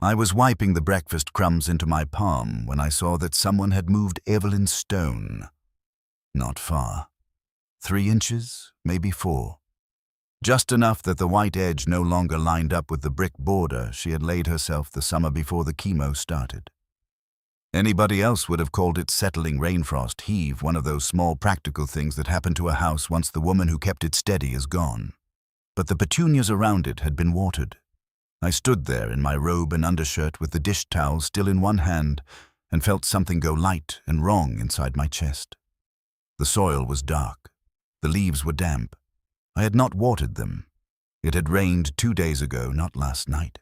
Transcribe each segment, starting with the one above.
I was wiping the breakfast crumbs into my palm when I saw that someone had moved Evelyn's stone. Not far. 3 inches, maybe 4. Just enough that the white edge no longer lined up with the brick border she had laid herself the summer before the chemo started. Anybody else would have called it settling rainfrost heave, one of those small practical things that happen to a house once the woman who kept it steady is gone. But the petunias around it had been watered. I stood there in my robe and undershirt with the dish towel still in one hand and felt something go light and wrong inside my chest. The soil was dark. The leaves were damp. I had not watered them. It had rained 2 days ago, not last night.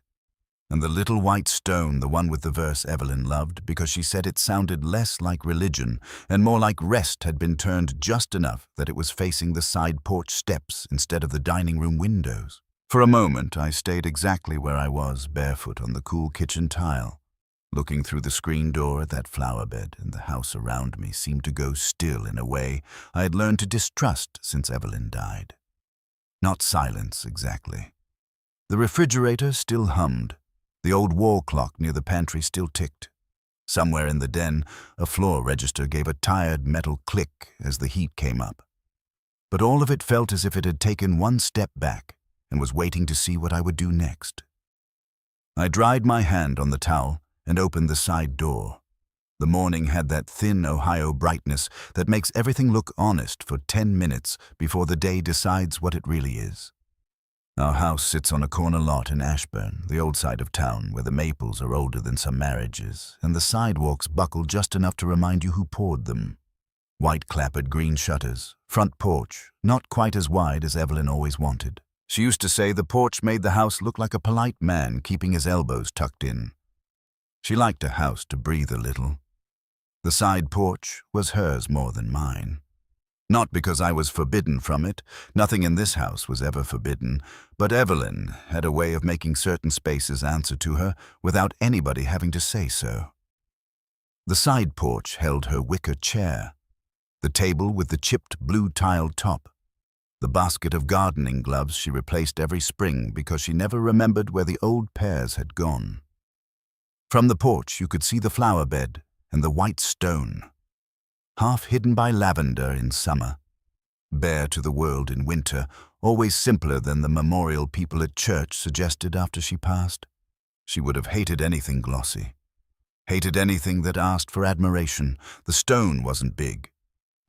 And the little white stone, the one with the verse Evelyn loved, because she said it sounded less like religion and more like rest, had been turned just enough that it was facing the side porch steps instead of the dining room windows. For a moment, I stayed exactly where I was, barefoot on the cool kitchen tile, looking through the screen door at that flower bed, and the house around me seemed to go still in a way I had learned to distrust since Evelyn died. Not silence, exactly. The refrigerator still hummed. The old wall clock near the pantry still ticked. Somewhere in the den, a floor register gave a tired metal click as the heat came up. But all of it felt as if it had taken one step back and was waiting to see what I would do next. I dried my hand on the towel and opened the side door. The morning had that thin Ohio brightness that makes everything look honest for 10 minutes before the day decides what it really is. Our house sits on a corner lot in Ashburn, the old side of town, where the maples are older than some marriages, and the sidewalks buckle just enough to remind you who poured them. White-clappered green shutters, front porch, not quite as wide as Evelyn always wanted. She used to say the porch made the house look like a polite man keeping his elbows tucked in. She liked a house to breathe a little. The side porch was hers more than mine. Not because I was forbidden from it, nothing in this house was ever forbidden, but Evelyn had a way of making certain spaces answer to her without anybody having to say so. The side porch held her wicker chair, the table with the chipped blue tiled top, the basket of gardening gloves she replaced every spring because she never remembered where the old pears had gone. From the porch you could see the flower bed and the white stone, half hidden by lavender in summer, bare to the world in winter, always simpler than the memorial people at church suggested after she passed. She would have hated anything glossy, hated anything that asked for admiration. The stone wasn't big,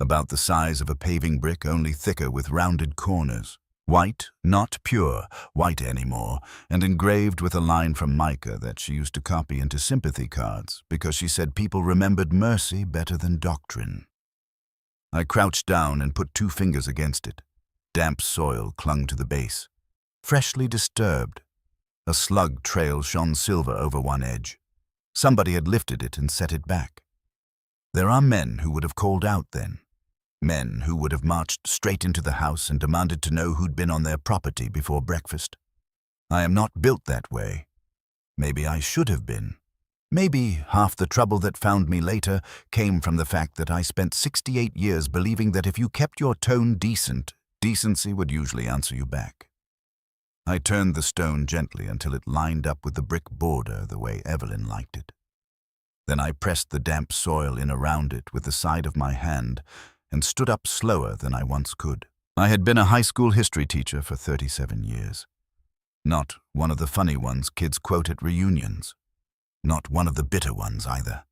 about the size of a paving brick, only thicker with rounded corners. White, not pure white anymore, and engraved with a line from Micah that she used to copy into sympathy cards because she said people remembered mercy better than doctrine. I crouched down and put 2 fingers against it. Damp soil clung to the base. Freshly disturbed. A slug trail shone silver over one edge. Somebody had lifted it and set it back. There are men who would have called out then. Men who would have marched straight into the house and demanded to know who'd been on their property before breakfast. I am not built that way. Maybe I should have been. Maybe half the trouble that found me later came from the fact that I spent 68 years believing that if you kept your tone decent, decency would usually answer you back. I turned the stone gently until it lined up with the brick border the way Evelyn liked it. Then I pressed the damp soil in around it with the side of my hand and stood up slower than I once could. I had been a high school history teacher for 37 years. Not one of the funny ones kids quote at reunions. Not one of the bitter ones either.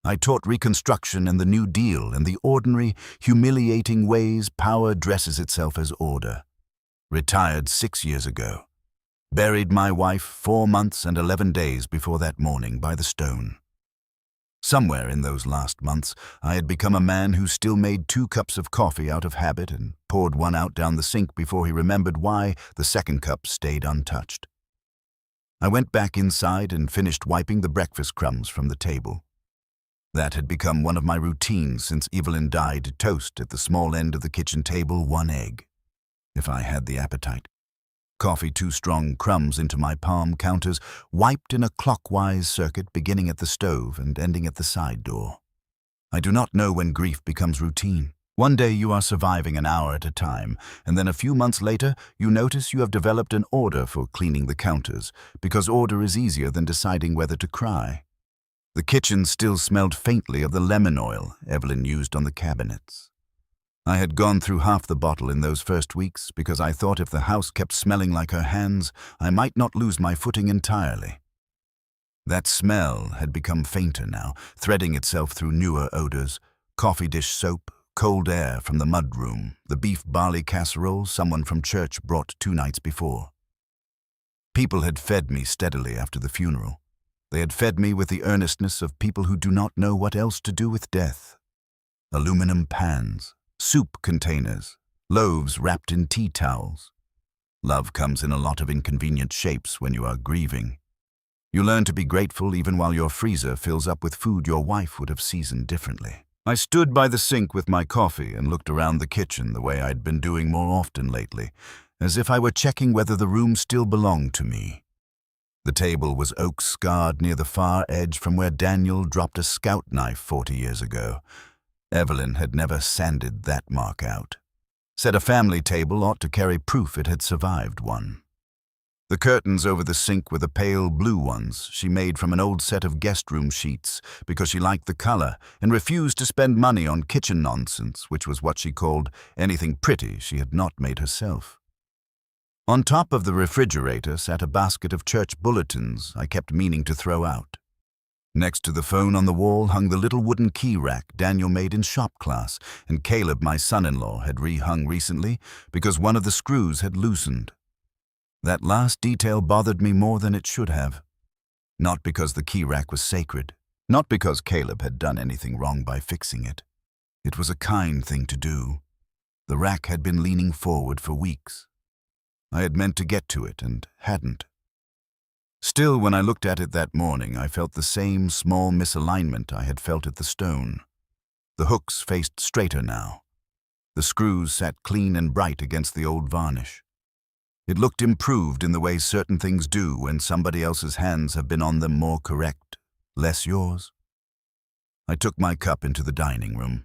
I taught Reconstruction and the New Deal and the ordinary, humiliating ways power dresses itself as order. Retired 6 years ago. Buried my wife 4 months and 11 days before that morning by the stone. Somewhere in those last months, I had become a man who still made 2 cups of coffee out of habit and poured one out down the sink before he remembered why the second cup stayed untouched. I went back inside and finished wiping the breakfast crumbs from the table. That had become one of my routines since Evelyn died. Toast at the small end of the kitchen table, 1 egg, if I had the appetite. Coffee 2 strong, crumbs into my palm, counters wiped in a clockwise circuit beginning at the stove and ending at the side door. I do not know when grief becomes routine. One day you are surviving an hour at a time, and then a few months later you notice you have developed an order for cleaning the counters, because order is easier than deciding whether to cry. The kitchen still smelled faintly of the lemon oil Evelyn used on the cabinets. I had gone through half the bottle in those first weeks because I thought if the house kept smelling like her hands, I might not lose my footing entirely. That smell had become fainter now, threading itself through newer odors: coffee dish soap, cold air from the mud room, the beef barley casserole someone from church brought 2 nights before. People had fed me steadily after the funeral. They had fed me with the earnestness of people who do not know what else to do with death. Aluminum pans, soup containers, loaves wrapped in tea towels. Love comes in a lot of inconvenient shapes when you are grieving. You learn to be grateful even while your freezer fills up with food your wife would have seasoned differently. I stood by the sink with my coffee and looked around the kitchen the way I'd been doing more often lately, as if I were checking whether the room still belonged to me. The table was oak-scarred near the far edge from where Daniel dropped a scout knife 40 years ago. Evelyn had never sanded that mark out. Said a family table ought to carry proof it had survived one. The curtains over the sink were the pale blue ones she made from an old set of guest room sheets because she liked the color and refused to spend money on kitchen nonsense, which was what she called anything pretty she had not made herself. On top of the refrigerator sat a basket of church bulletins I kept meaning to throw out. Next to the phone on the wall hung the little wooden key rack Daniel made in shop class, and Caleb, my son-in-law, had rehung recently because one of the screws had loosened. That last detail bothered me more than it should have. Not because the key rack was sacred, not because Caleb had done anything wrong by fixing it. It was a kind thing to do. The rack had been leaning forward for weeks. I had meant to get to it and hadn't. Still, when I looked at it that morning, I felt the same small misalignment I had felt at the stone. The hooks faced straighter now. The screws sat clean and bright against the old varnish. It looked improved in the way certain things do when somebody else's hands have been on them, more correct, less yours. I took my cup into the dining room.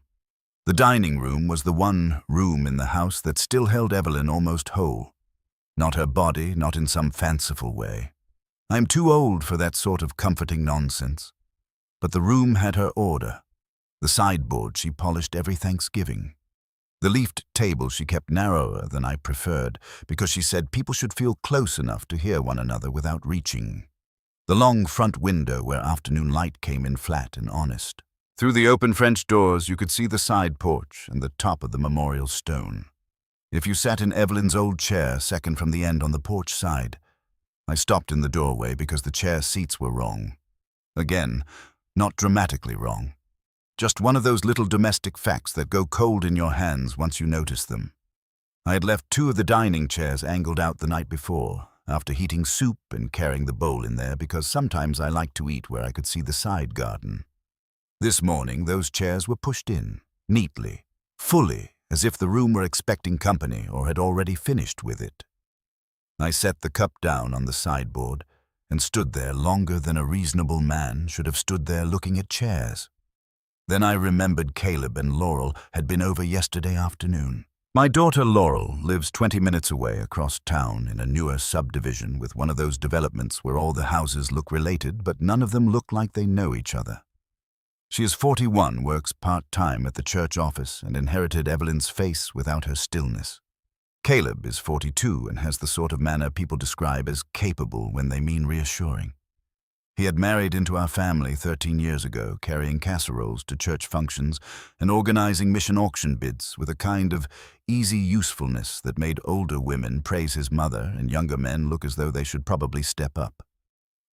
The dining room was the one room in the house that still held Evelyn almost whole. Not her body, not in some fanciful way. I'm too old for that sort of comforting nonsense. But the room had her order. The sideboard she polished every Thanksgiving. The leafed table she kept narrower than I preferred because she said people should feel close enough to hear one another without reaching. The long front window where afternoon light came in flat and honest. Through the open French doors you could see the side porch and the top of the memorial stone. If you sat in Evelyn's old chair second from the end on the porch side, I stopped in the doorway because the chair seats were wrong. Again, not dramatically wrong. Just one of those little domestic facts that go cold in your hands once you notice them. I had left 2 of the dining chairs angled out the night before, after heating soup and carrying the bowl in there because sometimes I liked to eat where I could see the side garden. This morning those chairs were pushed in, neatly, fully, as if the room were expecting company or had already finished with it. I set the cup down on the sideboard and stood there longer than a reasonable man should have stood there looking at chairs. Then I remembered Caleb and Laurel had been over yesterday afternoon. My daughter Laurel lives 20 minutes away across town in a newer subdivision with one of those developments where all the houses look related but none of them look like they know each other. She is 41, works part-time at the church office, and inherited Evelyn's face without her stillness. Caleb is 42 and has the sort of manner people describe as capable when they mean reassuring. He had married into our family 13 years ago, carrying casseroles to church functions and organizing mission auction bids with a kind of easy usefulness that made older women praise his mother and younger men look as though they should probably step up.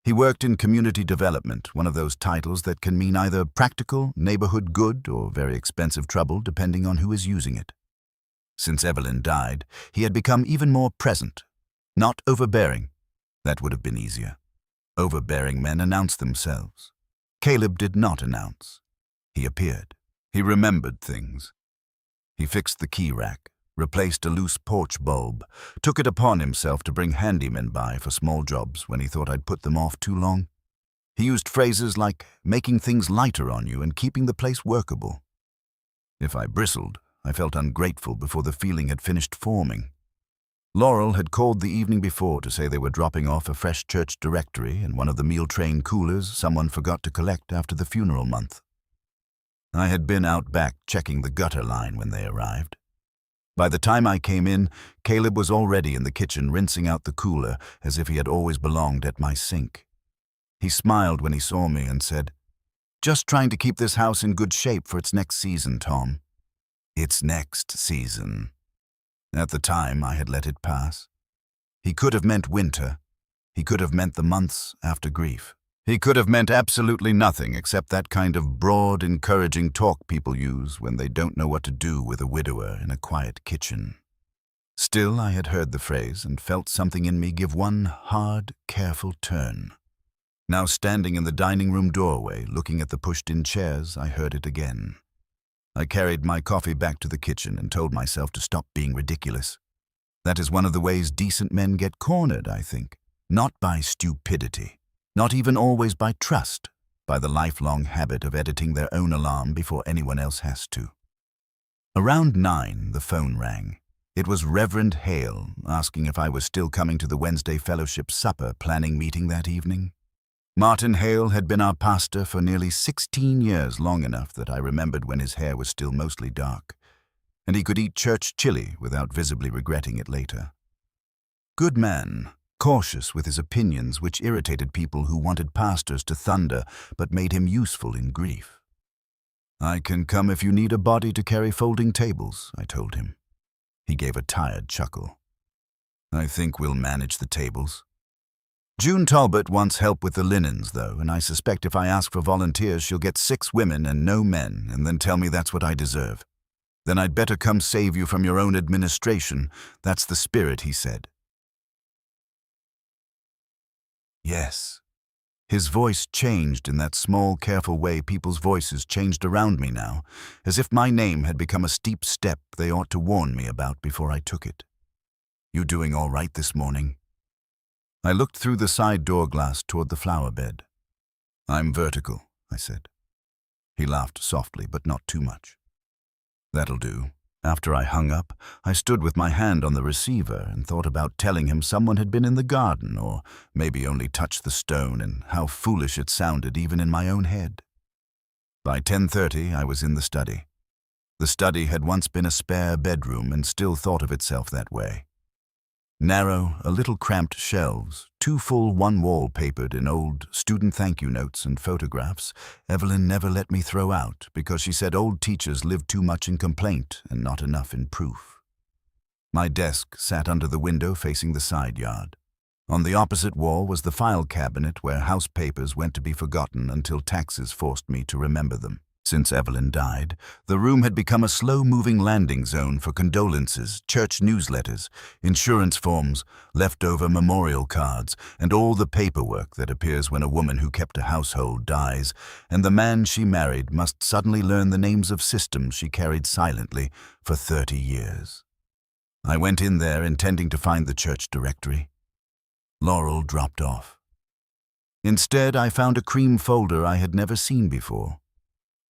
He worked in community development, one of those titles that can mean either practical, neighborhood good, or very expensive trouble, depending on who is using it. Since Evelyn died, he had become even more present, not overbearing. That would have been easier. Overbearing men announce themselves. Caleb did not announce. He appeared. He remembered things. He fixed the key rack, replaced a loose porch bulb, took it upon himself to bring handymen by for small jobs when he thought I'd put them off too long. He used phrases like making things lighter on you and keeping the place workable. If I bristled, I felt ungrateful before the feeling had finished forming. Laurel had called the evening before to say they were dropping off a fresh church directory and one of the meal train coolers someone forgot to collect after the funeral month. I had been out back checking the gutter line when they arrived. By the time I came in, Caleb was already in the kitchen rinsing out the cooler as if he had always belonged at my sink. He smiled when he saw me and said, "Just trying to keep this house in good shape for its next season, Tom." Its next season. At the time, I had let it pass. He could have meant winter. He could have meant the months after grief. He could have meant absolutely nothing except that kind of broad, encouraging talk people use when they don't know what to do with a widower in a quiet kitchen. Still, I had heard the phrase and felt something in me give one hard, careful turn. Now standing in the dining room doorway, looking at the pushed-in chairs, I heard it again. I carried my coffee back to the kitchen and told myself to stop being ridiculous. That is one of the ways decent men get cornered, I think. Not by stupidity. Not even always by trust, by the lifelong habit of editing their own alarm before anyone else has to. Around 9, the phone rang. It was Reverend Hale asking if I was still coming to the Wednesday Fellowship supper planning meeting that evening. Martin Hale had been our pastor for nearly 16 years, long enough that I remembered when his hair was still mostly dark, and he could eat church chili without visibly regretting it later. Good man. Cautious with his opinions, which irritated people who wanted pastors to thunder but made him useful in grief. "I can come if you need a body to carry folding tables," I told him. He gave a tired chuckle. "I think we'll manage the tables. June Talbot wants help with the linens, though, and I suspect if I ask for volunteers she'll get 6 women and no men and then tell me that's what I deserve. Then I'd better come save you from your own administration. That's the spirit," he said. Yes. His voice changed in that small, careful way people's voices changed around me now, as if my name had become a steep step they ought to warn me about before I took it. "You doing all right this morning?" I looked through the side door glass toward the flower bed. "I'm vertical," I said. He laughed softly, but not too much. "That'll do." After I hung up, I stood with my hand on the receiver and thought about telling him someone had been in the garden or maybe only touched the stone, and how foolish it sounded even in my own head. By 10:30, I was in the study. The study had once been a spare bedroom and still thought of itself that way. Narrow, a little cramped shelves, 2 full one-wall papered in old student thank-you notes and photographs Evelyn never let me throw out because she said old teachers lived too much in complaint and not enough in proof. My desk sat under the window facing the side yard. On the opposite wall was the file cabinet where house papers went to be forgotten until taxes forced me to remember them. Since Evelyn died, the room had become a slow-moving landing zone for condolences, church newsletters, insurance forms, leftover memorial cards, and all the paperwork that appears when a woman who kept a household dies, and the man she married must suddenly learn the names of systems she carried silently for 30 years. I went in there intending to find the church directory. Laurel dropped off. Instead, I found a cream folder I had never seen before.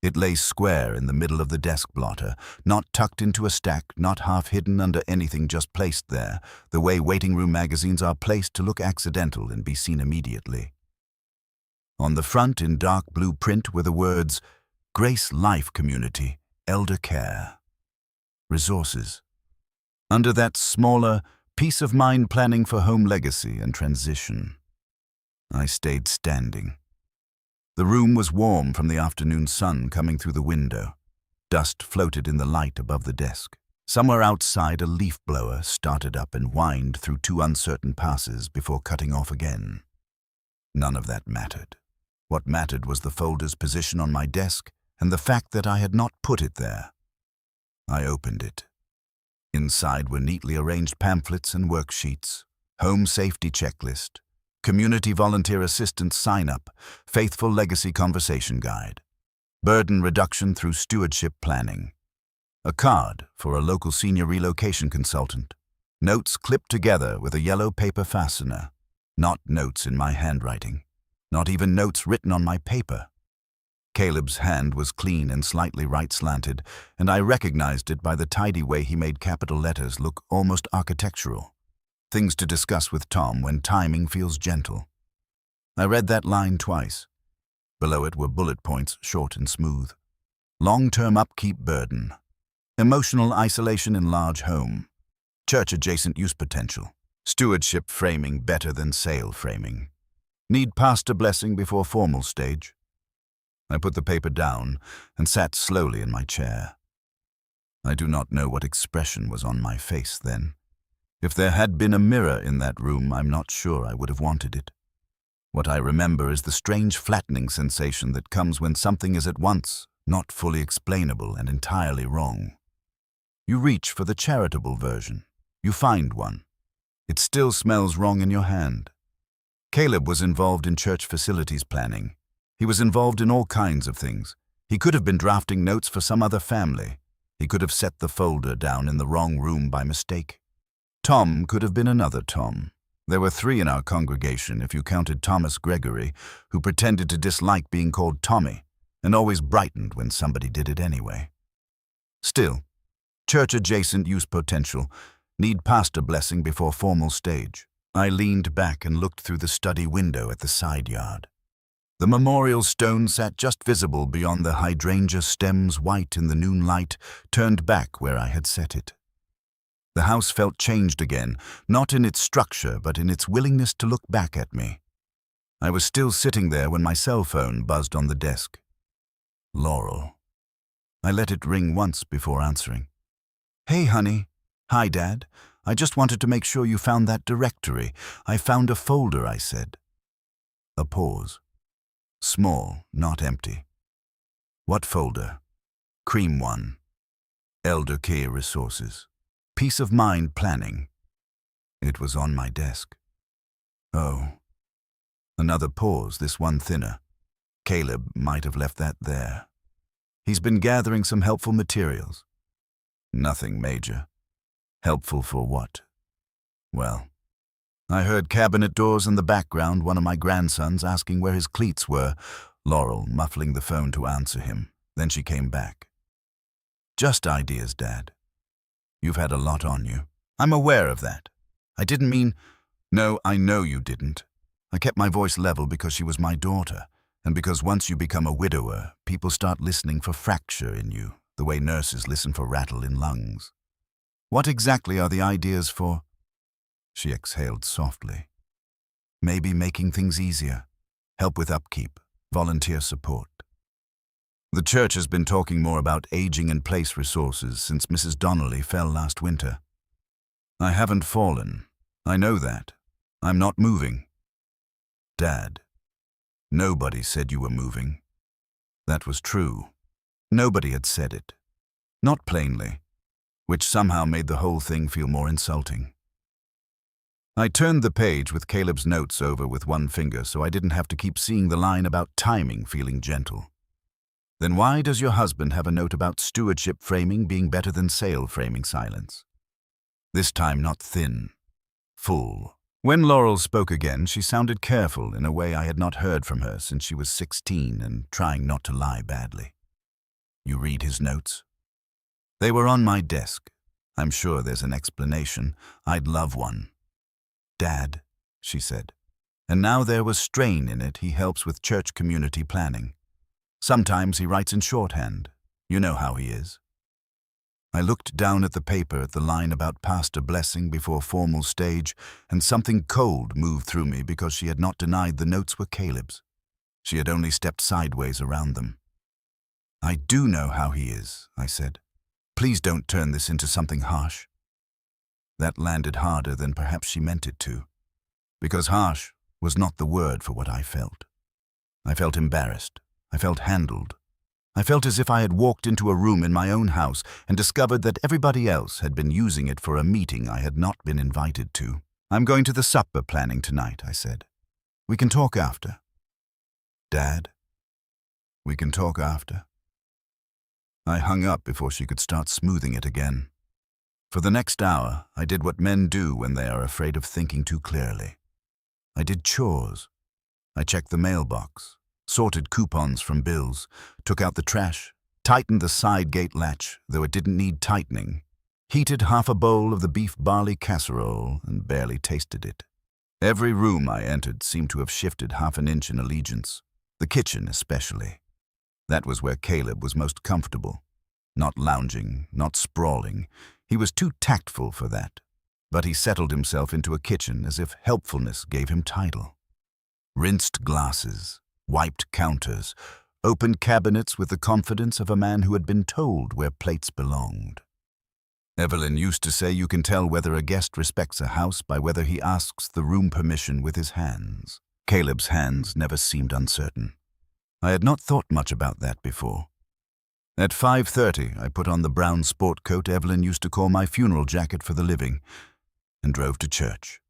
It lay square in the middle of the desk blotter, not tucked into a stack, not half hidden under anything, just placed there, the way waiting room magazines are placed to look accidental and be seen immediately. On the front in dark blue print were the words, "Grace Life Community, Elder Care. Resources." Under that smaller, "Peace of Mind Planning for Home Legacy and Transition." I stayed standing. The room was warm from the afternoon sun coming through the window. Dust floated in the light above the desk. Somewhere outside, a leaf blower started up and whined through 2 uncertain passes before cutting off again. None of that mattered. What mattered was the folder's position on my desk and the fact that I had not put it there. I opened it. Inside were neatly arranged pamphlets and worksheets, home safety checklist, community volunteer assistance sign-up, faithful legacy conversation guide, burden reduction through stewardship planning, a card for a local senior relocation consultant, notes clipped together with a yellow paper fastener, not notes in my handwriting, not even notes written on my paper. Caleb's hand was clean and slightly right-slanted, and I recognized it by the tidy way he made capital letters look almost architectural. Things to discuss with Tom when timing feels gentle. I read that line twice. Below it were bullet points, short and smooth. Long-term upkeep burden. Emotional isolation in large home. Church-adjacent use potential. Stewardship framing better than sale framing. Need pastor blessing before formal stage. I put the paper down and sat slowly in my chair. I do not know what expression was on my face then. If there had been a mirror in that room, I'm not sure I would have wanted it. What I remember is the strange flattening sensation that comes when something is at once not fully explainable and entirely wrong. You reach for the charitable version. You find one. It still smells wrong in your hand. Caleb was involved in church facilities planning. He was involved in all kinds of things. He could have been drafting notes for some other family. He could have set the folder down in the wrong room by mistake. Tom could have been another Tom. There were 3 in our congregation if you counted Thomas Gregory, who pretended to dislike being called Tommy and always brightened when somebody did it anyway. Still, church-adjacent use potential, need pastor blessing before formal stage. I leaned back and looked through the study window at the side yard. The memorial stone sat just visible beyond the hydrangea stems, white in the noon light, turned back where I had set it. The house felt changed again, not in its structure, but in its willingness to look back at me. I was still sitting there when my cell phone buzzed on the desk. Laurel. I let it ring once before answering. "Hey, honey." "Hi, Dad. I just wanted to make sure you found that directory. I found a folder," I said. A pause. Small, not empty. "What folder?" "Cream one. Elder care resources. Peace of mind planning." It was on my desk. Oh. Another pause, this one thinner. Caleb might have left that there. He's been gathering some helpful materials. Nothing major. Helpful for what? Well, I heard cabinet doors in the background, one of my grandsons asking where his cleats were, Laurel muffling the phone to answer him. Then she came back. "Just ideas, Dad. You've had a lot on you. I'm aware of that. I didn't mean—" "No, I know you didn't. I kept my voice level because she was my daughter, and because once you become a widower, people start listening for fracture in you, the way nurses listen for rattle in lungs. What exactly are the ideas for—" She exhaled softly. "Maybe making things easier. Help with upkeep. Volunteer support. The church has been talking more about aging in place resources since Mrs. Donnelly fell last winter. I haven't fallen. I know that. I'm not moving." "Dad, nobody said you were moving." That was true. Nobody had said it. Not plainly, which somehow made the whole thing feel more insulting. I turned the page with Caleb's notes over with one finger so I didn't have to keep seeing the line about timing feeling gentle. "Then why does your husband have a note about stewardship framing being better than sale framing silence?" This time not thin, full. When Laurel spoke again, she sounded careful in a way I had not heard from her since she was 16 and trying not to lie badly. "You read his notes?" "They were on my desk. I'm sure there's an explanation. I'd love one." "Dad," she said, and now there was strain in it. He helps with church community planning. Sometimes he writes in shorthand. You know how he is. I looked down at the paper at the line about pastor blessing before formal stage, and something cold moved through me because she had not denied the notes were Caleb's. She had only stepped sideways around them. "I do know how he is," I said. "Please don't turn this into something harsh." That landed harder than perhaps she meant it to, because harsh was not the word for what I felt. I felt embarrassed. I felt handled. I felt as if I had walked into a room in my own house and discovered that everybody else had been using it for a meeting I had not been invited to. "I'm going to the supper planning tonight," I said. "We can talk after." "Dad, we can talk after." I hung up before she could start smoothing it again. For the next hour, I did what men do when they are afraid of thinking too clearly. I did chores. I checked the mailbox. sorted coupons from bills, took out the trash, tightened the side gate latch, though it didn't need tightening, heated half a bowl of the beef barley casserole and barely tasted it. Every room I entered seemed to have shifted half an inch in allegiance, the kitchen especially. That was where Caleb was most comfortable. Not lounging, not sprawling. He was too tactful for that. But he settled himself into a kitchen as if helpfulness gave him title. Rinsed glasses, wiped counters, opened cabinets with the confidence of a man who had been told where plates belonged. Evelyn used to say you can tell whether a guest respects a house by whether he asks the room permission with his hands. Caleb's hands never seemed uncertain. I had not thought much about that before. At 5:30, I put on the brown sport coat Evelyn used to call my funeral jacket for the living, and drove to church.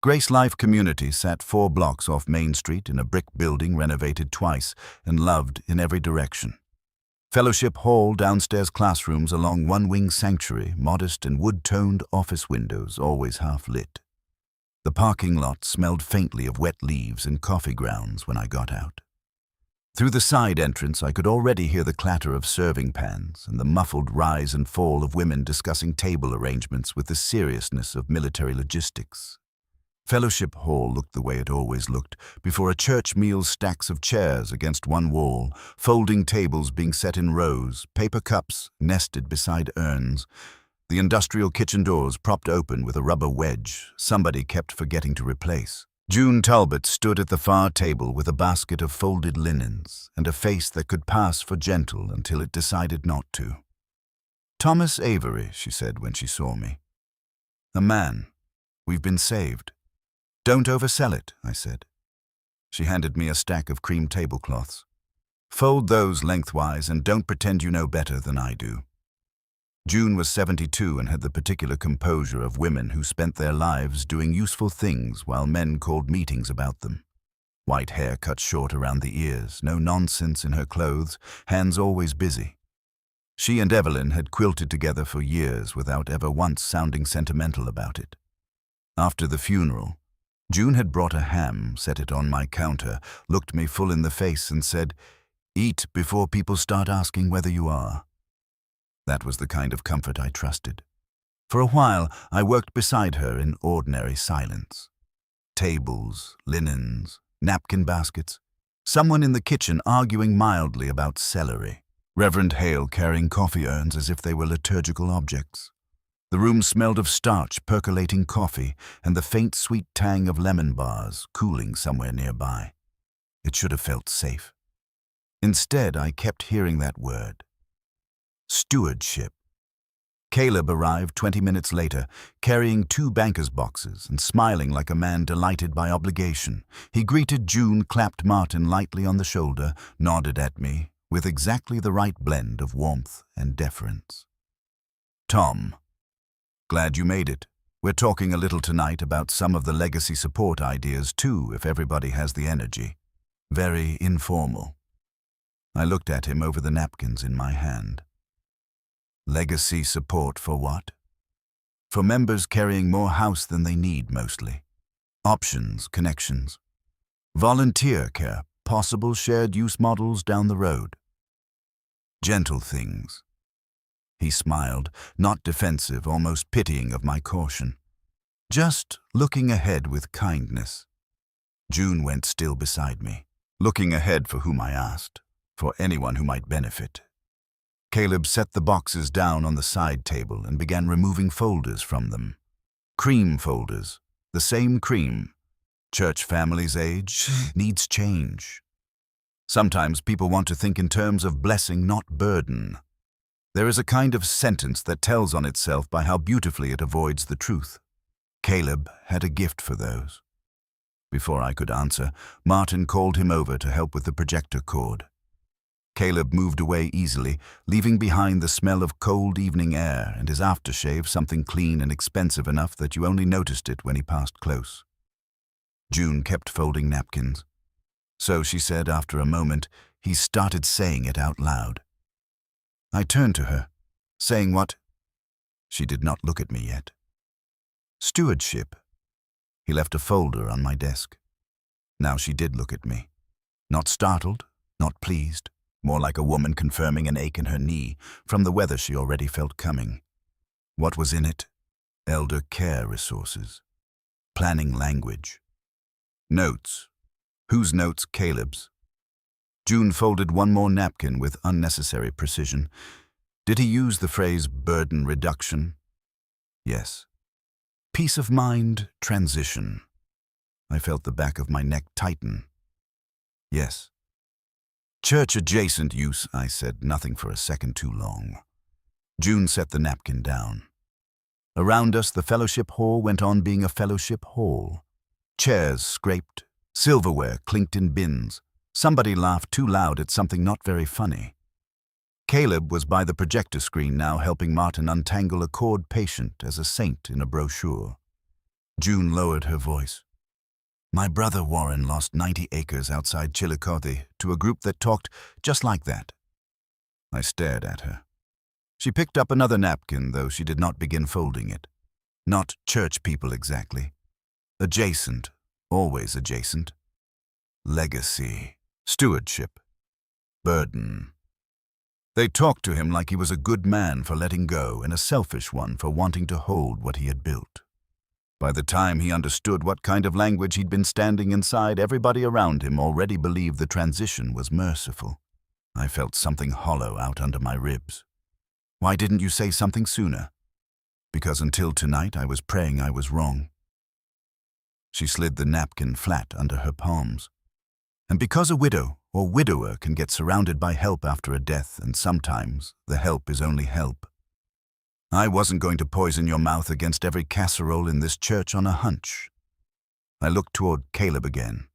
Grace Life Community sat 4 blocks off Main Street in a brick building renovated twice and loved in every direction. Fellowship Hall, downstairs classrooms along one-wing sanctuary, modest and wood-toned office windows always half-lit. The parking lot smelled faintly of wet leaves and coffee grounds when I got out. Through the side entrance, I could already hear the clatter of serving pans and the muffled rise and fall of women discussing table arrangements with the seriousness of military logistics. Fellowship Hall looked the way it always looked, before a church meal, stacks of chairs against one wall, folding tables being set in rows, paper cups nested beside urns, the industrial kitchen doors propped open with a rubber wedge somebody kept forgetting to replace. June Talbot stood at the far table with a basket of folded linens and a face that could pass for gentle until it decided not to. "Thomas Avery," she said when she saw me. "A man. We've been saved." "Don't oversell it," I said. She handed me a stack of cream tablecloths. "Fold those lengthwise and don't pretend you know better than I do." June was 72 and had the particular composure of women who spent their lives doing useful things while men called meetings about them. White hair cut short around the ears, no nonsense in her clothes, hands always busy. She and Evelyn had quilted together for years without ever once sounding sentimental about it. After the funeral, June had brought a ham, set it on my counter, looked me full in the face and said, "Eat before people start asking whether you are." That was the kind of comfort I trusted. For a while, I worked beside her in ordinary silence. Tables, linens, napkin baskets, someone in the kitchen arguing mildly about celery, Reverend Hale carrying coffee urns as if they were liturgical objects. The room smelled of starch percolating coffee and the faint sweet tang of lemon bars cooling somewhere nearby. It should have felt safe. Instead, I kept hearing that word. Stewardship. Caleb arrived 20 minutes later, carrying 2 banker's boxes and smiling like a man delighted by obligation. He greeted June, clapped Martin lightly on the shoulder, nodded at me, with exactly the right blend of warmth and deference. "Tom, glad you made it. We're talking a little tonight about some of the legacy support ideas too, if everybody has the energy. Very informal." I looked at him over the napkins in my hand. Legacy support for what? For members carrying more house than they need, mostly. Options, connections. Volunteer care, possible shared use models down the road. Gentle things. He smiled, not defensive, almost pitying of my caution. Just looking ahead with kindness. June went still beside me. Looking ahead for whom I asked, for anyone who might benefit. Caleb set the boxes down on the side table and began removing folders from them. Cream folders, the same cream. Church family's age needs change. Sometimes people want to think in terms of blessing, not burden. There is a kind of sentence that tells on itself by how beautifully it avoids the truth. Caleb had a gift for those. Before I could answer, Martin called him over to help with the projector cord. Caleb moved away easily, leaving behind the smell of cold evening air and his aftershave, something clean and expensive enough that you only noticed it when he passed close. June kept folding napkins. So, she said after a moment, he started saying it out loud. I turned to her, saying what? She did not look at me yet. Stewardship. He left a folder on my desk. Now she did look at me. Not startled, not pleased, more like a woman confirming an ache in her knee from the weather she already felt coming. What was in it? Elder care resources. Planning language. Notes. Whose notes? Caleb's. June folded one more napkin with unnecessary precision. Did he use the phrase burden reduction? Yes. Peace of mind transition. I felt the back of my neck tighten. Yes. Church-adjacent use, I said, nothing for a second too long. June set the napkin down. Around us, the fellowship hall went on being a fellowship hall. Chairs scraped, silverware clinked in bins. Somebody laughed too loud at something not very funny. Caleb was by the projector screen now, helping Martin untangle a cord patient as a saint in a brochure. June lowered her voice. My brother Warren lost 90 acres outside Chillicothe to a group that talked just like that. I stared at her. She picked up another napkin, though she did not begin folding it. Not church people exactly. Adjacent, always adjacent. Legacy, stewardship, burden. They talked to him like he was a good man for letting go and a selfish one for wanting to hold what he had built. By the time he understood what kind of language he'd been standing inside, everybody around him already believed the transition was merciful. I felt something hollow out under my ribs. Why didn't you say something sooner? Because until tonight I was praying I was wrong. She slid the napkin flat under her palms. And because a widow or widower can get surrounded by help after a death, and sometimes the help is only help. I wasn't going to poison your mouth against every casserole in this church on a hunch. I looked toward Caleb again.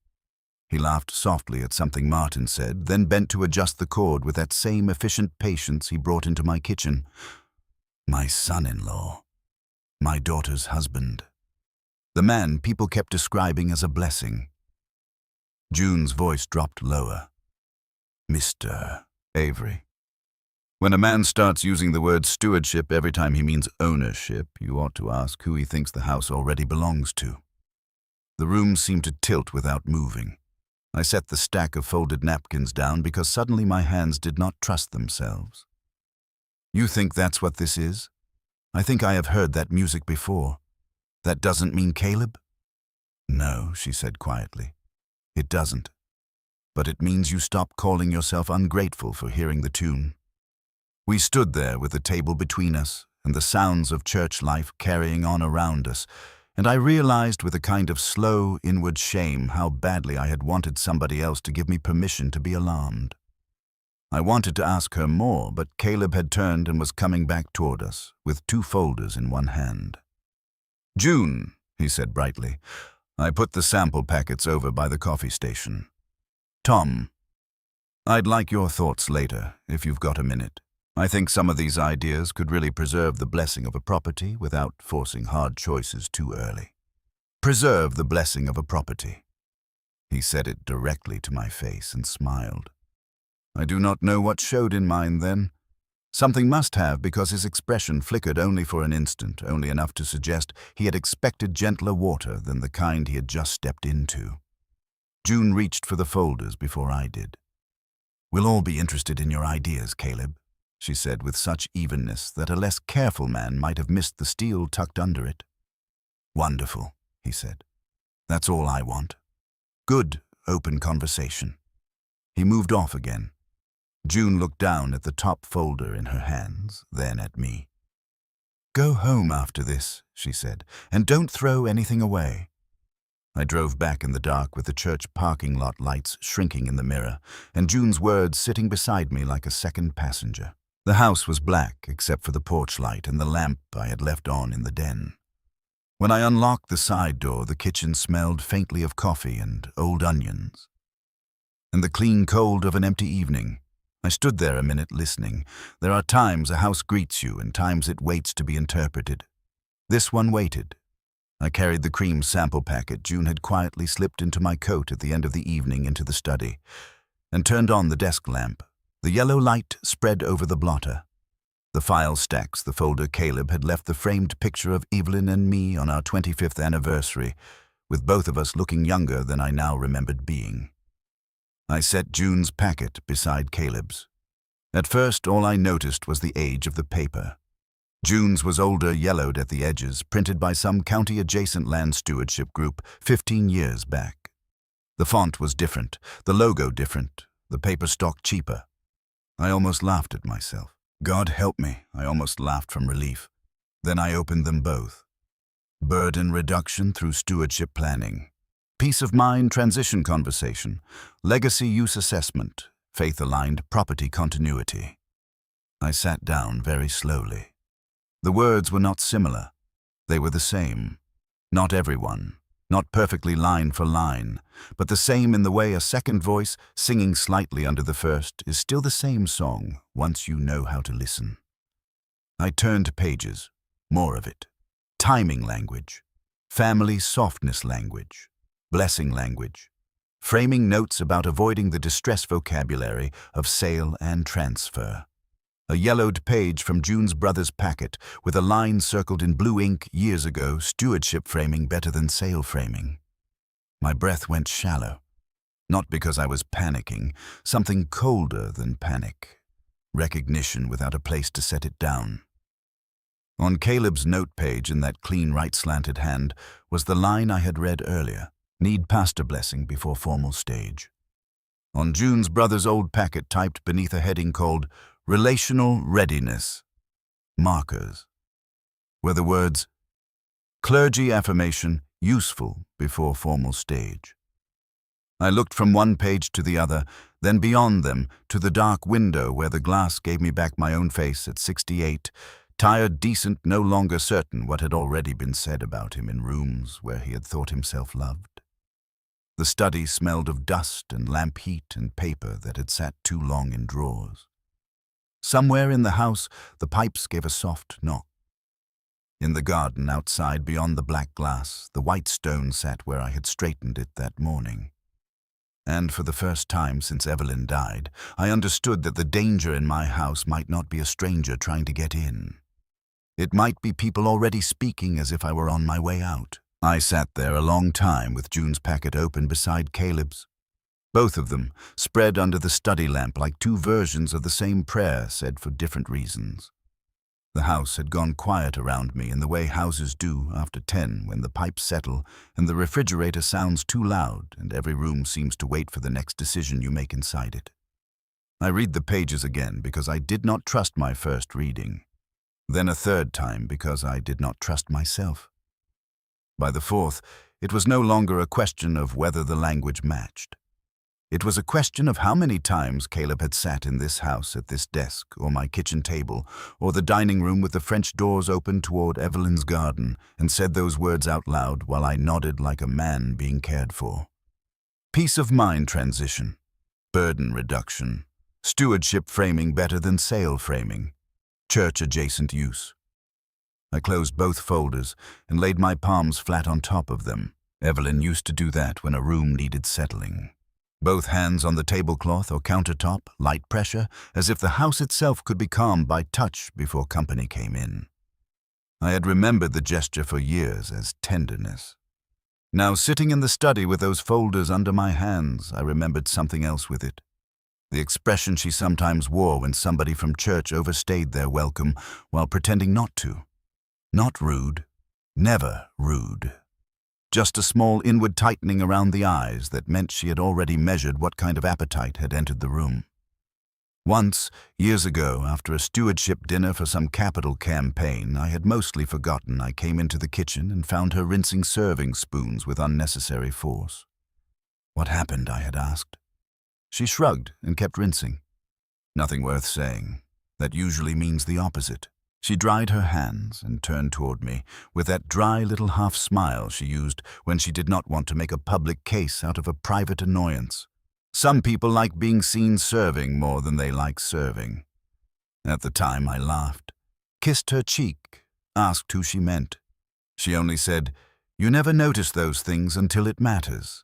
He laughed softly at something Martin said, then bent to adjust the cord with that same efficient patience he brought into my kitchen. My son-in-law. My daughter's husband. The man people kept describing as a blessing. June's voice dropped lower. Mr. Avery. When a man starts using the word stewardship every time he means ownership, you ought to ask who he thinks the house already belongs to. The room seemed to tilt without moving. I set the stack of folded napkins down because suddenly my hands did not trust themselves. You think that's what this is? I think I have heard that music before. That doesn't mean Caleb? No, she said quietly. It doesn't. But it means you stop calling yourself ungrateful for hearing the tune. We stood there with the table between us and the sounds of church life carrying on around us, and I realized with a kind of slow inward shame how badly I had wanted somebody else to give me permission to be alarmed. I wanted to ask her more, but Caleb had turned and was coming back toward us, with 2 folders in one hand. June, he said brightly. I put the sample packets over by the coffee station. Tom, I'd like your thoughts later, if you've got a minute. I think some of these ideas could really preserve the blessing of a property without forcing hard choices too early. Preserve the blessing of a property. He said it directly to my face and smiled. I do not know what showed in mine then. Something must have, because his expression flickered only for an instant, only enough to suggest he had expected gentler water than the kind he had just stepped into. June reached for the folders before I did. We'll all be interested in your ideas, Caleb, she said with such evenness that a less careful man might have missed the steel tucked under it. Wonderful, he said. That's all I want. Good, open conversation. He moved off again. June looked down at the top folder in her hands, then at me. Go home after this, she said, and don't throw anything away. I drove back in the dark with the church parking lot lights shrinking in the mirror, and June's words sitting beside me like a second passenger. The house was black except for the porch light and the lamp I had left on in the den. When I unlocked the side door, the kitchen smelled faintly of coffee and old onions. And the clean cold of an empty evening. I stood there a minute listening. There are times a house greets you and times it waits to be interpreted. This one waited. I carried the cream sample packet June had quietly slipped into my coat at the end of the evening into the study, and turned on the desk lamp. The yellow light spread over the blotter. The file stacks, the folder Caleb had left the framed picture of Evelyn and me on our 25th anniversary, with both of us looking younger than I now remembered being. I set June's packet beside Caleb's. At first, all I noticed was the age of the paper. June's was older, yellowed at the edges, printed by some county-adjacent land stewardship group 15 years back. The font was different, the logo different, the paper stock cheaper. I almost laughed at myself. God help me, I almost laughed from relief. Then I opened them both. Burden reduction through stewardship planning. Peace of mind transition conversation. Legacy use assessment. Faith-aligned property continuity. I sat down very slowly. The words were not similar. They were the same. Not everyone. Not perfectly line for line, but the same in the way a second voice, singing slightly under the first, is still the same song once you know how to listen. I turned pages. More of it. Timing language. Family softness language. Blessing language. Framing notes about avoiding the distress vocabulary of sale and transfer. A yellowed page from June's brother's packet with a line circled in blue ink years ago, stewardship framing better than sale framing. My breath went shallow. Not because I was panicking, something colder than panic. Recognition without a place to set it down. On Caleb's note page in that clean right-slanted hand was the line I had read earlier. Need pastor blessing before formal stage. On June's brother's old packet typed beneath a heading called Relational Readiness. Markers. Were the words, Clergy affirmation useful before formal stage. I looked from one page to the other, then beyond them to the dark window where the glass gave me back my own face at 68, tired, decent, no longer certain what had already been said about him in rooms where he had thought himself loved. The study smelled of dust and lamp heat and paper that had sat too long in drawers. Somewhere in the house, the pipes gave a soft knock. In the garden outside beyond the black glass, the white stone sat where I had straightened it that morning. And for the first time since Evelyn died, I understood that the danger in my house might not be a stranger trying to get in. It might be people already speaking as if I were on my way out. I sat there a long time with June's packet open beside Caleb's. Both of them, spread under the study lamp like two versions of the same prayer said for different reasons. The house had gone quiet around me in the way houses do after 10 when the pipes settle and the refrigerator sounds too loud and every room seems to wait for the next decision you make inside it. I read the pages again because I did not trust my first reading. Then a third time because I did not trust myself. By the fourth, it was no longer a question of whether the language matched. It was a question of how many times Caleb had sat in this house at this desk, or my kitchen table, or the dining room with the French doors open toward Evelyn's garden, and said those words out loud while I nodded like a man being cared for. Peace of mind transition, burden reduction, stewardship framing better than sale framing, church-adjacent use. I closed both folders and laid my palms flat on top of them. Evelyn used to do that when a room needed settling. Both hands on the tablecloth or countertop, light pressure, as if the house itself could be calmed by touch before company came in. I had remembered the gesture for years as tenderness. Now, sitting in the study with those folders under my hands, I remembered something else with it. The expression she sometimes wore when somebody from church overstayed their welcome while pretending not to. Not rude, never rude. Just a small inward tightening around the eyes that meant she had already measured what kind of appetite had entered the room. Once, years ago, after a stewardship dinner for some capital campaign, I had mostly forgotten I came into the kitchen and found her rinsing serving spoons with unnecessary force. What happened, I had asked. She shrugged and kept rinsing. Nothing worth saying. That usually means the opposite. She dried her hands and turned toward me with that dry little half-smile she used when she did not want to make a public case out of a private annoyance. Some people like being seen serving more than they like serving. At the time, I laughed, kissed her cheek, asked who she meant. She only said, "You never notice those things until it matters."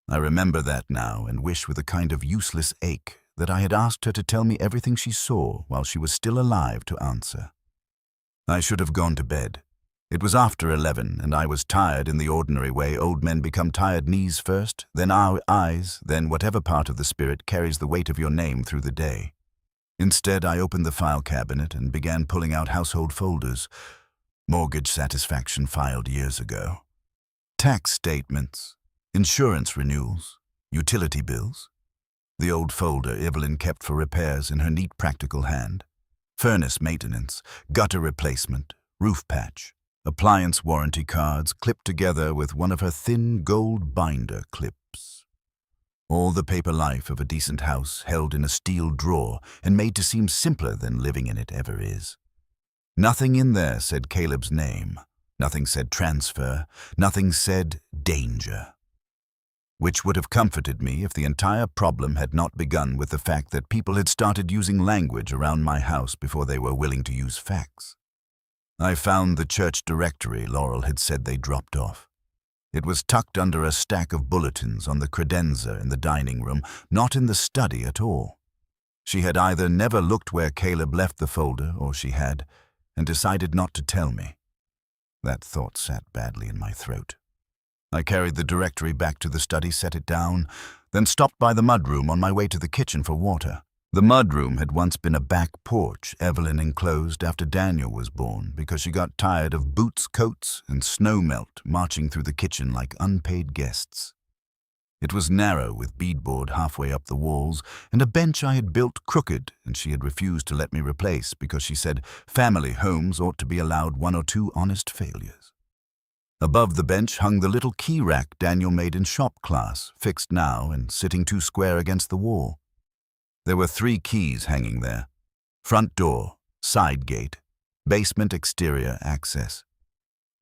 I remember that now and wish with a kind of useless ache that I had asked her to tell me everything she saw while she was still alive to answer. I should have gone to bed. It was after 11, and I was tired in the ordinary way old men become tired, knees first, then our eyes, then whatever part of the spirit carries the weight of your name through the day. Instead, I opened the file cabinet and began pulling out household folders. Mortgage satisfaction filed years ago. Tax statements, insurance renewals, utility bills. The old folder Evelyn kept for repairs in her neat practical hand. Furnace maintenance, gutter replacement, roof patch, appliance warranty cards clipped together with one of her thin gold binder clips. All the paper life of a decent house held in a steel drawer and made to seem simpler than living in it ever is. Nothing in there said Caleb's name. Nothing said transfer. Nothing said danger. Which would have comforted me if the entire problem had not begun with the fact that people had started using language around my house before they were willing to use facts. I found the church directory Laurel had said they dropped off. It was tucked under a stack of bulletins on the credenza in the dining room, not in the study at all. She had either never looked where Caleb left the folder, or she had, and decided not to tell me. That thought sat badly in my throat. I carried the directory back to the study, set it down, then stopped by the mudroom on my way to the kitchen for water. The mudroom had once been a back porch Evelyn enclosed after Daniel was born because she got tired of boots, coats, and snow melt marching through the kitchen like unpaid guests. It was narrow with beadboard halfway up the walls and a bench I had built crooked and she had refused to let me replace because she said family homes ought to be allowed 1 or 2 honest failures. Above the bench hung the little key rack Daniel made in shop class, fixed now and sitting 2 square against the wall. There were 3 keys hanging there: front door, side gate, basement exterior access.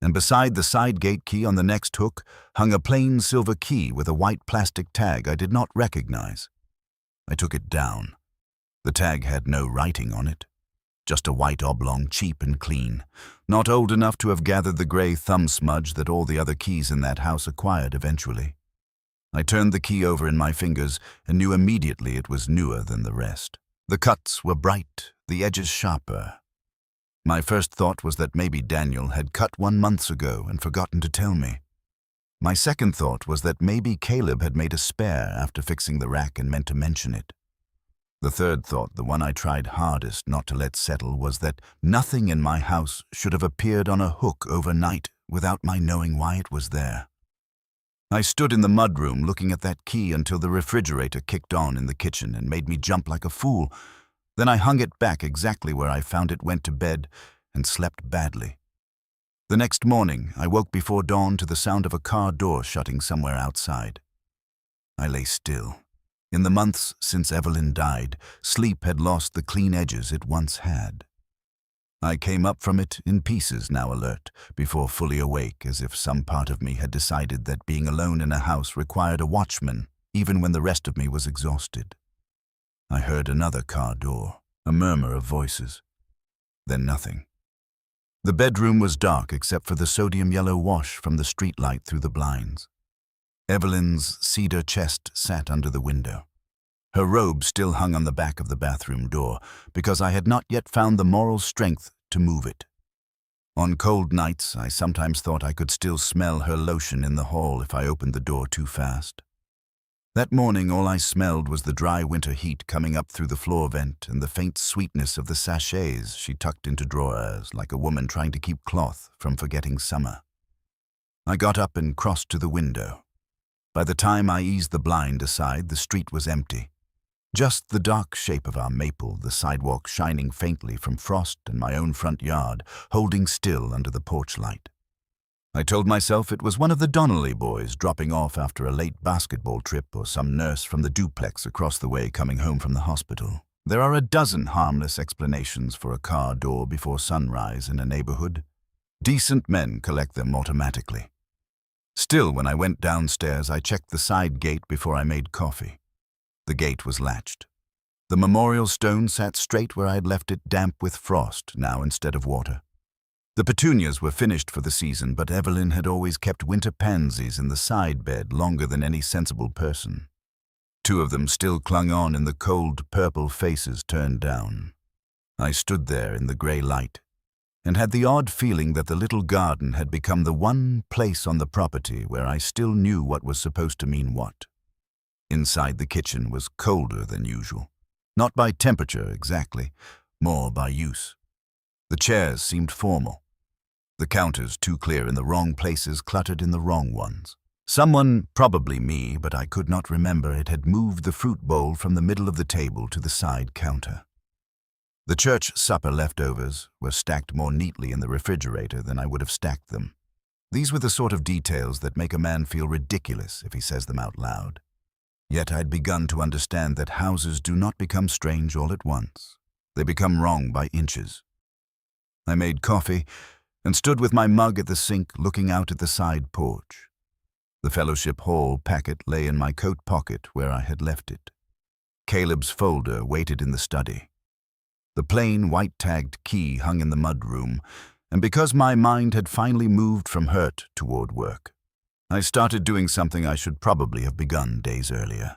And beside the side gate key on the next hook hung a plain silver key with a white plastic tag I did not recognize. I took it down. The tag had no writing on it. Just a white oblong, cheap and clean, not old enough to have gathered the gray thumb smudge that all the other keys in that house acquired eventually. I turned the key over in my fingers and knew immediately it was newer than the rest. The cuts were bright, the edges sharper. My first thought was that maybe Daniel had cut 1 month ago and forgotten to tell me. My second thought was that maybe Caleb had made a spare after fixing the rack and meant to mention it. The third thought, the one I tried hardest not to let settle, was that nothing in my house should have appeared on a hook overnight without my knowing why it was there. I stood in the mudroom looking at that key until the refrigerator kicked on in the kitchen and made me jump like a fool. Then I hung it back exactly where I found it, went to bed, and slept badly. The next morning, I woke before dawn to the sound of a car door shutting somewhere outside. I lay still. In the months since Evelyn died, sleep had lost the clean edges it once had. I came up from it in pieces, now alert, before fully awake, as if some part of me had decided that being alone in a house required a watchman, even when the rest of me was exhausted. I heard another car door, a murmur of voices. Then nothing. The bedroom was dark except for the sodium yellow wash from the streetlight through the blinds. Evelyn's cedar chest sat under the window. Her robe still hung on the back of the bathroom door, because I had not yet found the moral strength to move it. On cold nights, I sometimes thought I could still smell her lotion in the hall if I opened the door too fast. That morning, all I smelled was the dry winter heat coming up through the floor vent and the faint sweetness of the sachets she tucked into drawers like a woman trying to keep cloth from forgetting summer. I got up and crossed to the window. By the time I eased the blind aside, the street was empty. Just the dark shape of our maple, the sidewalk shining faintly from frost and my own front yard, holding still under the porch light. I told myself it was one of the Donnelly boys dropping off after a late basketball trip or some nurse from the duplex across the way coming home from the hospital. There are a dozen harmless explanations for a car door before sunrise in a neighborhood. Decent men collect them automatically. Still, when I went downstairs, I checked the side gate before I made coffee. The gate was latched. The memorial stone sat straight where I had left it, damp with frost, now instead of water. The petunias were finished for the season, but Evelyn had always kept winter pansies in the side bed longer than any sensible person. 2 of them still clung on in the cold purple faces turned down. I stood there in the gray light. and had the odd feeling that the little garden had become the one place on the property where I still knew what was supposed to mean what. Inside the kitchen was colder than usual. Not by temperature exactly, more by use. The chairs seemed formal. The counters too clear in the wrong places, cluttered in the wrong ones. Someone, probably me, but I could not remember it, had moved the fruit bowl from the middle of the table to the side counter. The church supper leftovers were stacked more neatly in the refrigerator than I would have stacked them. These were the sort of details that make a man feel ridiculous if he says them out loud. Yet I'd begun to understand that houses do not become strange all at once. They become wrong by inches. I made coffee and stood with my mug at the sink looking out at the side porch. The Fellowship Hall packet lay in my coat pocket where I had left it. Caleb's folder waited in the study. The plain white-tagged key hung in the mudroom, and because my mind had finally moved from hurt toward work, I started doing something I should probably have begun days earlier.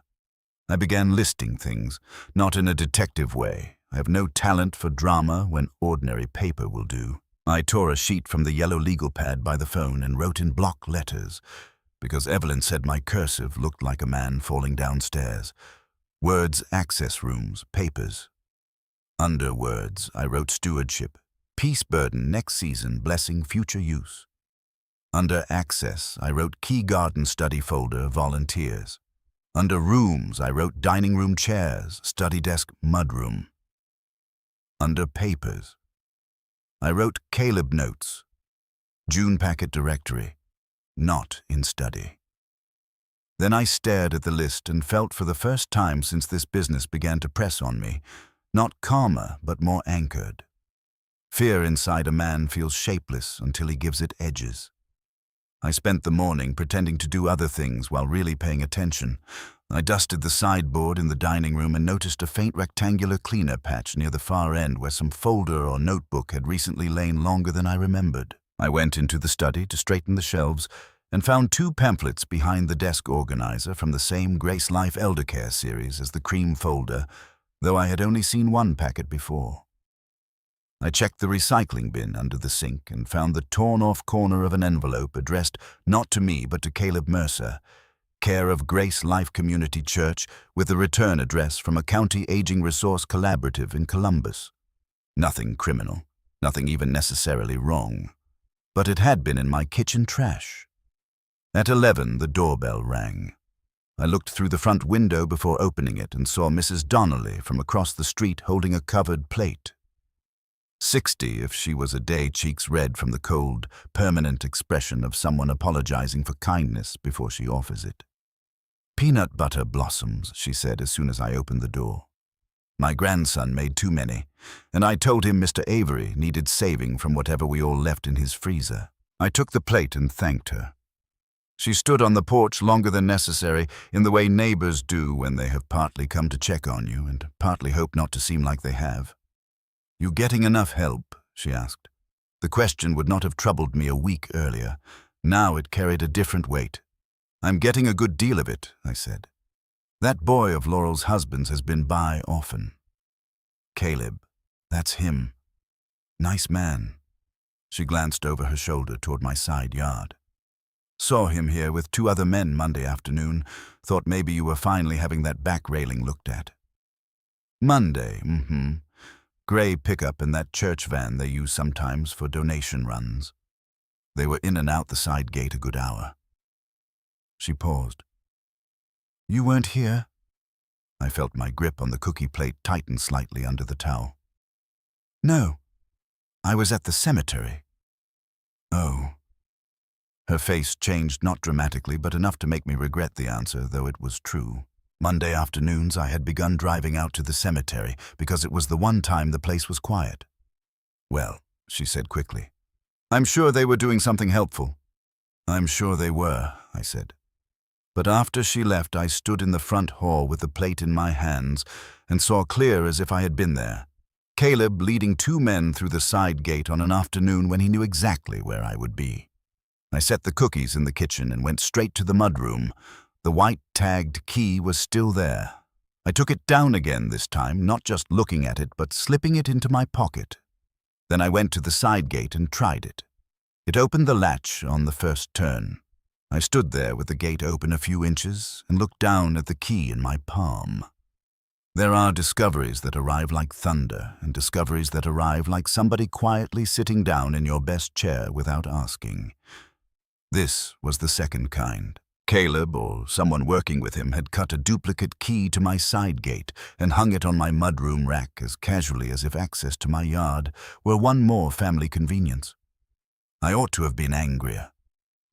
I began listing things, not in a detective way. I have no talent for drama when ordinary paper will do. I tore a sheet from the yellow legal pad by the phone and wrote in block letters, because Evelyn said my cursive looked like a man falling downstairs. Words, access rooms, papers. Under words, I wrote stewardship, peace burden next season, blessing future use. Under access, I wrote key garden study folder, volunteers. Under rooms, I wrote dining room chairs, study desk, mudroom. Under papers, I wrote Caleb notes, June packet directory, not in study. Then I stared at the list and felt for the first time since this business began to press on me, not calmer but more anchored. Fear inside a man feels shapeless until he gives it edges. I spent the morning pretending to do other things while really paying attention. I dusted the sideboard in the dining room and noticed a faint rectangular cleaner patch near the far end where some folder or notebook had recently lain longer than I remembered. I went into the study to straighten the shelves and found 2 pamphlets behind the desk organizer from the same Grace Life Eldercare series as the cream folder, though I had only seen 1 packet before. I checked the recycling bin under the sink and found the torn-off corner of an envelope addressed not to me but to Caleb Mercer, care of Grace Life Community Church, with the return address from a county aging resource collaborative in Columbus. Nothing criminal, nothing even necessarily wrong. But it had been in my kitchen trash. At 11, the doorbell rang. I looked through the front window before opening it and saw Mrs. Donnelly from across the street holding a covered plate. 60 if she was a day, cheeks red from the cold, permanent expression of someone apologizing for kindness before she offers it. "Peanut butter blossoms," she said as soon as I opened the door. My grandson made too many, and I told him Mr. Avery needed saving from whatever we all left in his freezer. I took the plate and thanked her. She stood on the porch longer than necessary, in the way neighbors do when they have partly come to check on you and partly hope not to seem like they have. "You getting enough help?" she asked. The question would not have troubled me a week earlier. Now it carried a different weight. "I'm getting a good deal of it," I said. "That boy of Laurel's husband's has been by often." "Caleb, that's him. Nice man." She glanced over her shoulder toward my side yard. "Saw him here with 2 other men Monday afternoon. Thought maybe you were finally having that back railing looked at." "Monday, Gray pickup in that church van they use sometimes for donation runs. They were in and out the side gate a good hour." She paused. "You weren't here?" I felt my grip on the cookie plate tighten slightly under the towel. "No, I was at the cemetery." "Oh." Her face changed not dramatically, but enough to make me regret the answer, though it was true. Monday afternoons I had begun driving out to the cemetery because it was the one time the place was quiet. "Well," she said quickly, "I'm sure they were doing something helpful." "I'm sure they were," I said. But after she left, I stood in the front hall with the plate in my hands and saw clear as if I had been there. Caleb leading 2 men through the side gate on an afternoon when he knew exactly where I would be. I set the cookies in the kitchen and went straight to the mudroom. The white-tagged key was still there. I took it down again this time, not just looking at it, but slipping it into my pocket. Then I went to the side gate and tried it. It opened the latch on the first turn. I stood there with the gate open a few inches and looked down at the key in my palm. There are discoveries that arrive like thunder and discoveries that arrive like somebody quietly sitting down in your best chair without asking. This was the second kind. Caleb, or someone working with him, had cut a duplicate key to my side gate and hung it on my mudroom rack as casually as if access to my yard were one more family convenience. I ought to have been angrier.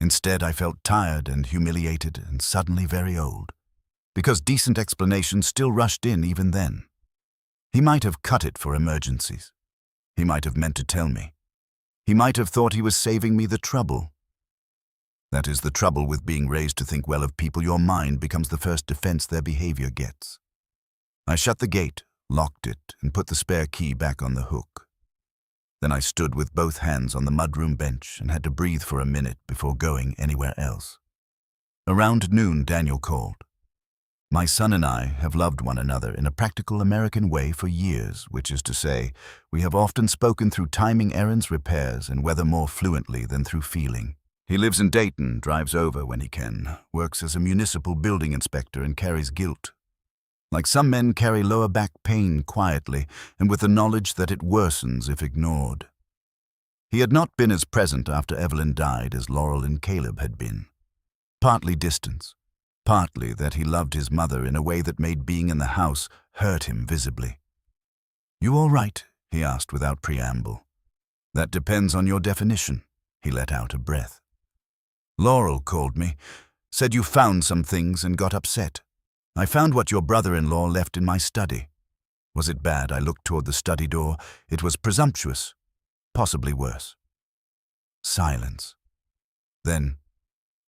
Instead, I felt tired and humiliated and suddenly very old, because decent explanations still rushed in even then. He might have cut it for emergencies. He might have meant to tell me. He might have thought he was saving me the trouble. That is the trouble with being raised to think well of people. Your mind becomes the first defense their behavior gets. I shut the gate, locked it, and put the spare key back on the hook. Then I stood with both hands on the mudroom bench and had to breathe for a minute before going anywhere else. Around noon, Daniel called. My son and I have loved one another in a practical American way for years, which is to say, we have often spoken through timing errands, repairs, and weather more fluently than through feeling. He lives in Dayton, drives over when he can, works as a municipal building inspector, and carries guilt. Like some men carry lower back pain quietly and with the knowledge that it worsens if ignored. He had not been as present after Evelyn died as Laurel and Caleb had been. Partly distance, partly that he loved his mother in a way that made being in the house hurt him visibly. "You all right?" he asked without preamble. "That depends on your definition." He let out a breath. "Laurel called me, said you found some things and got upset. I found what your brother-in-law left in my study. Was it bad?" I looked toward the study door. "It was presumptuous. Possibly worse." Silence. Then,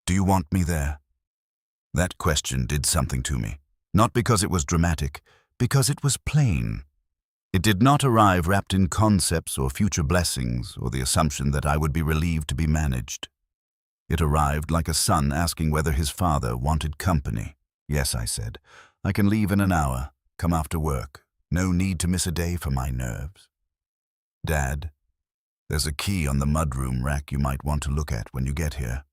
"Do you want me there?" That question did something to me. Not because it was dramatic, because it was plain. It did not arrive wrapped in concepts or future blessings or the assumption that I would be relieved to be managed. It arrived like a son asking whether his father wanted company. "Yes," I said. "I can leave in an hour. Come after work. No need to miss a day for my nerves." "Dad, there's a key on the mudroom rack you might want to look at when you get here."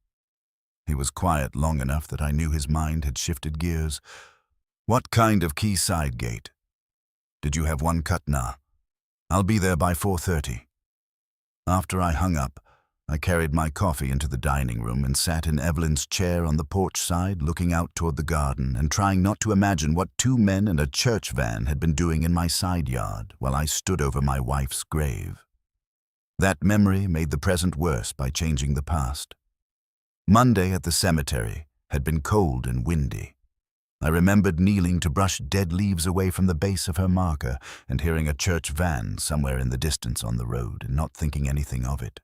He was quiet long enough that I knew his mind had shifted gears. "What kind of key?" "Side gate." "Did you have one cut?" "Nah. I'll be there by 4:30. After I hung up, I carried my coffee into the dining room and sat in Evelyn's chair on the porch side, looking out toward the garden and trying not to imagine what 2 men and a church van had been doing in my side yard while I stood over my wife's grave. That memory made the present worse by changing the past. Monday at the cemetery had been cold and windy. I remembered kneeling to brush dead leaves away from the base of her marker and hearing a church van somewhere in the distance on the road and not thinking anything of it.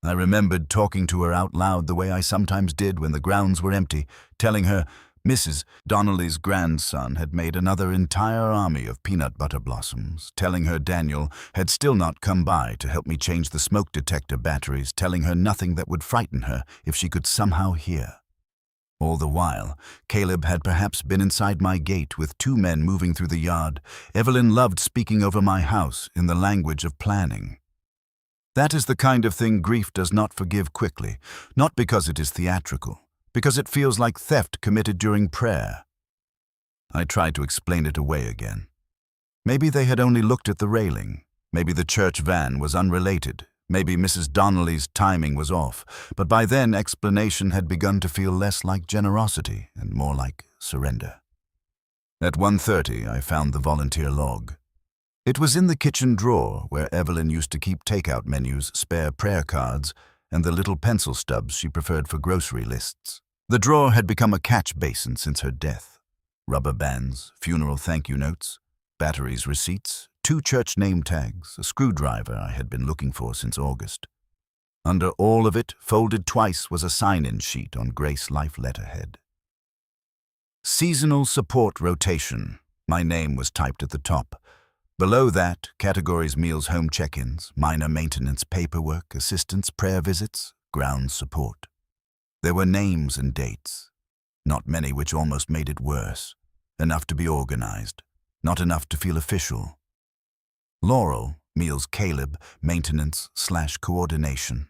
I remembered talking to her out loud the way I sometimes did when the grounds were empty, telling her Mrs. Donnelly's grandson had made another entire army of peanut butter blossoms, telling her Daniel had still not come by to help me change the smoke detector batteries, telling her nothing that would frighten her if she could somehow hear. All the while, Caleb had perhaps been inside my gate with 2 men moving through the yard. Evelyn loved speaking over my house in the language of planning. That is the kind of thing grief does not forgive quickly, not because it is theatrical, because it feels like theft committed during prayer. I tried to explain it away again. Maybe they had only looked at the railing. Maybe the church van was unrelated. Maybe Mrs. Donnelly's timing was off. But by then, explanation had begun to feel less like generosity and more like surrender. At 1:30, I found the volunteer log. It was in the kitchen drawer where Evelyn used to keep takeout menus, spare prayer cards, and the little pencil stubs she preferred for grocery lists. The drawer had become a catch basin since her death. Rubber bands, funeral thank you notes, batteries receipts, 2 church name tags, a screwdriver I had been looking for since August. Under all of it, folded twice, was a sign-in sheet on Grace Life letterhead. Seasonal support rotation. My name was typed at the top. Below that, categories: meals, home check-ins, minor maintenance paperwork, assistance, prayer visits, ground support. There were names and dates. Not many, which almost made it worse. Enough to be organized, not enough to feel official. Laurel, Meals Caleb, maintenance/coordination.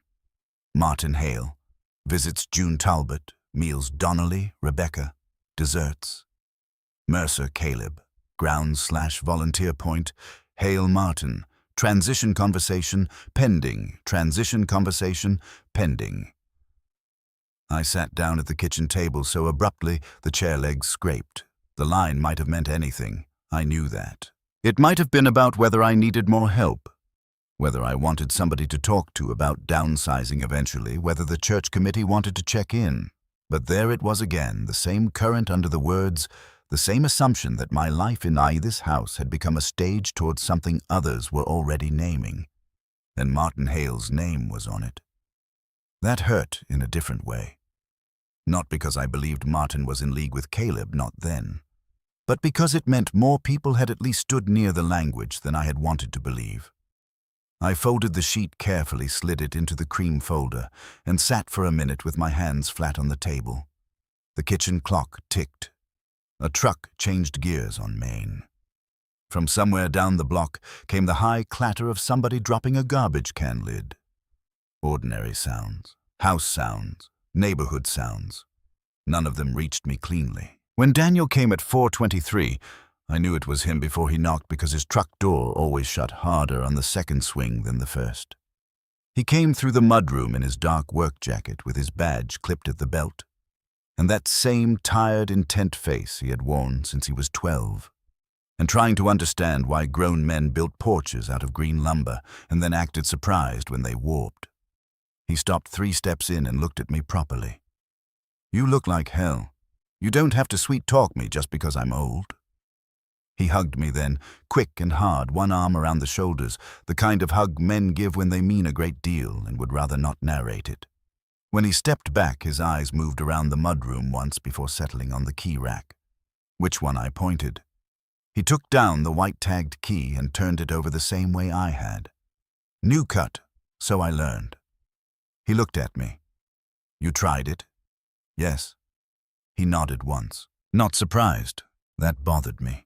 Martin Hale. Visits June Talbot. Meals Donnelly, Rebecca. Desserts. Mercer Caleb. Grounds/volunteer point. Hale Martin. Transition conversation, pending. Transition conversation, pending. I sat down at the kitchen table so abruptly the chair legs scraped. The line might have meant anything. I knew that. It might have been about whether I needed more help, whether I wanted somebody to talk to about downsizing eventually, whether the church committee wanted to check in. But there it was again, the same current under the words, the same assumption that my life in this house had become a stage towards something others were already naming. And Martin Hale's name was on it. That hurt in a different way. Not because I believed Martin was in league with Caleb, not then, but because it meant more people had at least stood near the language than I had wanted to believe. I folded the sheet carefully, slid it into the cream folder, and sat for a minute with my hands flat on the table. The kitchen clock ticked. A truck changed gears on Main. From somewhere down the block came the high clatter of somebody dropping a garbage can lid. Ordinary sounds, house sounds, neighborhood sounds. None of them reached me cleanly. When Daniel came at 4:23, I knew it was him before he knocked because his truck door always shut harder on the second swing than the first. He came through the mudroom in his dark work jacket with his badge clipped at the belt, and that same tired, intent face he had worn since he was 12, and trying to understand why grown men built porches out of green lumber and then acted surprised when they warped. He stopped 3 steps in and looked at me properly. "You look like hell. You don't have to sweet-talk me just because I'm old." He hugged me then, quick and hard, one arm around the shoulders, the kind of hug men give when they mean a great deal and would rather not narrate it. When he stepped back, his eyes moved around the mudroom once before settling on the key rack. Which one I pointed. He took down the white-tagged key and turned it over the same way I had. New cut, so I learned. He looked at me. "You tried it?" "Yes." He nodded once. Not surprised. That bothered me.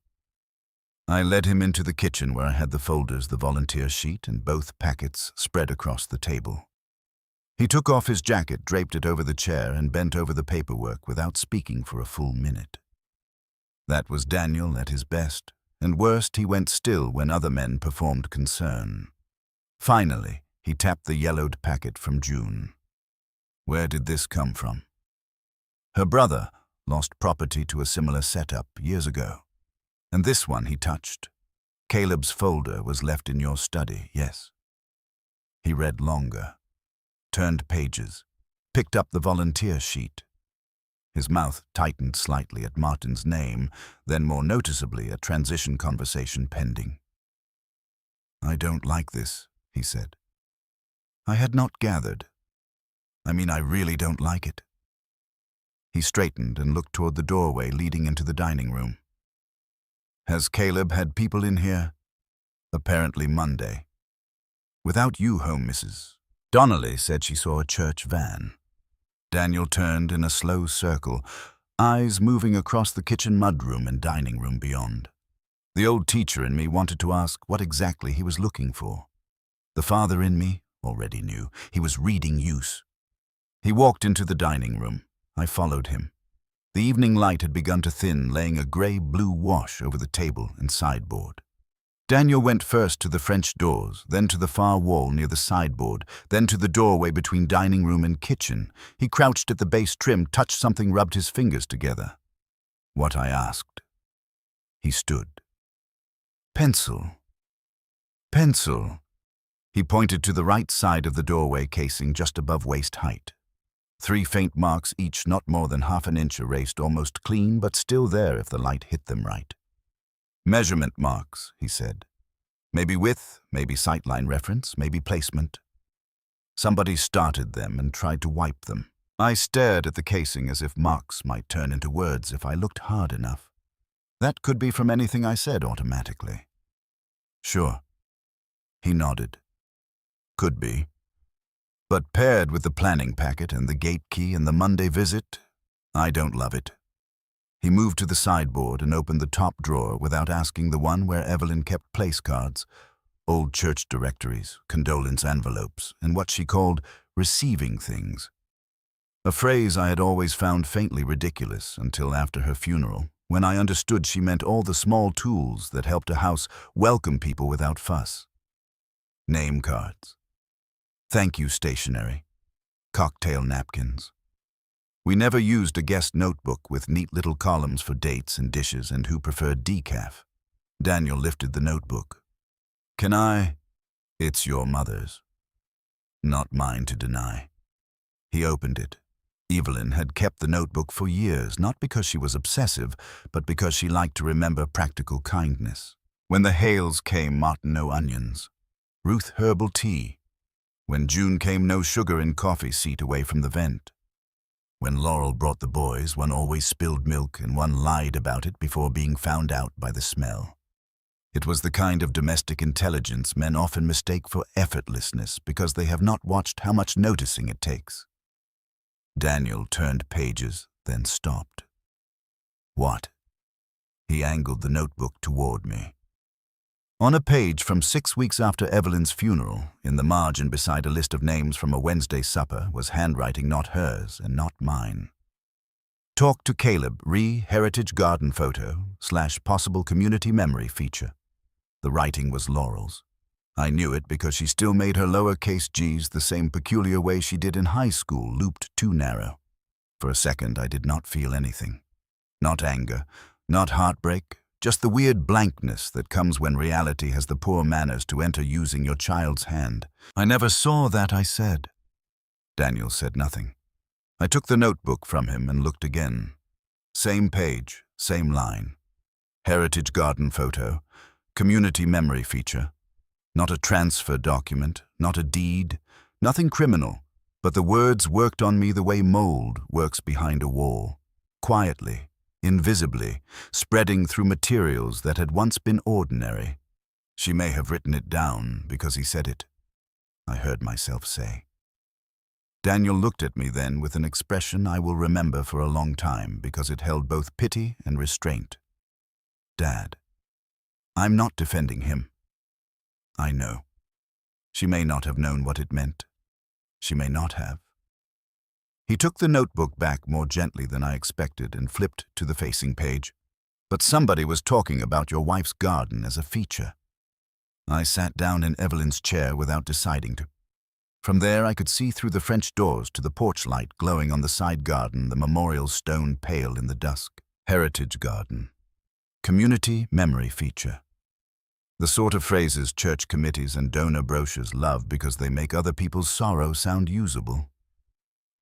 I led him into the kitchen where I had the folders, the volunteer sheet, and both packets spread across the table. He took off his jacket, draped it over the chair, and bent over the paperwork without speaking for a full minute. That was Daniel at his best, and worst he went still when other men performed concern. Finally, he tapped the yellowed packet from June. Where did this come from? Her brother lost property to a similar setup years ago. And this one he touched. Caleb's folder was left in your study, yes. He read longer, turned pages, picked up the volunteer sheet. His mouth tightened slightly at Martin's name, then more noticeably a transition conversation pending. "I don't like this," he said. I had not gathered. I really don't like it. He straightened and looked toward the doorway leading into the dining room. "Has Caleb had people in here?" "Apparently Monday." "Without you home, Mrs. Donnelly said she saw a church van." Daniel turned in a slow circle, eyes moving across the kitchen mudroom and dining room beyond. The old teacher in me wanted to ask what exactly he was looking for. The father in me already knew he was reading use. He walked into the dining room. I followed him. The evening light had begun to thin, laying a grey-blue wash over the table and sideboard. Daniel went first to the French doors, then to the far wall near the sideboard, then to the doorway between dining room and kitchen. He crouched at the base trim, touched something, rubbed his fingers together. What I asked. He stood. "Pencil. Pencil." He pointed to the right side of the doorway casing just above waist height. 3 faint marks, each not more than half an inch erased, almost clean, but still there if the light hit them right. "Measurement marks," he said. "Maybe width, maybe sightline reference, maybe placement." Somebody started them and tried to wipe them. I stared at the casing as if marks might turn into words if I looked hard enough. That could be from anything I said automatically. "Sure." He nodded. "Could be. But paired with the planning packet and the gate key and the Monday visit, I don't love it." He moved to the sideboard and opened the top drawer without asking the one where Evelyn kept place cards. old church directories, condolence envelopes, and what she called receiving things. A phrase I had always found faintly ridiculous until after her funeral, when I understood she meant all the small tools that helped a house welcome people without fuss. Name cards, thank you stationery, cocktail napkins. We never used a guest notebook with neat little columns for dates and dishes and who preferred decaf. Daniel lifted the notebook. Can I? It's your mother's. Not mine to deny. He opened it. Evelyn had kept the notebook for years, not because she was obsessive, but because she liked to remember practical kindness. When the Hales came, Martin no onions. Ruth herbal tea. When June came, no sugar in coffee seat away from the vent. When Laurel brought the boys, one always spilled milk and one lied about it before being found out by the smell. It was the kind of domestic intelligence men often mistake for effortlessness because they have not watched how much noticing it takes. Daniel turned pages, then stopped. What? He angled the notebook toward me. On a page from 6 weeks after Evelyn's funeral, in the margin beside a list of names from a Wednesday supper, was handwriting not hers and not mine. Talk to Caleb, Heritage Garden photo / possible community memory feature. The writing was Laurel's. I knew it because she still made her lowercase g's the same peculiar way she did in high school, looped too narrow. For a second, I did not feel anything. Not anger, not heartbreak, just the weird blankness that comes when reality has the poor manners to enter using your child's hand. I never saw that, I said. Daniel said nothing. I took the notebook from him and looked again. Same page, same line. Heritage Garden photo, community memory feature. Not a transfer document, not a deed, nothing criminal, but the words worked on me the way mold works behind a wall, quietly, invisibly, spreading through materials that had once been ordinary. She may have written it down because he said it, I heard myself say. Daniel looked at me then with an expression I will remember for a long time because it held both pity and restraint. Dad, I'm not defending him. I know. She may not have known what it meant. She may not have. He took the notebook back more gently than I expected and flipped to the facing page. But somebody was talking about your wife's garden as a feature. I sat down in Evelyn's chair without deciding to. From there I could see through the French doors to the porch light glowing on the side garden, the memorial stone pale in the dusk. Heritage Garden. Community memory feature. The sort of phrases church committees and donor brochures love because they make other people's sorrow sound usable.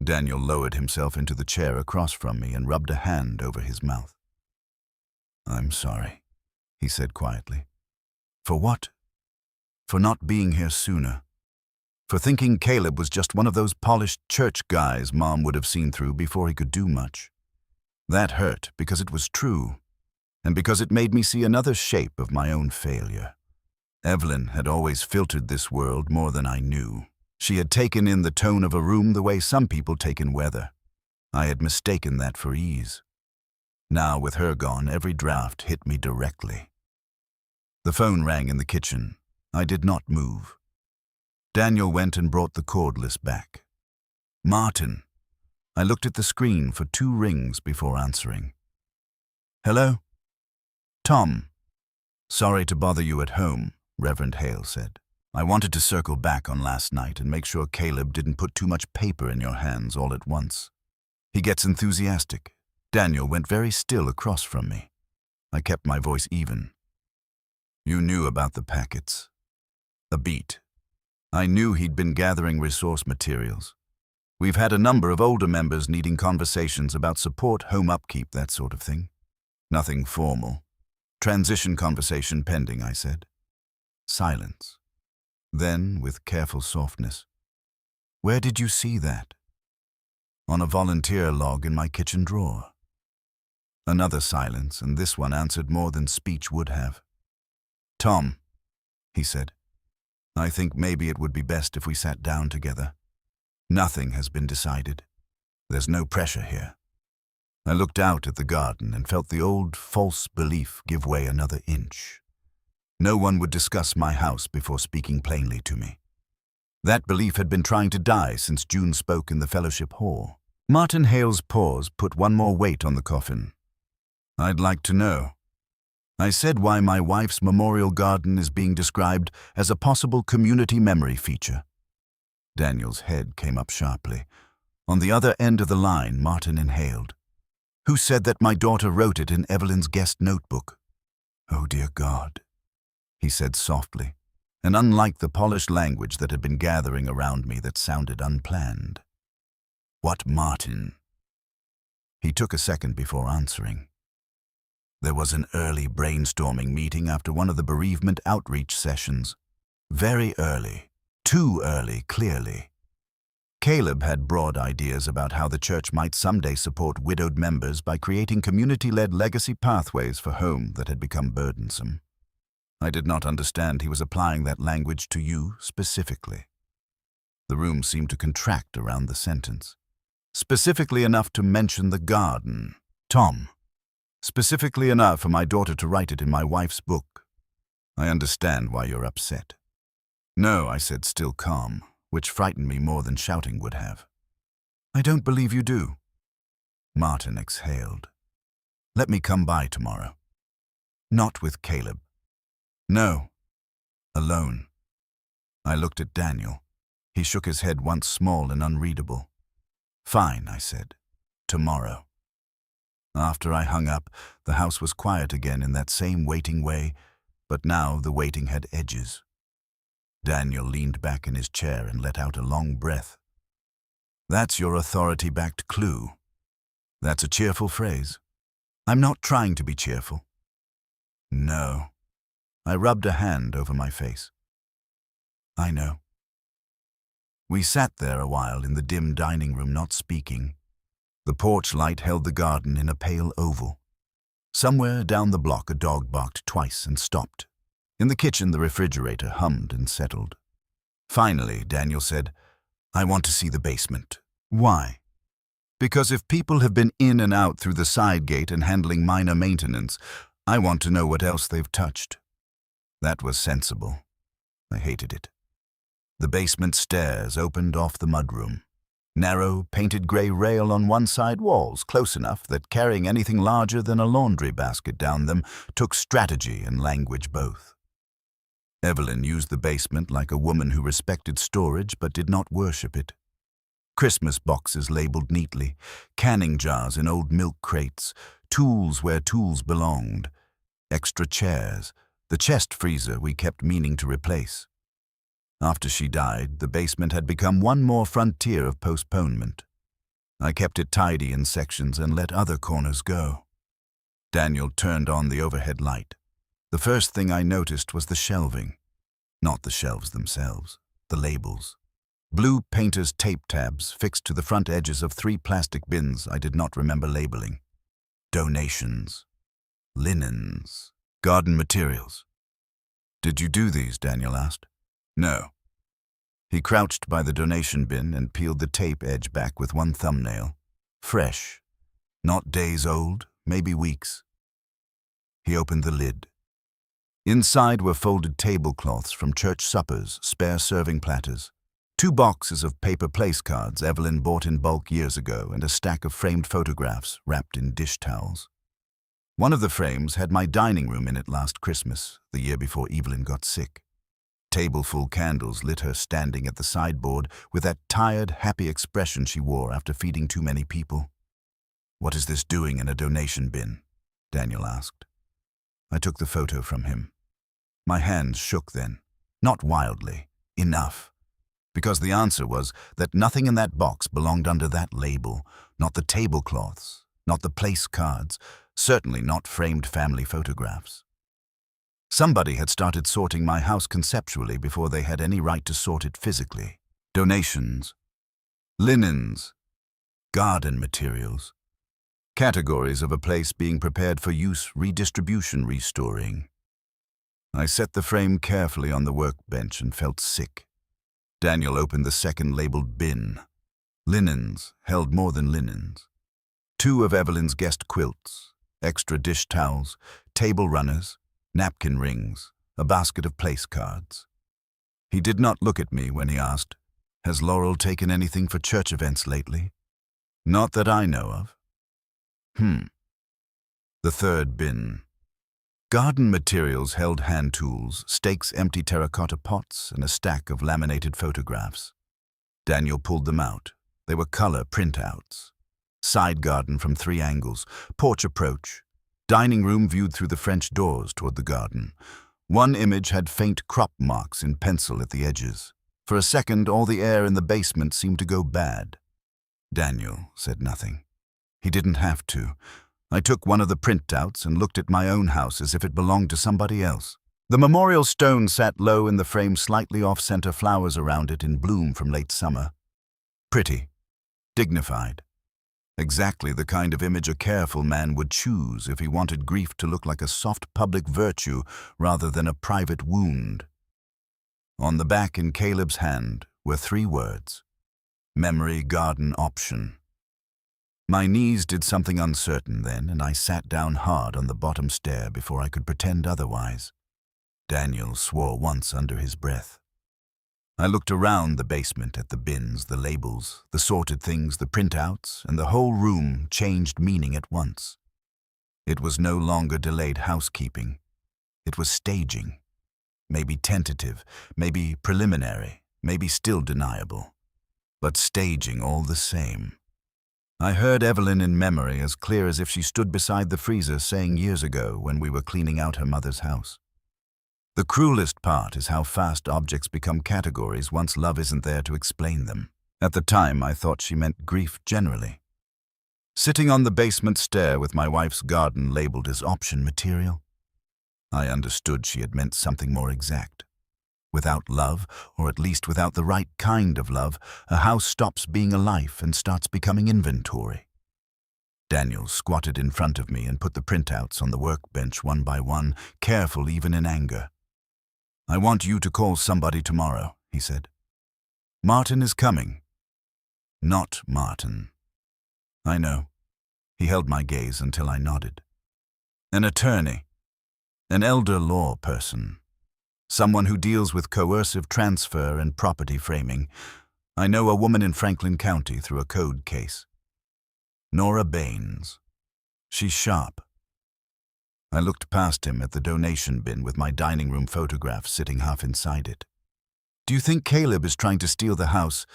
Daniel lowered himself into the chair across from me and rubbed a hand over his mouth. I'm sorry, he said quietly. For what? For not being here sooner. For thinking Caleb was just one of those polished church guys Mom would have seen through before he could do much. That hurt because it was true, and because it made me see another shape of my own failure. Evelyn had always filtered this world more than I knew. She had taken in the tone of a room the way some people take in weather. I had mistaken that for ease. Now, with her gone, every draft hit me directly. The phone rang in the kitchen. I did not move. Daniel went and brought the cordless back. Martin. I looked at the screen for 2 rings before answering. Hello? Tom. Sorry to bother you at home, Reverend Hale said. I wanted to circle back on last night and make sure Caleb didn't put too much paper in your hands all at once. He gets enthusiastic. Daniel went very still across from me. I kept my voice even. You knew about the packets. A beat. I knew he'd been gathering resource materials. We've had a number of older members needing conversations about support, home upkeep, that sort of thing. Nothing formal. Transition conversation pending, I said. Silence. Then, with careful softness, where did you see that? On a volunteer log in my kitchen drawer. Another silence, and this one answered more than speech would have. Tom, he said, I think maybe it would be best if we sat down together. Nothing has been decided. There's no pressure here. I looked out at the garden and felt the old false belief give way another inch. No one would discuss my house before speaking plainly to me. That belief had been trying to die since June spoke in the fellowship hall. Martin Hale's pause put one more weight on the coffin. I'd like to know. I said why my wife's memorial garden is being described as a possible community memory feature. Daniel's head came up sharply. On the other end of the line, Martin inhaled. Who said that my daughter wrote it in Evelyn's guest notebook? Oh, dear God, he said softly, and unlike the polished language that had been gathering around me that sounded unplanned. What Martin? He took a second before answering. There was an early brainstorming meeting after one of the bereavement outreach sessions. Very early. Too early, clearly. Caleb had broad ideas about how the church might someday support widowed members by creating community-led legacy pathways for home that had become burdensome. I did not understand he was applying that language to you specifically. The room seemed to contract around the sentence. Specifically enough to mention the garden. Tom. Specifically enough for my daughter to write it in my wife's book. I understand why you're upset. No, I said, still calm, which frightened me more than shouting would have. I don't believe you do. Martin exhaled. Let me come by tomorrow. Not with Caleb. No. Alone. I looked at Daniel. He shook his head once small and unreadable. Fine, I said. Tomorrow. After I hung up, the house was quiet again in that same waiting way, but now the waiting had edges. Daniel leaned back in his chair and let out a long breath. That's your authority-backed clue. That's a cheerful phrase. I'm not trying to be cheerful. No. I rubbed a hand over my face. I know. We sat there a while in the dim dining room, not speaking. The porch light held the garden in a pale oval. Somewhere down the block a dog barked twice and stopped. In the kitchen the refrigerator hummed and settled. Finally, Daniel said, I want to see the basement. Why? Because if people have been in and out through the side gate and handling minor maintenance, I want to know what else they've touched. That was sensible. I hated it. The basement stairs opened off the mudroom. Narrow, painted grey rail on one side walls, close enough that carrying anything larger than a laundry basket down them took strategy and language both. Evelyn used the basement like a woman who respected storage but did not worship it. Christmas boxes labeled neatly, canning jars in old milk crates, tools where tools belonged, extra chairs, the chest freezer we kept meaning to replace. After she died, the basement had become one more frontier of postponement. I kept it tidy in sections and let other corners go. Daniel turned on the overhead light. The first thing I noticed was the shelving. Not the shelves themselves, the labels. Blue painter's tape tabs fixed to the front edges of 3 plastic bins I did not remember labeling. Donations. Linens. Garden materials. Did you do these? Daniel asked. No. He crouched by the donation bin and peeled the tape edge back with one thumbnail. Fresh. Not days old, maybe weeks. He opened the lid. Inside were folded tablecloths from church suppers, spare serving platters, 2 boxes of paper place cards Evelyn bought in bulk years ago, and a stack of framed photographs wrapped in dish towels. One of the frames had my dining room in it last Christmas, the year before Evelyn got sick. Tableful candles lit her standing at the sideboard with that tired, happy expression she wore after feeding too many people. What is this doing in a donation bin? Daniel asked. I took the photo from him. My hands shook then, not wildly, enough, because the answer was that nothing in that box belonged under that label, not the tablecloths, not the place cards, certainly not framed family photographs. Somebody had started sorting my house conceptually before they had any right to sort it physically. Donations, linens, garden materials, categories of a place being prepared for use, redistribution, restoring. I set the frame carefully on the workbench and felt sick. Daniel opened the second labeled bin. Linens held more than linens. 2 of Evelyn's guest quilts, extra dish towels, table runners, napkin rings, a basket of place cards. He did not look at me when he asked, "Has Laurel taken anything for church events lately?" "Not that I know of." The third bin. Garden materials held hand tools, stakes, empty terracotta pots, and a stack of laminated photographs. Daniel pulled them out. They were color printouts. Side garden from 3 angles, porch approach, dining room viewed through the French doors toward the garden. One image had faint crop marks in pencil at the edges. For a second, all the air in the basement seemed to go bad. Daniel said nothing. He didn't have to. I took one of the printouts and looked at my own house as if it belonged to somebody else. The memorial stone sat low in the frame, slightly off-center, flowers around it in bloom from late summer. Pretty. Dignified. Exactly the kind of image a careful man would choose if he wanted grief to look like a soft public virtue rather than a private wound. On the back in Caleb's hand were 3 words: Memory Garden Option. My knees did something uncertain then, and I sat down hard on the bottom stair before I could pretend otherwise. Daniel swore once under his breath. I looked around the basement at the bins, the labels, the sorted things, the printouts, and the whole room changed meaning at once. It was no longer delayed housekeeping. It was staging. Maybe tentative, maybe preliminary, maybe still deniable. But staging all the same. I heard Evelyn in memory as clear as if she stood beside the freezer saying years ago when we were cleaning out her mother's house. The cruelest part is how fast objects become categories once love isn't there to explain them. At the time, I thought she meant grief generally. Sitting on the basement stair with my wife's garden labeled as option material, I understood she had meant something more exact. Without love, or at least without the right kind of love, a house stops being a life and starts becoming inventory. Daniel squatted in front of me and put the printouts on the workbench one by one, careful even in anger. "I want you to call somebody tomorrow," he said. "Martin is coming." "Not Martin." "I know." He held my gaze until I nodded. "An attorney. An elder law person. Someone who deals with coercive transfer and property framing. I know a woman in Franklin County through a code case. Nora Baines. She's sharp." I looked past him at the donation bin with my dining room photograph sitting half inside it. "Do you think Caleb is trying to steal the house?"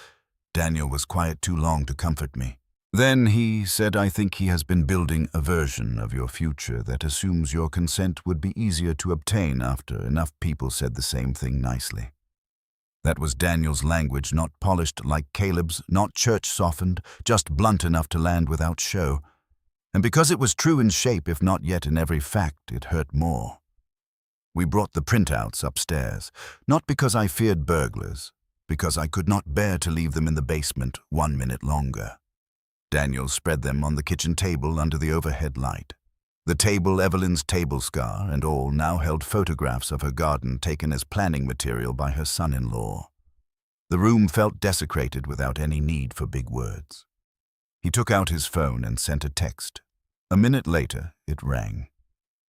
Daniel was quiet too long to comfort me. Then he said, "I think he has been building a version of your future that assumes your consent would be easier to obtain after enough people said the same thing nicely." That was Daniel's language, not polished like Caleb's, not church-softened, just blunt enough to land without show. And because it was true in shape, if not yet in every fact, it hurt more. We brought the printouts upstairs, not because I feared burglars, because I could not bear to leave them in the basement 1 minute longer. Daniel spread them on the kitchen table under the overhead light. The table, Evelyn's table scar, and all now held photographs of her garden taken as planning material by her son-in-law. The room felt desecrated without any need for big words. He took out his phone and sent a text. A minute later, it rang.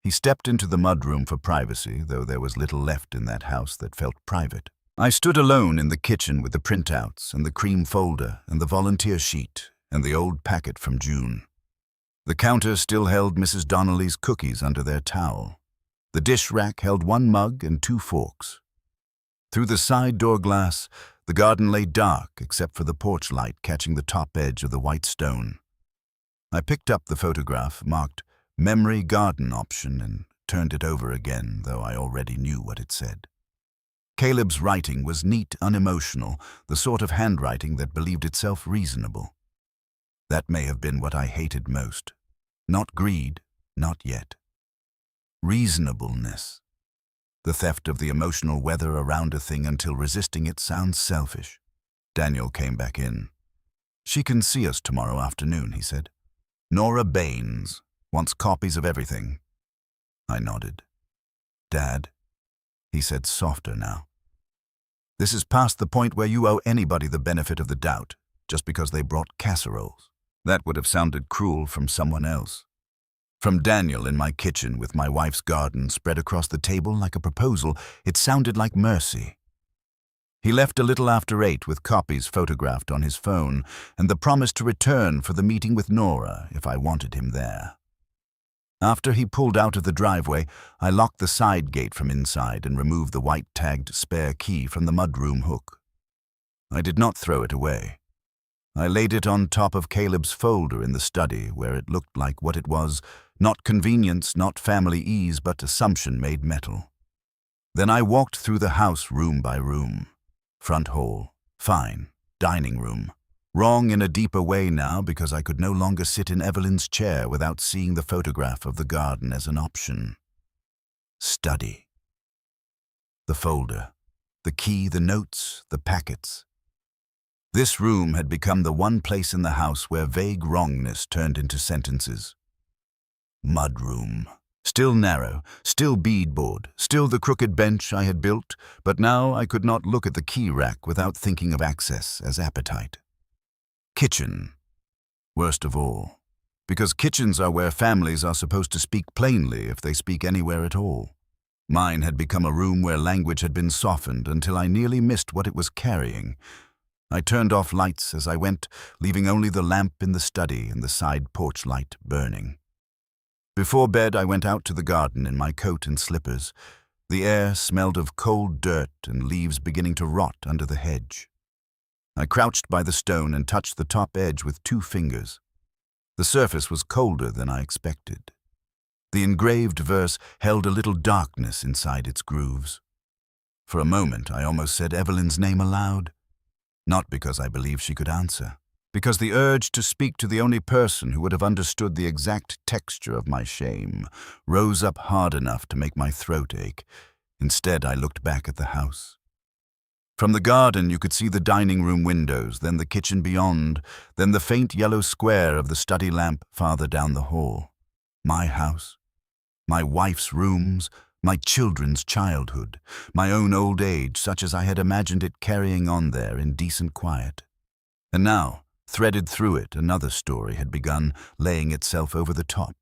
He stepped into the mudroom for privacy, though there was little left in that house that felt private. I stood alone in the kitchen with the printouts and the cream folder and the volunteer sheet and the old packet from June. The counter still held Mrs. Donnelly's cookies under their towel. The dish rack held 1 mug and 2 forks. Through the side door glass, the garden lay dark except for the porch light catching the top edge of the white stone. I picked up the photograph marked Memory Garden Option and turned it over again, though I already knew what it said. Caleb's writing was neat, unemotional, the sort of handwriting that believed itself reasonable. That may have been what I hated most. Not greed, not yet. Reasonableness. The theft of the emotional weather around a thing until resisting it sounds selfish. Daniel came back in. "She can see us tomorrow afternoon," he said. "Nora Baines wants copies of everything." I nodded. "Dad," he said softer now, "this is past the point where you owe anybody the benefit of the doubt just because they brought casseroles." That would have sounded cruel from someone else. From Daniel in my kitchen with my wife's garden spread across the table like a proposal, it sounded like mercy. He left a little after 8 with copies photographed on his phone and the promise to return for the meeting with Nora if I wanted him there. After he pulled out of the driveway, I locked the side gate from inside and removed the white-tagged spare key from the mudroom hook. I did not throw it away. I laid it on top of Caleb's folder in the study where it looked like what it was, not convenience, not family ease, but assumption made metal. Then I walked through the house room by room. Front hall, fine. Dining room. Wrong in a deeper way now because I could no longer sit in Evelyn's chair without seeing the photograph of the garden as an option. Study. The folder. The key, the notes, the packets. This room had become the one place in the house where vague wrongness turned into sentences. Mudroom. Still narrow, still beadboard, still the crooked bench I had built, but now I could not look at the key rack without thinking of access as appetite. Kitchen. Worst of all, because kitchens are where families are supposed to speak plainly if they speak anywhere at all. Mine had become a room where language had been softened until I nearly missed what it was carrying. I turned off lights as I went, leaving only the lamp in the study and the side porch light burning. Before bed, I went out to the garden in my coat and slippers. The air smelled of cold dirt and leaves beginning to rot under the hedge. I crouched by the stone and touched the top edge with 2 fingers. The surface was colder than I expected. The engraved verse held a little darkness inside its grooves. For a moment, I almost said Evelyn's name aloud. Not because I believed she could answer, because the urge to speak to the only person who would have understood the exact texture of my shame rose up hard enough to make my throat ache. Instead, I looked back at the house. From the garden, you could see the dining room windows, then the kitchen beyond, then the faint yellow square of the study lamp farther down the hall. My house, my wife's rooms, my children's childhood, my own old age, such as I had imagined it carrying on there in decent quiet. And now, threaded through it, another story had begun, laying itself over the top.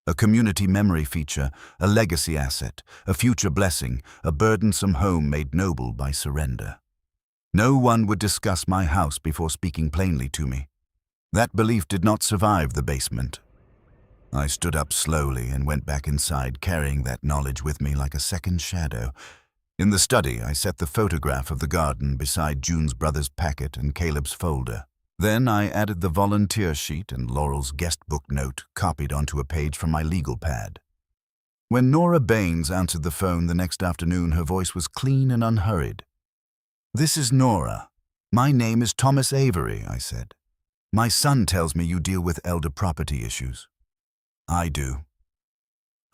A community memory feature, a legacy asset, a future blessing, a burdensome home made noble by surrender. No one would discuss my house before speaking plainly to me. That belief did not survive the basement. I stood up slowly and went back inside, carrying that knowledge with me like a second shadow. In the study, I set the photograph of the garden beside June's brother's packet and Caleb's folder. Then I added the volunteer sheet and Laurel's guest book note copied onto a page from my legal pad. When Nora Baines answered the phone the next afternoon, her voice was clean and unhurried. "This is Nora. My name is Thomas Avery," I said. "My son tells me you deal with elder property issues." "I do."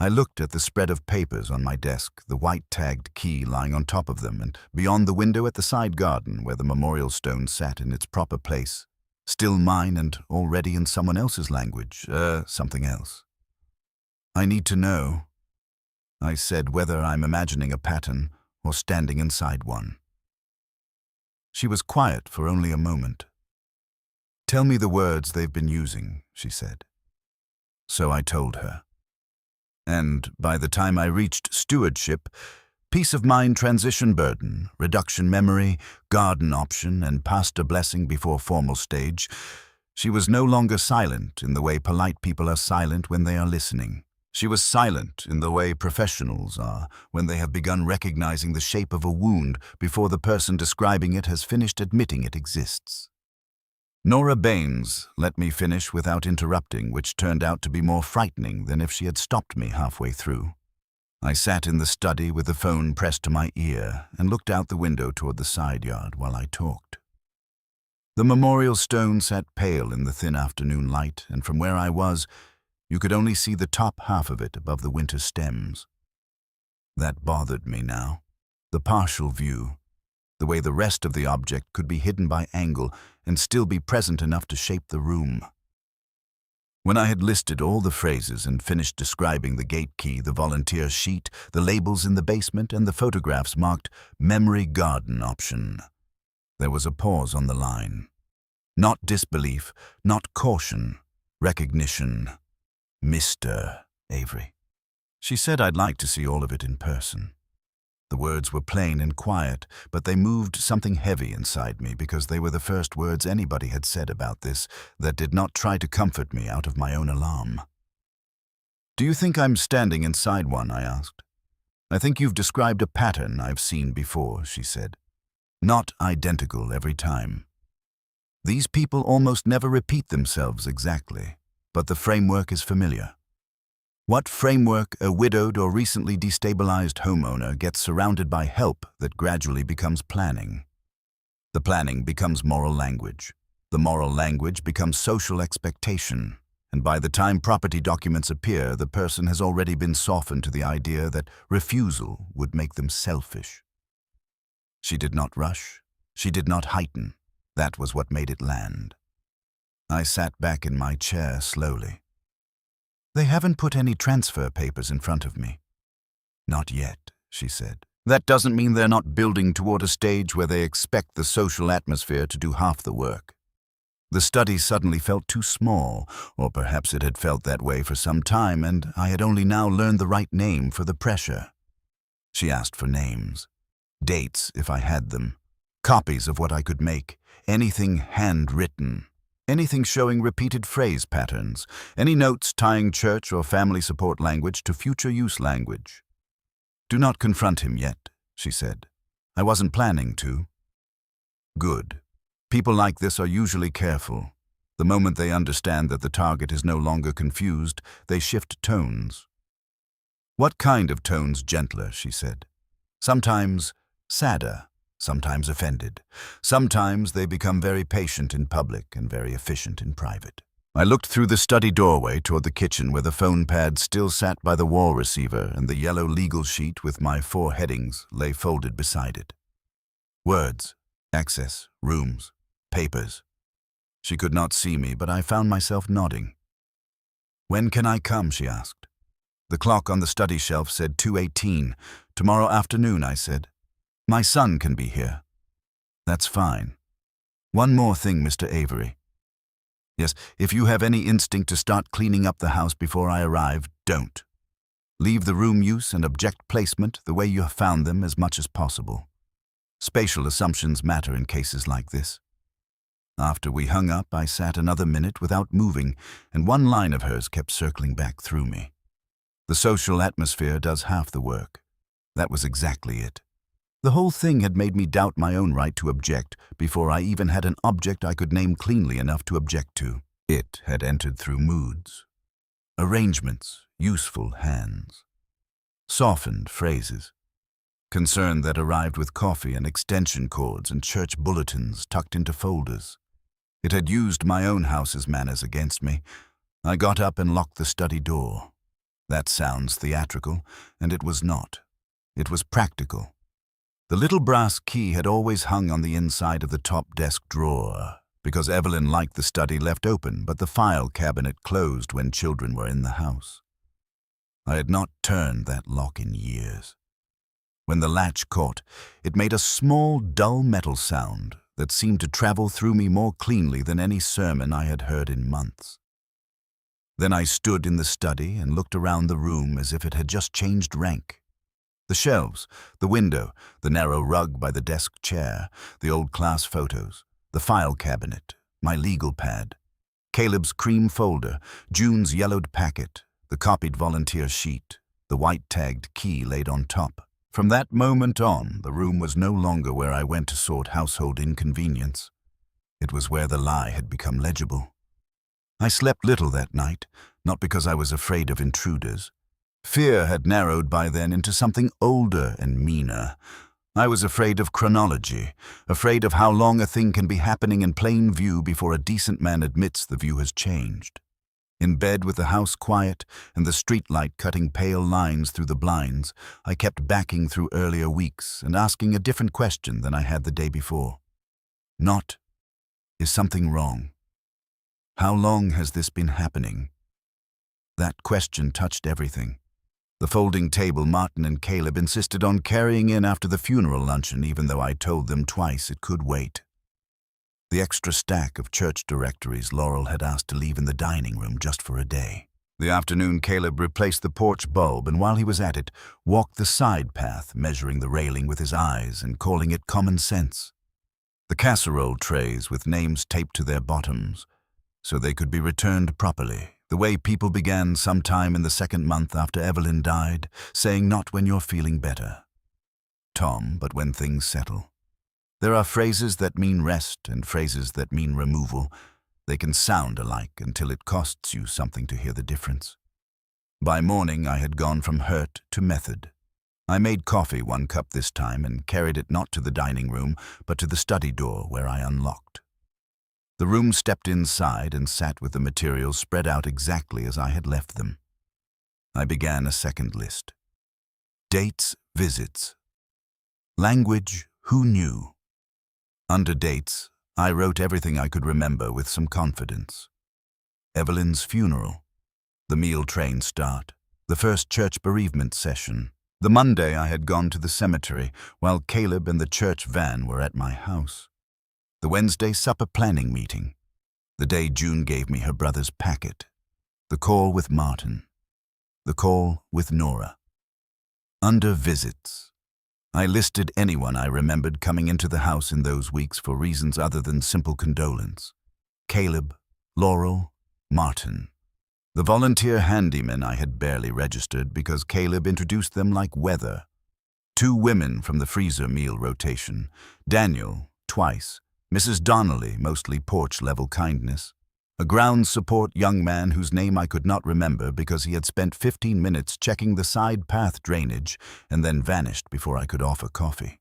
I looked at the spread of papers on my desk, the white-tagged key lying on top of them, and beyond the window at the side garden where the memorial stone sat in its proper place. Still mine and already in someone else's language, something else. "I need to know," I said, "whether I'm imagining a pattern or standing inside one." She was quiet for only a moment. "Tell me the words they've been using," she said. So I told her. And by the time I reached stewardship, peace of mind transition burden, reduction memory, garden option, and pastor blessing before formal stage, she was no longer silent in the way polite people are silent when they are listening. She was silent in the way professionals are when they have begun recognizing the shape of a wound before the person describing it has finished admitting it exists. Nora Baines let me finish without interrupting, which turned out to be more frightening than if she had stopped me halfway through. I sat in the study with the phone pressed to my ear and looked out the window toward the side yard while I talked. The memorial stone sat pale in the thin afternoon light, and from where I was, you could only see the top half of it above the winter stems. That bothered me now. The partial view, the way the rest of the object could be hidden by angle and still be present enough to shape the room. When I had listed all the phrases and finished describing the gate key, the volunteer sheet, the labels in the basement, and the photographs marked memory garden option, there was a pause on the line. Not disbelief, not caution, recognition. Mr. Avery. She said I'd like to see all of it in person. The words were plain and quiet, but they moved something heavy inside me because they were the first words anybody had said about this that did not try to comfort me out of my own alarm. "Do you think I'm standing inside one?" I asked. "I think you've described a pattern I've seen before," she said. "Not identical every time. These people almost never repeat themselves exactly, but the framework is familiar. What framework a widowed or recently destabilized homeowner gets surrounded by help that gradually becomes planning. The planning becomes moral language. The moral language becomes social expectation. And by the time property documents appear, the person has already been softened to the idea that refusal would make them selfish." She did not rush. She did not heighten. That was what made it land. I sat back in my chair slowly. "They haven't put any transfer papers in front of me." "Not yet," she said. "That doesn't mean they're not building toward a stage where they expect the social atmosphere to do half the work." The study suddenly felt too small, or perhaps it had felt that way for some time, and I had only now learned the right name for the pressure. She asked for names, dates if I had them, copies of what I could make, anything handwritten, anything showing repeated phrase patterns, any notes tying church or family support language to future use language. "Do not confront him yet," she said. "I wasn't planning to." Good. People like this are usually careful. The moment they understand that the target is no longer confused, they shift tones. "What kind of tones gentler?" she said. "Sometimes sadder, sometimes offended. Sometimes they become very patient in public and very efficient in private." I looked through the study doorway toward the kitchen where the phone pad still sat by the wall receiver and the yellow legal sheet with my 4 headings lay folded beside it. Words, access, rooms, papers. She could not see me, but I found myself nodding. "When can I come?" she asked. The clock on the study shelf said 2:18. "Tomorrow afternoon," I said. "My son can be here." "That's fine. One more thing, Mr. Avery. Yes, if you have any instinct to start cleaning up the house before I arrive, don't. Leave the room use and object placement the way you have found them as much as possible. Spatial assumptions matter in cases like this." After we hung up, I sat another minute without moving, and one line of hers kept circling back through me. The social atmosphere does half the work. That was exactly it. The whole thing had made me doubt my own right to object before I even had an object I could name cleanly enough to object to. It had entered through moods, arrangements, useful hands, softened phrases, concern that arrived with coffee and extension cords and church bulletins tucked into folders. It had used my own house's manners against me. I got up and locked the study door. That sounds theatrical, and it was not. It was practical. The little brass key had always hung on the inside of the top desk drawer, because Evelyn liked the study left open but the file cabinet closed when children were in the house. I had not turned that lock in years. When the latch caught, it made a small, dull metal sound that seemed to travel through me more cleanly than any sermon I had heard in months. Then I stood in the study and looked around the room as if it had just changed rank. The shelves, the window, the narrow rug by the desk chair, the old class photos, the file cabinet, my legal pad, Caleb's cream folder, June's yellowed packet, the copied volunteer sheet, the white-tagged key laid on top. From that moment on, the room was no longer where I went to sort household inconvenience. It was where the lie had become legible. I slept little that night, not because I was afraid of intruders. Fear had narrowed by then into something older and meaner. I was afraid of chronology, afraid of how long a thing can be happening in plain view before a decent man admits the view has changed. In bed with the house quiet and the streetlight cutting pale lines through the blinds, I kept backing through earlier weeks and asking a different question than I had the day before. Not, is something wrong? How long has this been happening? That question touched everything. The folding table Martin and Caleb insisted on carrying in after the funeral luncheon, even though I told them twice it could wait. The extra stack of church directories Laurel had asked to leave in the dining room just for a day. The afternoon, Caleb replaced the porch bulb, and while he was at it, walked the side path, measuring the railing with his eyes and calling it common sense. The casserole trays with names taped to their bottoms, so they could be returned properly, the way people began sometime in the second month after Evelyn died, saying not when you're feeling better, Tom, but when things settle. There are phrases that mean rest and phrases that mean removal. They can sound alike until it costs you something to hear the difference. By morning, I had gone from hurt to method. I made coffee 1 cup this time and carried it not to the dining room, but to the study door where I unlocked. The room stepped inside and sat with the materials spread out exactly as I had left them. I began a second list. Dates, visits. Language, who knew? Under dates, I wrote everything I could remember with some confidence. Evelyn's funeral, the meal train start, the first church bereavement session, the Monday I had gone to the cemetery while Caleb and the church van were at my house, the Wednesday supper planning meeting, the day June gave me her brother's packet, the call with Martin, the call with Nora. Under visits, I listed anyone I remembered coming into the house in those weeks for reasons other than simple condolence. Caleb, Laurel, Martin. The volunteer handymen I had barely registered because Caleb introduced them like weather. 2 women from the freezer meal rotation. Daniel, twice. Mrs. Donnelly, mostly porch-level kindness. A ground support young man whose name I could not remember because he had spent 15 minutes checking the side path drainage and then vanished before I could offer coffee.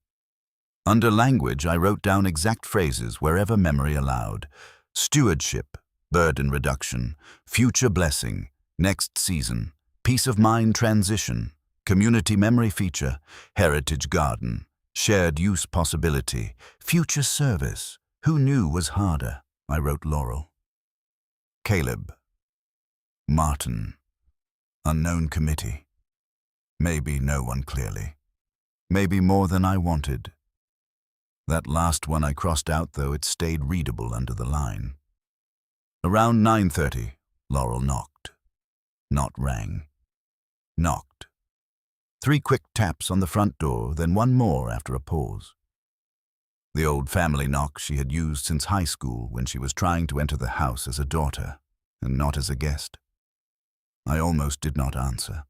Under language, I wrote down exact phrases wherever memory allowed. Stewardship, burden reduction, future blessing, next season, peace of mind transition, community memory feature, heritage garden, shared use possibility, future service. Who knew was harder? I wrote Laurel. Caleb. Martin. Unknown committee. Maybe no one clearly. Maybe more than I wanted. That last one I crossed out, though it stayed readable under the line. Around 9:30, Laurel knocked. Not rang. Knocked. 3 quick taps on the front door, then 1 more after a pause. The old family knock she had used since high school when she was trying to enter the house as a daughter, and not as a guest. I almost did not answer,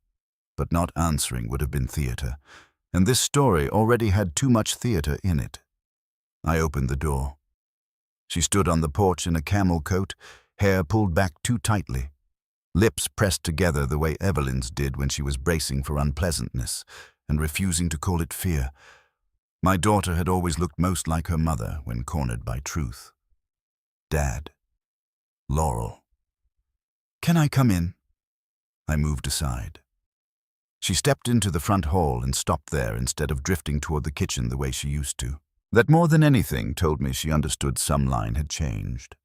but not answering would have been theater, and this story already had too much theater in it. I opened the door. She stood on the porch in a camel coat, hair pulled back too tightly, lips pressed together the way Evelyn's did when she was bracing for unpleasantness and refusing to call it fear. My daughter had always looked most like her mother when cornered by truth. Dad. Laurel. Can I come in? I moved aside. She stepped into the front hall and stopped there instead of drifting toward the kitchen the way she used to. That more than anything told me she understood some line had changed.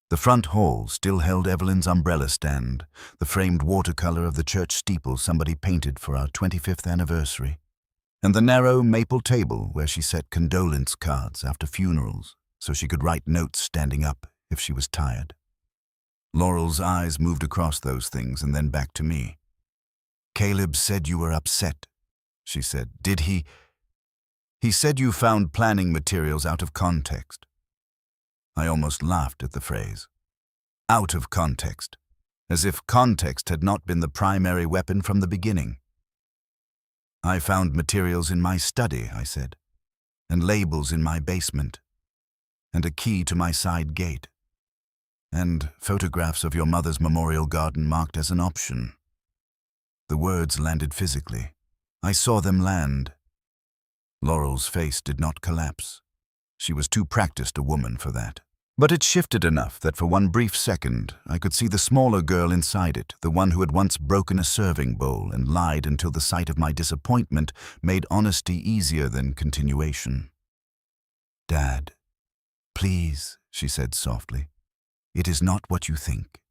The front hall still held Evelyn's umbrella stand, the framed watercolor of the church steeple somebody painted for our 25th anniversary, and the narrow maple table where she set condolence cards after funerals so she could write notes standing up if she was tired. Laurel's eyes moved across those things and then back to me. Caleb said you were upset, she said. Did he? He said you found planning materials out of context. I almost laughed at the phrase. Out of context, as if context had not been the primary weapon from the beginning. I found materials in my study, I said, and labels in my basement, and a key to my side gate, and photographs of your mother's memorial garden marked as an option. The words landed physically. I saw them land. Laurel's face did not collapse. She was too practiced a woman for that. But it shifted enough that for one brief second, I could see the smaller girl inside it, the one who had once broken a serving bowl and lied until the sight of my disappointment made honesty easier than continuation. Dad, please, she said softly. It is not what you think.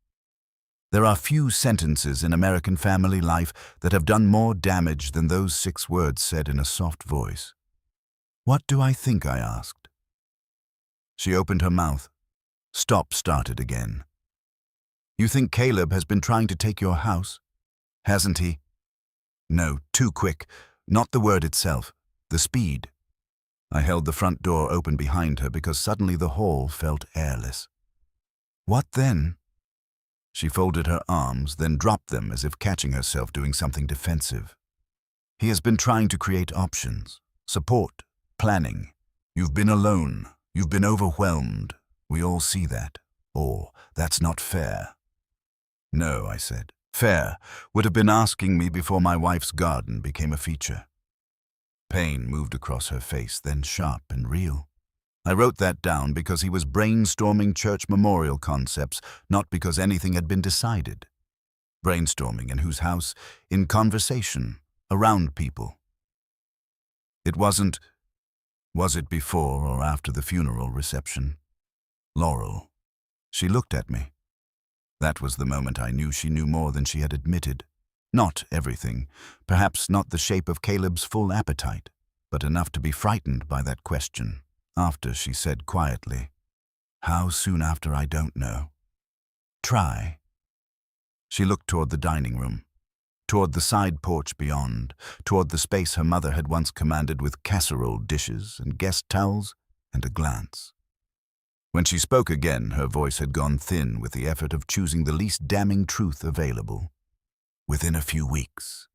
There are few sentences in American family life that have done more damage than those 6 words said in a soft voice. What do I think? I asked. She opened her mouth. Stop started again. You think Caleb has been trying to take your house? Hasn't he? No, too quick. Not the word itself, the speed. I held the front door open behind her because suddenly the hall felt airless. What then? She folded her arms, then dropped them as if catching herself doing something defensive. He has been trying to create options, support, planning. You've been alone. You've been overwhelmed. We all see that. Or, that's not fair. No, I said. Fair would have been asking me before my wife's garden became a feature. Pain moved across her face, then sharp and real. I wrote that down because he was brainstorming church memorial concepts, not because anything had been decided. Brainstorming in whose house? In conversation, around people. It wasn't, was it before or after the funeral reception? Laurel. She looked at me. That was the moment I knew she knew more than she had admitted. Not everything, perhaps not the shape of Caleb's full appetite, but enough to be frightened by that question. After, she said quietly, "How soon after I don't know. Try." She looked toward the dining room, toward the side porch beyond, toward the space her mother had once commanded with casserole dishes and guest towels and a glance. When she spoke again, her voice had gone thin with the effort of choosing the least damning truth available. Within a few weeks.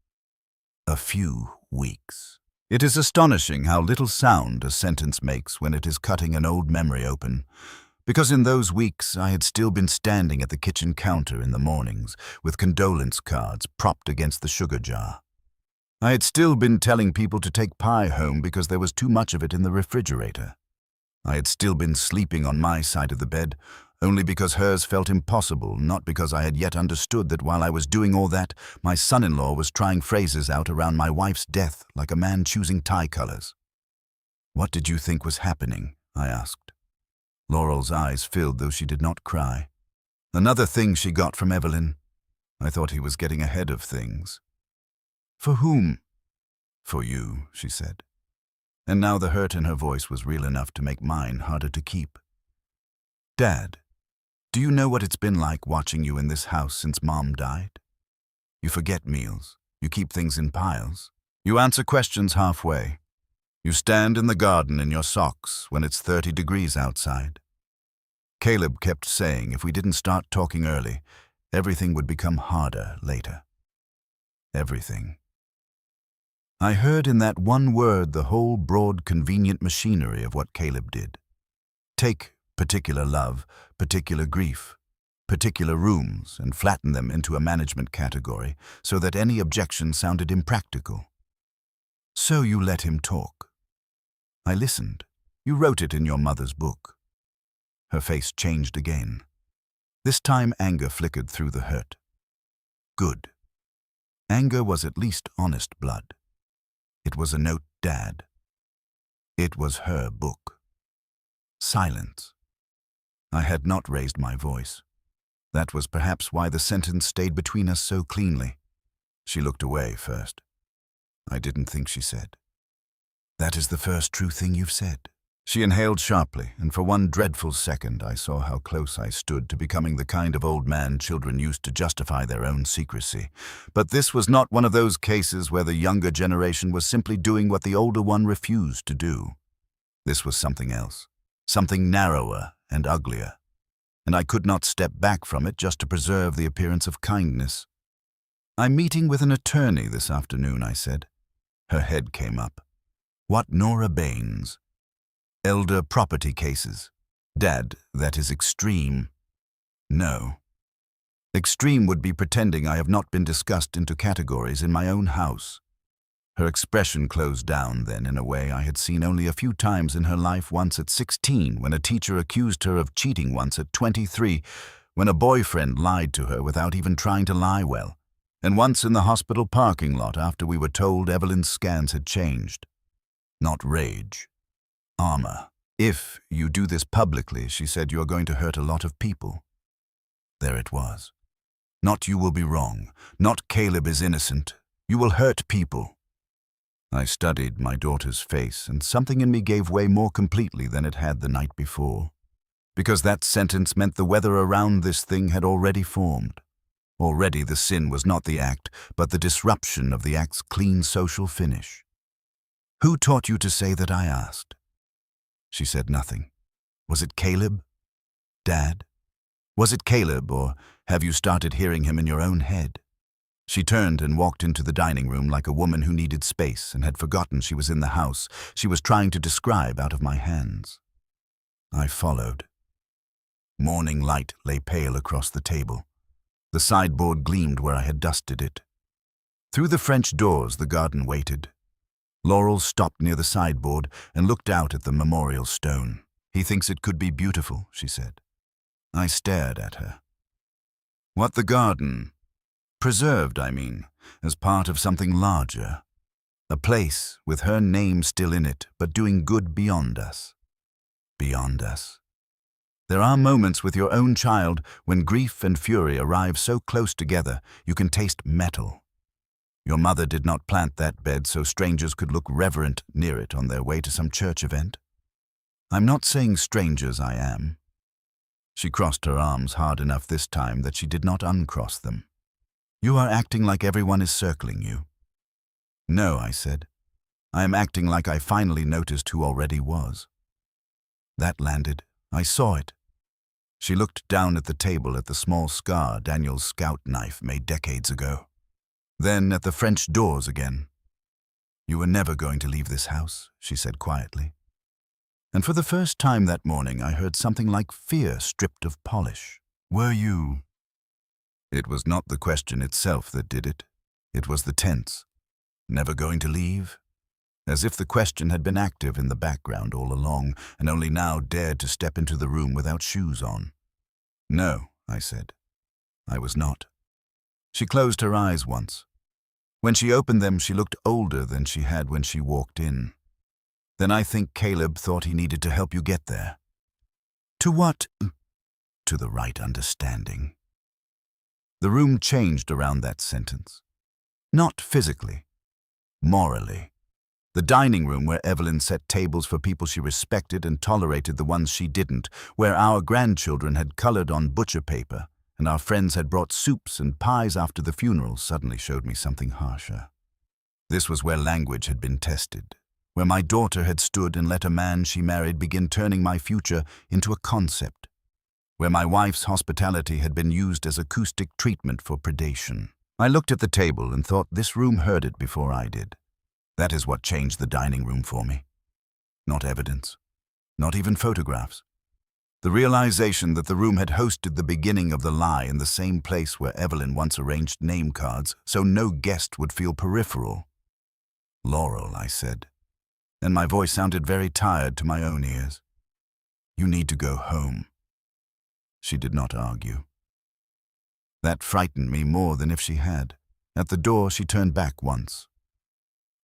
A few weeks. It is astonishing how little sound a sentence makes when it is cutting an old memory open, because in those weeks I had still been standing at the kitchen counter in the mornings, with condolence cards propped against the sugar jar. I had still been telling people to take pie home because there was too much of it in the refrigerator. I had still been sleeping on my side of the bed, only because hers felt impossible, not because I had yet understood that while I was doing all that, my son-in-law was trying phrases out around my wife's death like a man choosing tie colors. "What did you think was happening?" I asked. Laurel's eyes filled, though she did not cry. Another thing she got from Evelyn. I thought he was getting ahead of things. "For whom?" "For you," she said. And now the hurt in her voice was real enough to make mine harder to keep. "Dad, do you know what it's been like watching you in this house since Mom died? You forget meals. You keep things in piles. You answer questions halfway. You stand in the garden in your socks when it's 30 degrees outside. Caleb kept saying if we didn't start talking early, everything would become harder later. Everything." I heard in that one word the whole broad, convenient machinery of what Caleb did. Take particular love, particular grief, particular rooms, and flatten them into a management category so that any objection sounded impractical. "So you let him talk." I listened. "You wrote it in your mother's book." Her face changed again. This time anger flickered through the hurt. Good. Anger was at least honest blood. It was a note, Dad. It was her book. Silence. I had not raised my voice. That was perhaps why the sentence stayed between us so cleanly. She looked away first. "I didn't think," she said. "That is the first true thing you've said." She inhaled sharply, and for one dreadful second I saw how close I stood to becoming the kind of old man children used to justify their own secrecy. But this was not one of those cases where the younger generation was simply doing what the older one refused to do. This was something else, something narrower and uglier, and I could not step back from it just to preserve the appearance of kindness. "I'm meeting with an attorney this afternoon," I said. Her head came up. "What Nora Baines? Elder property cases. Dad, that is extreme." "No. Extreme would be pretending I have not been discussed into categories in my own house." Her expression closed down then in a way I had seen only a few times in her life, once at 16 when a teacher accused her of cheating, once at 23 when a boyfriend lied to her without even trying to lie well, and once in the hospital parking lot after we were told Evelyn's scans had changed. Not rage. Armor. "If you do this publicly," she said, "you are going to hurt a lot of people." There it was. Not "you will be wrong," not "Caleb is innocent." You will hurt people. I studied my daughter's face, and something in me gave way more completely than it had the night before. because that sentence meant the weather around this thing had already formed. Already the sin was not the act, but the disruption of the act's clean social finish. "Who taught you to say that?" I asked. She said nothing. Was it Caleb? Dad? Was it Caleb, or have you started hearing him in your own head? She turned and walked into the dining room like a woman who needed space and had forgotten she was in the house she was trying to describe out of my hands. I followed. Morning light lay pale across the table. The sideboard gleamed where I had dusted it. Through the French doors the garden waited. Laurel stopped near the sideboard and looked out at the memorial stone. "He thinks it could be beautiful," she said. I stared at her. "What, the garden? Preserved, I mean, as part of something larger. A place with her name still in it, but doing good beyond us." Beyond us. There are moments with your own child when grief and fury arrive so close together you can taste metal. Your mother did not plant that bed so strangers could look reverent near it on their way to some church event. I'm not saying strangers, I am. She crossed her arms hard enough this time that she did not uncross them. "You are acting like everyone is circling you." "No," I said. "I am acting like I finally noticed who already was." That landed. I saw it. She looked down at the table at the small scar Daniel's scout knife made decades ago. Then at the French doors again. "You were never going to leave this house," she said quietly. And for the first time that morning I heard something like fear stripped of polish. "Were you?" It was not the question itself that did it. It was the tense. "Never going to leave?" As if the question had been active in the background all along and only now dared to step into the room without shoes on. "No," I said. I was not. She closed her eyes once. When she opened them, she looked older than she had when she walked in. "Then I think Caleb thought he needed to help you get there." "To what?" "To the right understanding." The room changed around that sentence. Not physically. Morally. The dining room where Evelyn set tables for people she respected and tolerated the ones she didn't, where our grandchildren had colored on butcher paper and our friends had brought soups and pies after the funeral, suddenly showed me something harsher. This was where language had been tested, where my daughter had stood and let a man she married begin turning my future into a concept, where my wife's hospitality had been used as acoustic treatment for predation. I looked at the table and thought this room heard it before I did. That is what changed the dining room for me. Not evidence, not even photographs. The realization that the room had hosted the beginning of the lie in the same place where Evelyn once arranged name cards so no guest would feel peripheral. "Laurel," I said, and my voice sounded very tired to my own ears. "You need to go home." She did not argue. That frightened me more than if she had. At the door, she turned back once.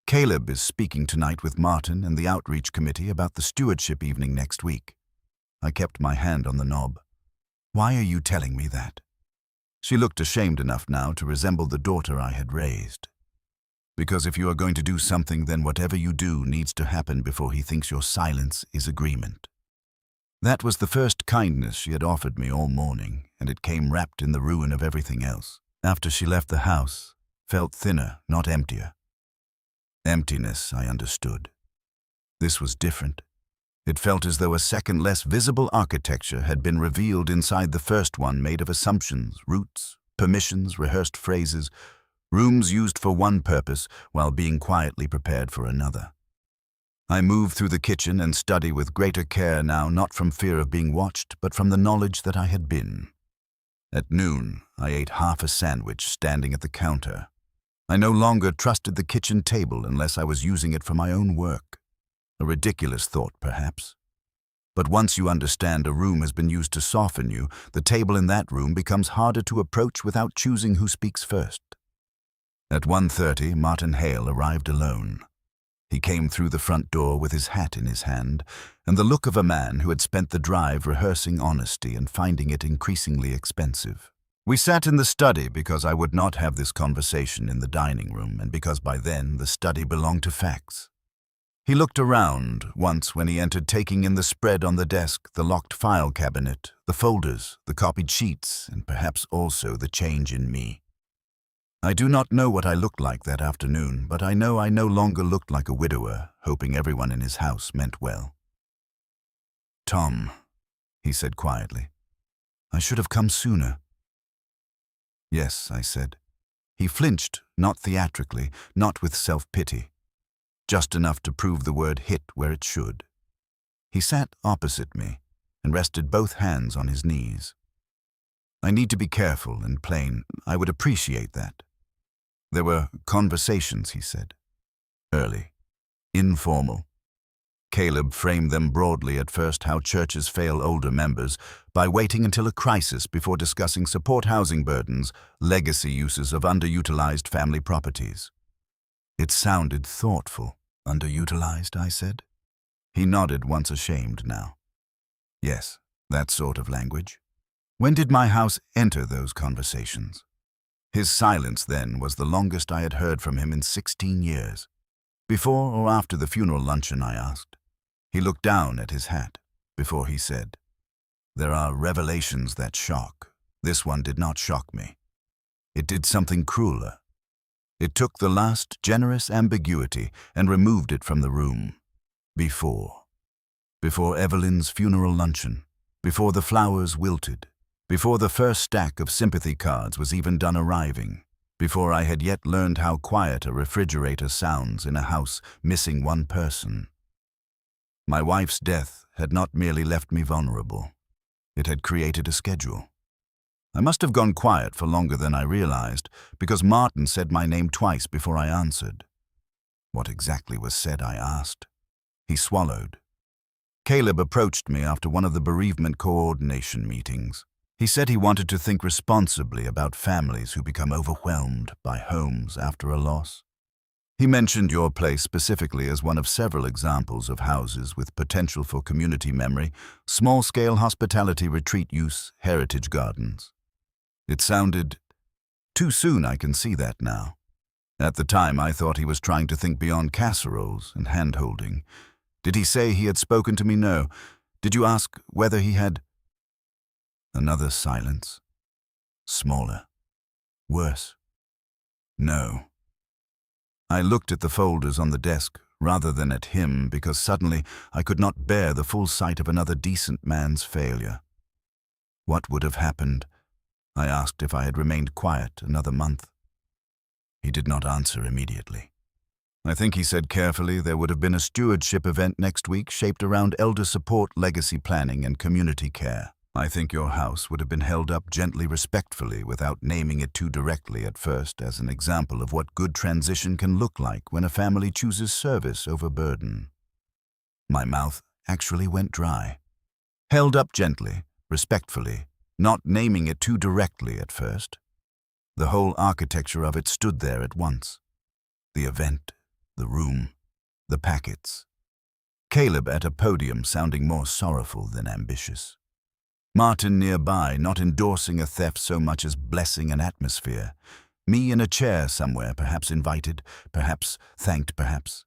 "Caleb is speaking tonight with Martin and the outreach committee about the stewardship evening next week." I kept my hand on the knob. "Why are you telling me that?" She looked ashamed enough now to resemble the daughter I had raised. "Because if you are going to do something, then whatever you do needs to happen before he thinks your silence is agreement." That was the first kindness she had offered me all morning, and it came wrapped in the ruin of everything else. After she left the house, felt thinner, not emptier. Emptiness, I understood. This was different. It felt as though a second less visible architecture had been revealed inside the first one, made of assumptions, roots, permissions, rehearsed phrases, rooms used for one purpose while being quietly prepared for another. I moved through the kitchen and study with greater care now, not from fear of being watched, but from the knowledge that I had been. At noon, I ate half a sandwich standing at the counter. I no longer trusted the kitchen table unless I was using it for my own work. A ridiculous thought, perhaps. But once you understand a room has been used to soften you, the table in that room becomes harder to approach without choosing who speaks first. At 1:30, Martin Hale arrived alone. He came through the front door with his hat in his hand, and the look of a man who had spent the drive rehearsing honesty and finding it increasingly expensive. We sat in the study because I would not have this conversation in the dining room, and because by then the study belonged to facts. He looked around once when he entered, taking in the spread on the desk, the locked file cabinet, the folders, the copied sheets, and perhaps also the change in me. I do not know what I looked like that afternoon, but I know I no longer looked like a widower, hoping everyone in his house meant well. "Tom," he said quietly, "I should have come sooner." "Yes," I said. He flinched, not theatrically, not with self-pity, just enough to prove the word hit where it should. He sat opposite me and rested both hands on his knees. "I need to be careful and plain. I would appreciate that." "There were conversations," he said. "Early. Informal. Caleb framed them broadly at first, how churches fail older members by waiting until a crisis before discussing support housing burdens, legacy uses of underutilized family properties." It sounded thoughtful. "Underutilized," I said. He nodded, once ashamed now. "Yes, that sort of language." "When did my house enter those conversations?" His silence then was the longest I had heard from him in 16 years. "Before or after the funeral luncheon?" I asked. He looked down at his hat before he said, "There are revelations that shock. This one did not shock me. It did something crueler. It took the last generous ambiguity and removed it from the room. Before Evelyn's funeral luncheon, before the flowers wilted, before the first stack of sympathy cards was even done arriving, before I had yet learned how quiet a refrigerator sounds in a house missing one person. My wife's death had not merely left me vulnerable. It had created a schedule. I must have gone quiet for longer than I realized, because Martin said my name twice before I answered. What exactly was said, I asked. He swallowed. Caleb approached me after one of the bereavement coordination meetings. He said he wanted to think responsibly about families who become overwhelmed by homes after a loss. He mentioned your place specifically as one of several examples of houses with potential for community memory, small-scale hospitality retreat use, heritage gardens. It sounded too soon. I can see that now. At the time, I thought he was trying to think beyond casseroles and hand-holding. Did he say he had spoken to me? No. Did you ask whether he had? Another silence. Smaller. Worse. No. I looked at the folders on the desk rather than at him, because suddenly I could not bear the full sight of another decent man's failure. What would have happened? I asked if I had remained quiet another month. He did not answer immediately. I think he said carefully there would have been a stewardship event next week shaped around elder support, legacy planning, and community care. I think your house would have been held up gently, respectfully, without naming it too directly at first, as an example of what good transition can look like when a family chooses service over burden. My mouth actually went dry. Held up gently, respectfully, not naming it too directly at first. The whole architecture of it stood there at once. The event, the room, the packets. Caleb at a podium sounding more sorrowful than ambitious. Martin nearby, not endorsing a theft so much as blessing an atmosphere. Me in a chair somewhere, perhaps invited, perhaps thanked, perhaps.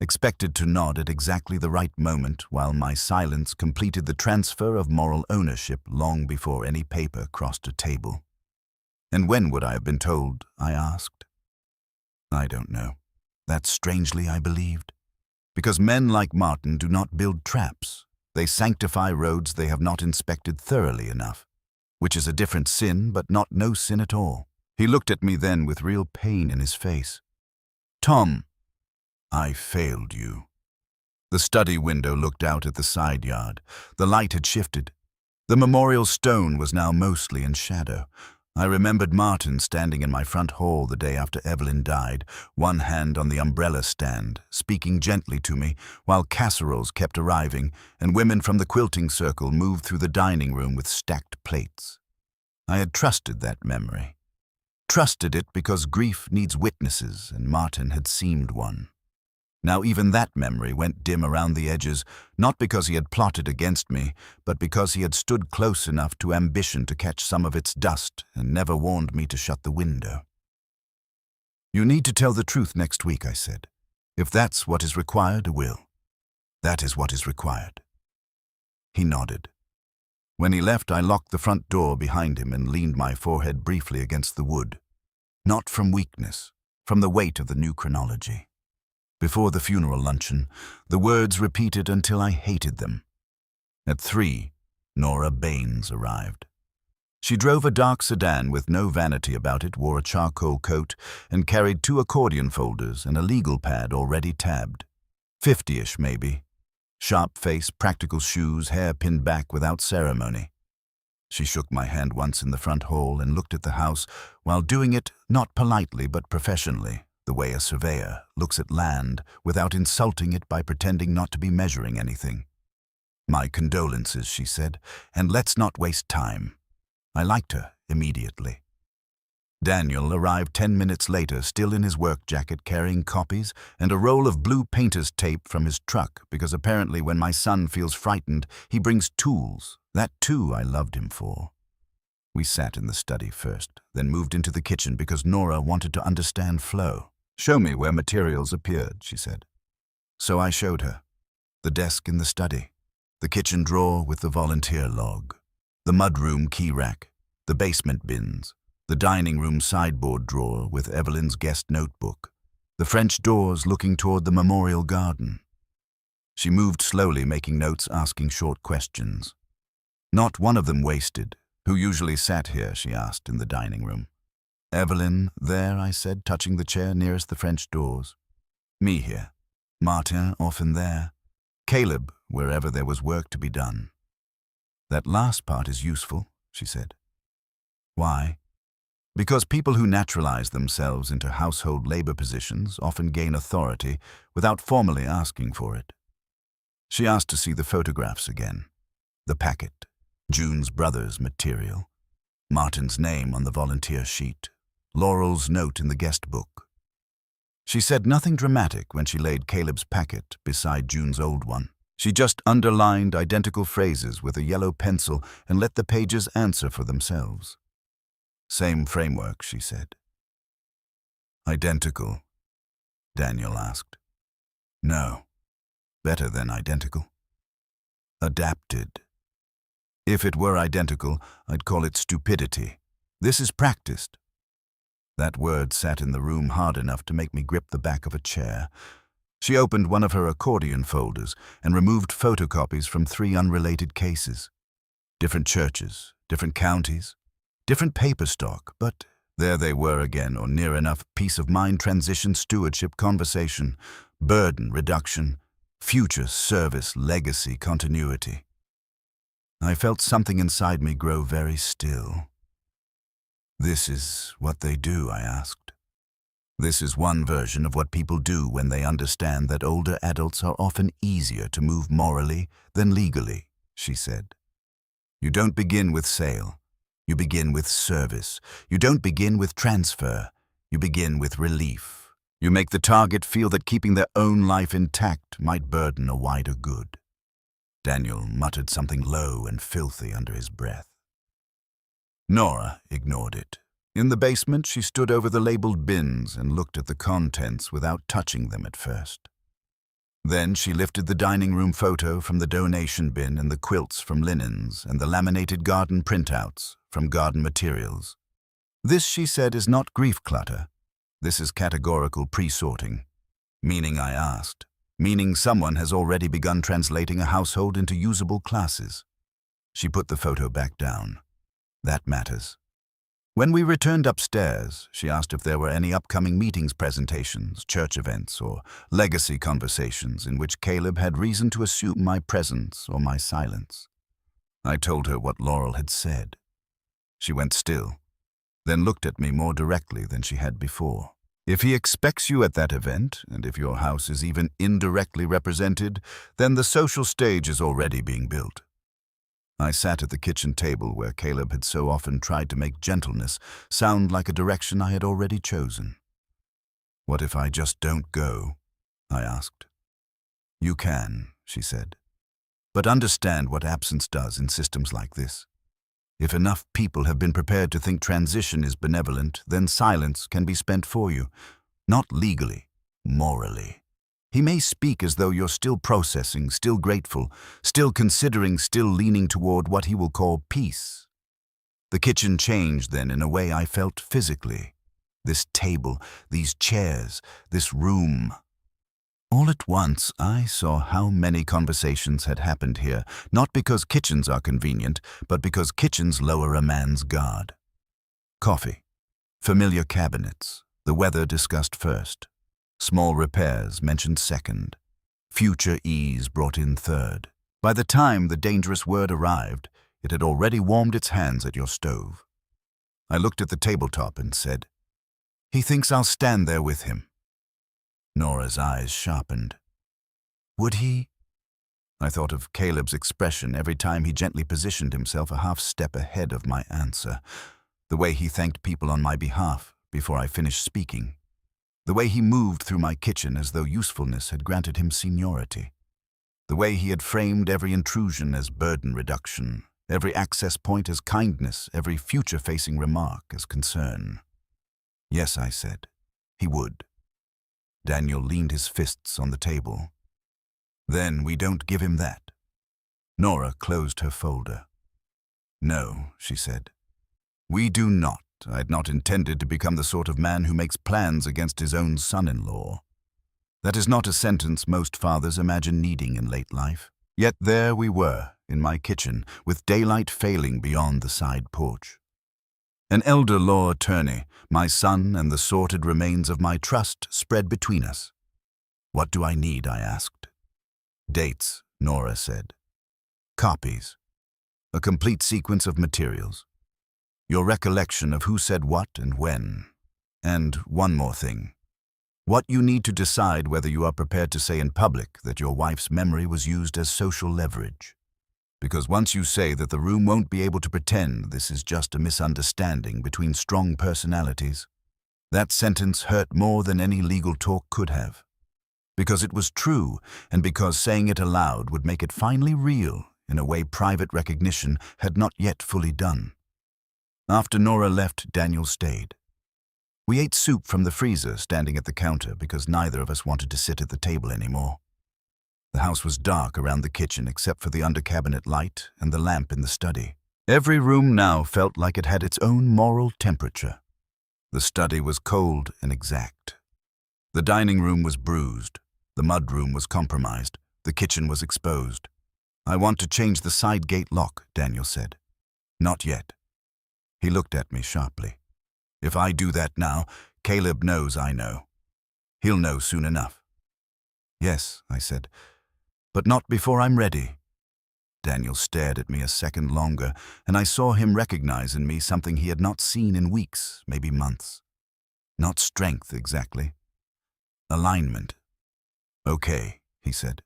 Expected to nod at exactly the right moment, while my silence completed the transfer of moral ownership long before any paper crossed a table. And when would I have been told? I asked. I don't know. That strangely I believed. Because men like Martin do not build traps. They sanctify roads they have not inspected thoroughly enough, which is a different sin, but not no sin at all. He looked at me then with real pain in his face. Tom, I failed you. The study window looked out at the side yard. The light had shifted. The memorial stone was now mostly in shadow. I remembered Martin standing in my front hall the day after Evelyn died, one hand on the umbrella stand, speaking gently to me, while casseroles kept arriving, and women from the quilting circle moved through the dining room with stacked plates. I had trusted that memory. Trusted it because grief needs witnesses, and Martin had seemed one. Now even that memory went dim around the edges, not because he had plotted against me, but because he had stood close enough to ambition to catch some of its dust and never warned me to shut the window. You need to tell the truth next week, I said. If that's what is required, I will. That is what is required. He nodded. When he left, I locked the front door behind him and leaned my forehead briefly against the wood. Not from weakness, from the weight of the new chronology. Before the funeral luncheon, the words repeated until I hated them. At 3, Nora Baines arrived. She drove a dark sedan with no vanity about it, wore a charcoal coat, and carried 2 accordion folders and a legal pad already tabbed. 50-ish, maybe. Sharp face, practical shoes, hair pinned back without ceremony. She shook my hand once in the front hall and looked at the house, while doing it not politely but professionally, the way a surveyor looks at land without insulting it by pretending not to be measuring anything. My condolences, she said, and let's not waste time. I liked her immediately. Daniel arrived 10 minutes later, still in his work jacket, carrying copies and a roll of blue painter's tape from his truck, because apparently when my son feels frightened, he brings tools. That too I loved him for. We sat in the study first, then moved into the kitchen because Nora wanted to understand flow. "Show me where materials appeared," she said. So I showed her. The desk in the study, the kitchen drawer with the volunteer log, the mudroom key rack, the basement bins, the dining room sideboard drawer with Evelyn's guest notebook, the French doors looking toward the memorial garden. She moved slowly, making notes, asking short questions. Not one of them wasted. "Who usually sat here?" she asked in the dining room. "Evelyn there," I said, touching the chair nearest the French doors. "Me here. Martin often there. Caleb wherever there was work to be done." "That last part is useful," she said. "Why?" "Because people who naturalize themselves into household labor positions often gain authority without formally asking for it." She asked to see the photographs again. The packet, June's brother's material, Martin's name on the volunteer sheet, Laurel's note in the guest book. She said nothing dramatic when she laid Caleb's packet beside June's old one. She just underlined identical phrases with a yellow pencil and let the pages answer for themselves. "Same framework," she said. "Identical?" Daniel asked. "No. Better than identical. Adapted. If it were identical, I'd call it stupidity. This is practiced." That word sat in the room hard enough to make me grip the back of a chair. She opened one of her accordion folders and removed photocopies from 3 unrelated cases. Different churches, different counties, different paper stock, but there they were again, or near enough: peace of mind, transition, stewardship, conversation, burden reduction, future, service, legacy, continuity. I felt something inside me grow very still. "This is what they do?" I asked. "This is one version of what people do when they understand that older adults are often easier to move morally than legally," she said. "You don't begin with sale. You begin with service. You don't begin with transfer. You begin with relief. You make the target feel that keeping their own life intact might burden a wider good." Daniel muttered something low and filthy under his breath. Nora ignored it. In the basement, she stood over the labeled bins and looked at the contents without touching them at first. Then she lifted the dining room photo from the donation bin and the quilts from linens and the laminated garden printouts from garden materials. "This," she said, "is not grief clutter. This is categorical pre-sorting." "Meaning?" I asked. "Meaning someone has already begun translating a household into usable classes." She put the photo back down. "That matters." When we returned upstairs, she asked if there were any upcoming meetings, presentations, church events, or legacy conversations in which Caleb had reason to assume my presence or my silence. I told her what Laurel had said. She went still, then looked at me more directly than she had before. "If he expects you at that event, and if your house is even indirectly represented, then the social stage is already being built." I sat at the kitchen table where Caleb had so often tried to make gentleness sound like a direction I had already chosen. "What if I just don't go?" I asked. "You can," she said. "But understand what absence does in systems like this. If enough people have been prepared to think transition is benevolent, then silence can be spent for you. Not legally, morally." He may speak as though you're still processing, still grateful, still considering, still leaning toward what he will call peace. The kitchen changed then in a way I felt physically. This table, these chairs, this room. All at once, I saw how many conversations had happened here, not because kitchens are convenient, but because kitchens lower a man's guard. Coffee, familiar cabinets, the weather discussed first, small repairs mentioned second, future ease brought in third. By the time the dangerous word arrived, it had already warmed its hands at your stove. I looked at the tabletop and said, "He thinks I'll stand there with him." Nora's eyes sharpened. Would he? I thought of Caleb's expression every time he gently positioned himself a half step ahead of my answer, the way he thanked people on my behalf before I finished speaking, the way he moved through my kitchen as though usefulness had granted him seniority, the way he had framed every intrusion as burden reduction, every access point as kindness, every future-facing remark as concern. Yes, I said, he would. Daniel leaned his fists on the table. Then we don't give him that. Nora closed her folder. No, she said. We do not. I had not intended to become the sort of man who makes plans against his own son-in-law. That is not a sentence most fathers imagine needing in late life. Yet there we were, in my kitchen, with daylight failing beyond the side porch. An elder law attorney, my son, and the sordid remains of my trust spread between us. What do I need, I asked. Dates, Nora said. Copies. A complete sequence of materials. Your recollection of who said what and when. And one more thing. What you need to decide whether you are prepared to say in public that your wife's memory was used as social leverage. Because once you say that the room won't be able to pretend this is just a misunderstanding between strong personalities, that sentence hurt more than any legal talk could have. Because it was true, and because saying it aloud would make it finally real in a way private recognition had not yet fully done. After Nora left, Daniel stayed. We ate soup from the freezer standing at the counter because neither of us wanted to sit at the table anymore. The house was dark around the kitchen except for the under-cabinet light and the lamp in the study. Every room now felt like it had its own moral temperature. The study was cold and exact. The dining room was bruised. The mudroom was compromised. The kitchen was exposed. I want to change the side gate lock, Daniel said. Not yet. He looked at me sharply. If I do that now, Caleb knows I know. He'll know soon enough. Yes, I said. But not before I'm ready. Daniel stared at me a second longer, and I saw him recognize in me something he had not seen in weeks, maybe months. Not strength, exactly. Alignment. Okay, he said.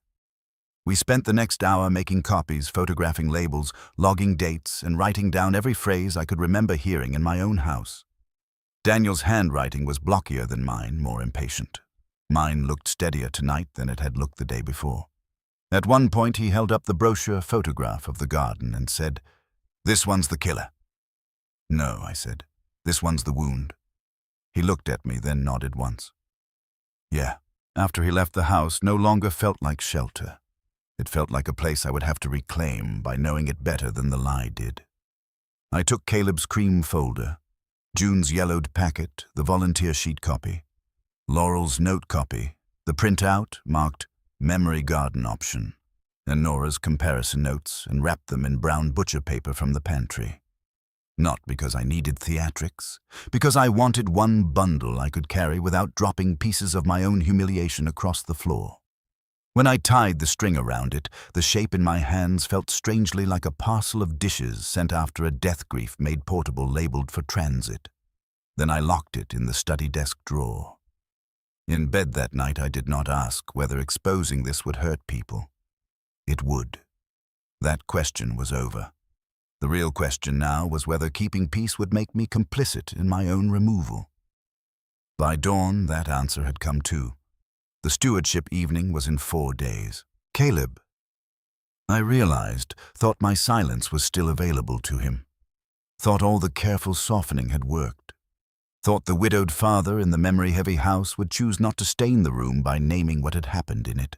We spent the next hour making copies, photographing labels, logging dates, and writing down every phrase I could remember hearing in my own house. Daniel's handwriting was blockier than mine, more impatient. Mine looked steadier tonight than it had looked the day before. At one point he held up the brochure photograph of the garden and said, "This one's the killer." "No," I said. "This one's the wound." He looked at me, then nodded once. Yeah, after he left the house, no longer felt like shelter. It felt like a place I would have to reclaim by knowing it better than the lie did. I took Caleb's cream folder, June's yellowed packet, the volunteer sheet copy, Laurel's note copy, the printout marked Memory Garden Option, and Nora's comparison notes, and wrapped them in brown butcher paper from the pantry. Not because I needed theatrics, because I wanted one bundle I could carry without dropping pieces of my own humiliation across the floor. When I tied the string around it, the shape in my hands felt strangely like a parcel of dishes sent after a death grief made portable labeled for transit. Then I locked it in the study desk drawer. In bed that night I did not ask whether exposing this would hurt people. It would. That question was over. The real question now was whether keeping peace would make me complicit in my own removal. By dawn, that answer had come too. The stewardship evening was in 4 days. Caleb, I realized, thought my silence was still available to him. Thought all the careful softening had worked. Thought the widowed father in the memory-heavy house would choose not to stain the room by naming what had happened in it.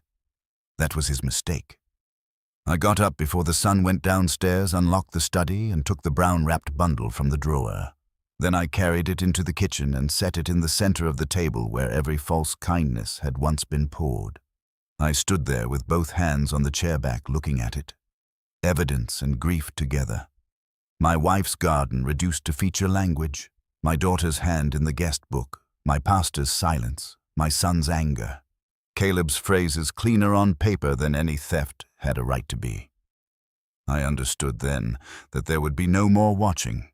That was his mistake. I got up before the sun went downstairs, unlocked the study, and took the brown-wrapped bundle from the drawer. Then I carried it into the kitchen and set it in the center of the table where every false kindness had once been poured. I stood there with both hands on the chair back looking at it. Evidence and grief together. My wife's garden reduced to feature language, my daughter's hand in the guest book, my pastor's silence, my son's anger. Caleb's phrases cleaner on paper than any theft had a right to be. I understood then that there would be no more watching,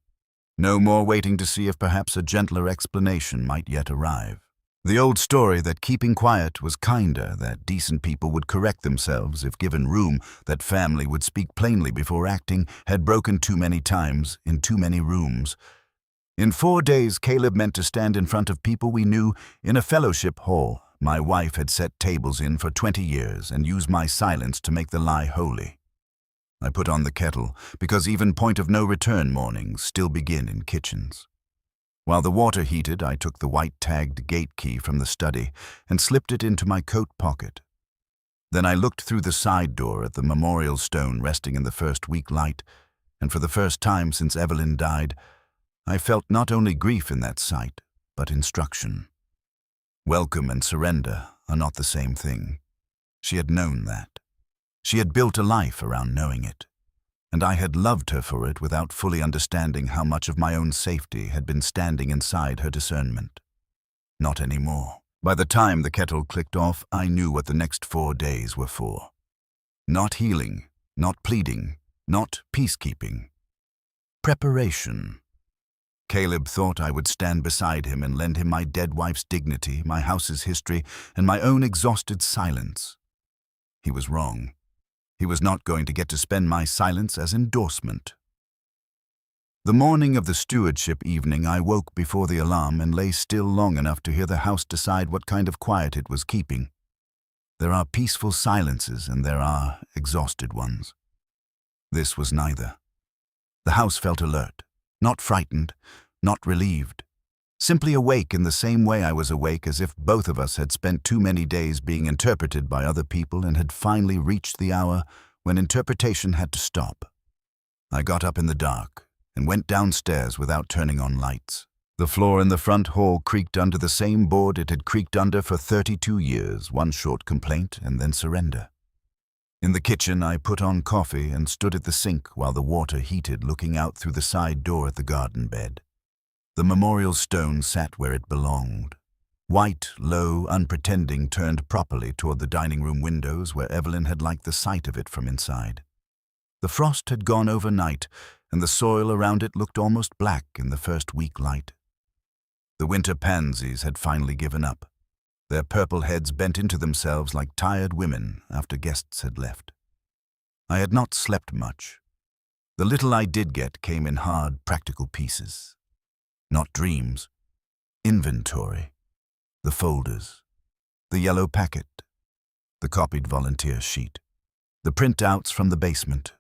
no more waiting to see if perhaps a gentler explanation might yet arrive. The old story that keeping quiet was kinder, that decent people would correct themselves if given room, that family would speak plainly before acting, had broken too many times in too many rooms. In 4 days, Caleb meant to stand in front of people we knew in a fellowship hall my wife had set tables in for 20 years and use my silence to make the lie holy. I put on the kettle, because even point-of-no-return mornings still begin in kitchens. While the water heated, I took the white-tagged gate key from the study and slipped it into my coat pocket. Then I looked through the side door at the memorial stone resting in the first weak light, and for the first time since Evelyn died, I felt not only grief in that sight, but instruction. Welcome and surrender are not the same thing. She had known that. She had built a life around knowing it, and I had loved her for it without fully understanding how much of my own safety had been standing inside her discernment. Not anymore. By the time the kettle clicked off, I knew what the next 4 days were for. Not healing, not pleading, not peacekeeping. Preparation. Caleb thought I would stand beside him and lend him my dead wife's dignity, my house's history, and my own exhausted silence. He was wrong. He was not going to get to spend my silence as endorsement. The morning of the stewardship evening, I woke before the alarm and lay still long enough to hear the house decide what kind of quiet it was keeping. There are peaceful silences and there are exhausted ones. This was neither. The house felt alert, not frightened, not relieved, simply awake in the same way I was awake, as if both of us had spent too many days being interpreted by other people and had finally reached the hour when interpretation had to stop. I got up in the dark and went downstairs without turning on lights. The floor in the front hall creaked under the same board it had creaked under for 32 years, one short complaint and then surrender. In the kitchen, I put on coffee and stood at the sink while the water heated, looking out through the side door at the garden bed. The memorial stone sat where it belonged. White, low, unpretending, turned properly toward the dining room windows where Evelyn had liked the sight of it from inside. The frost had gone overnight, and the soil around it looked almost black in the first weak light. The winter pansies had finally given up, their purple heads bent into themselves like tired women after guests had left. I had not slept much. The little I did get came in hard, practical pieces. Not dreams. Inventory. The folders. The yellow packet. The copied volunteer sheet. The printouts from the basement.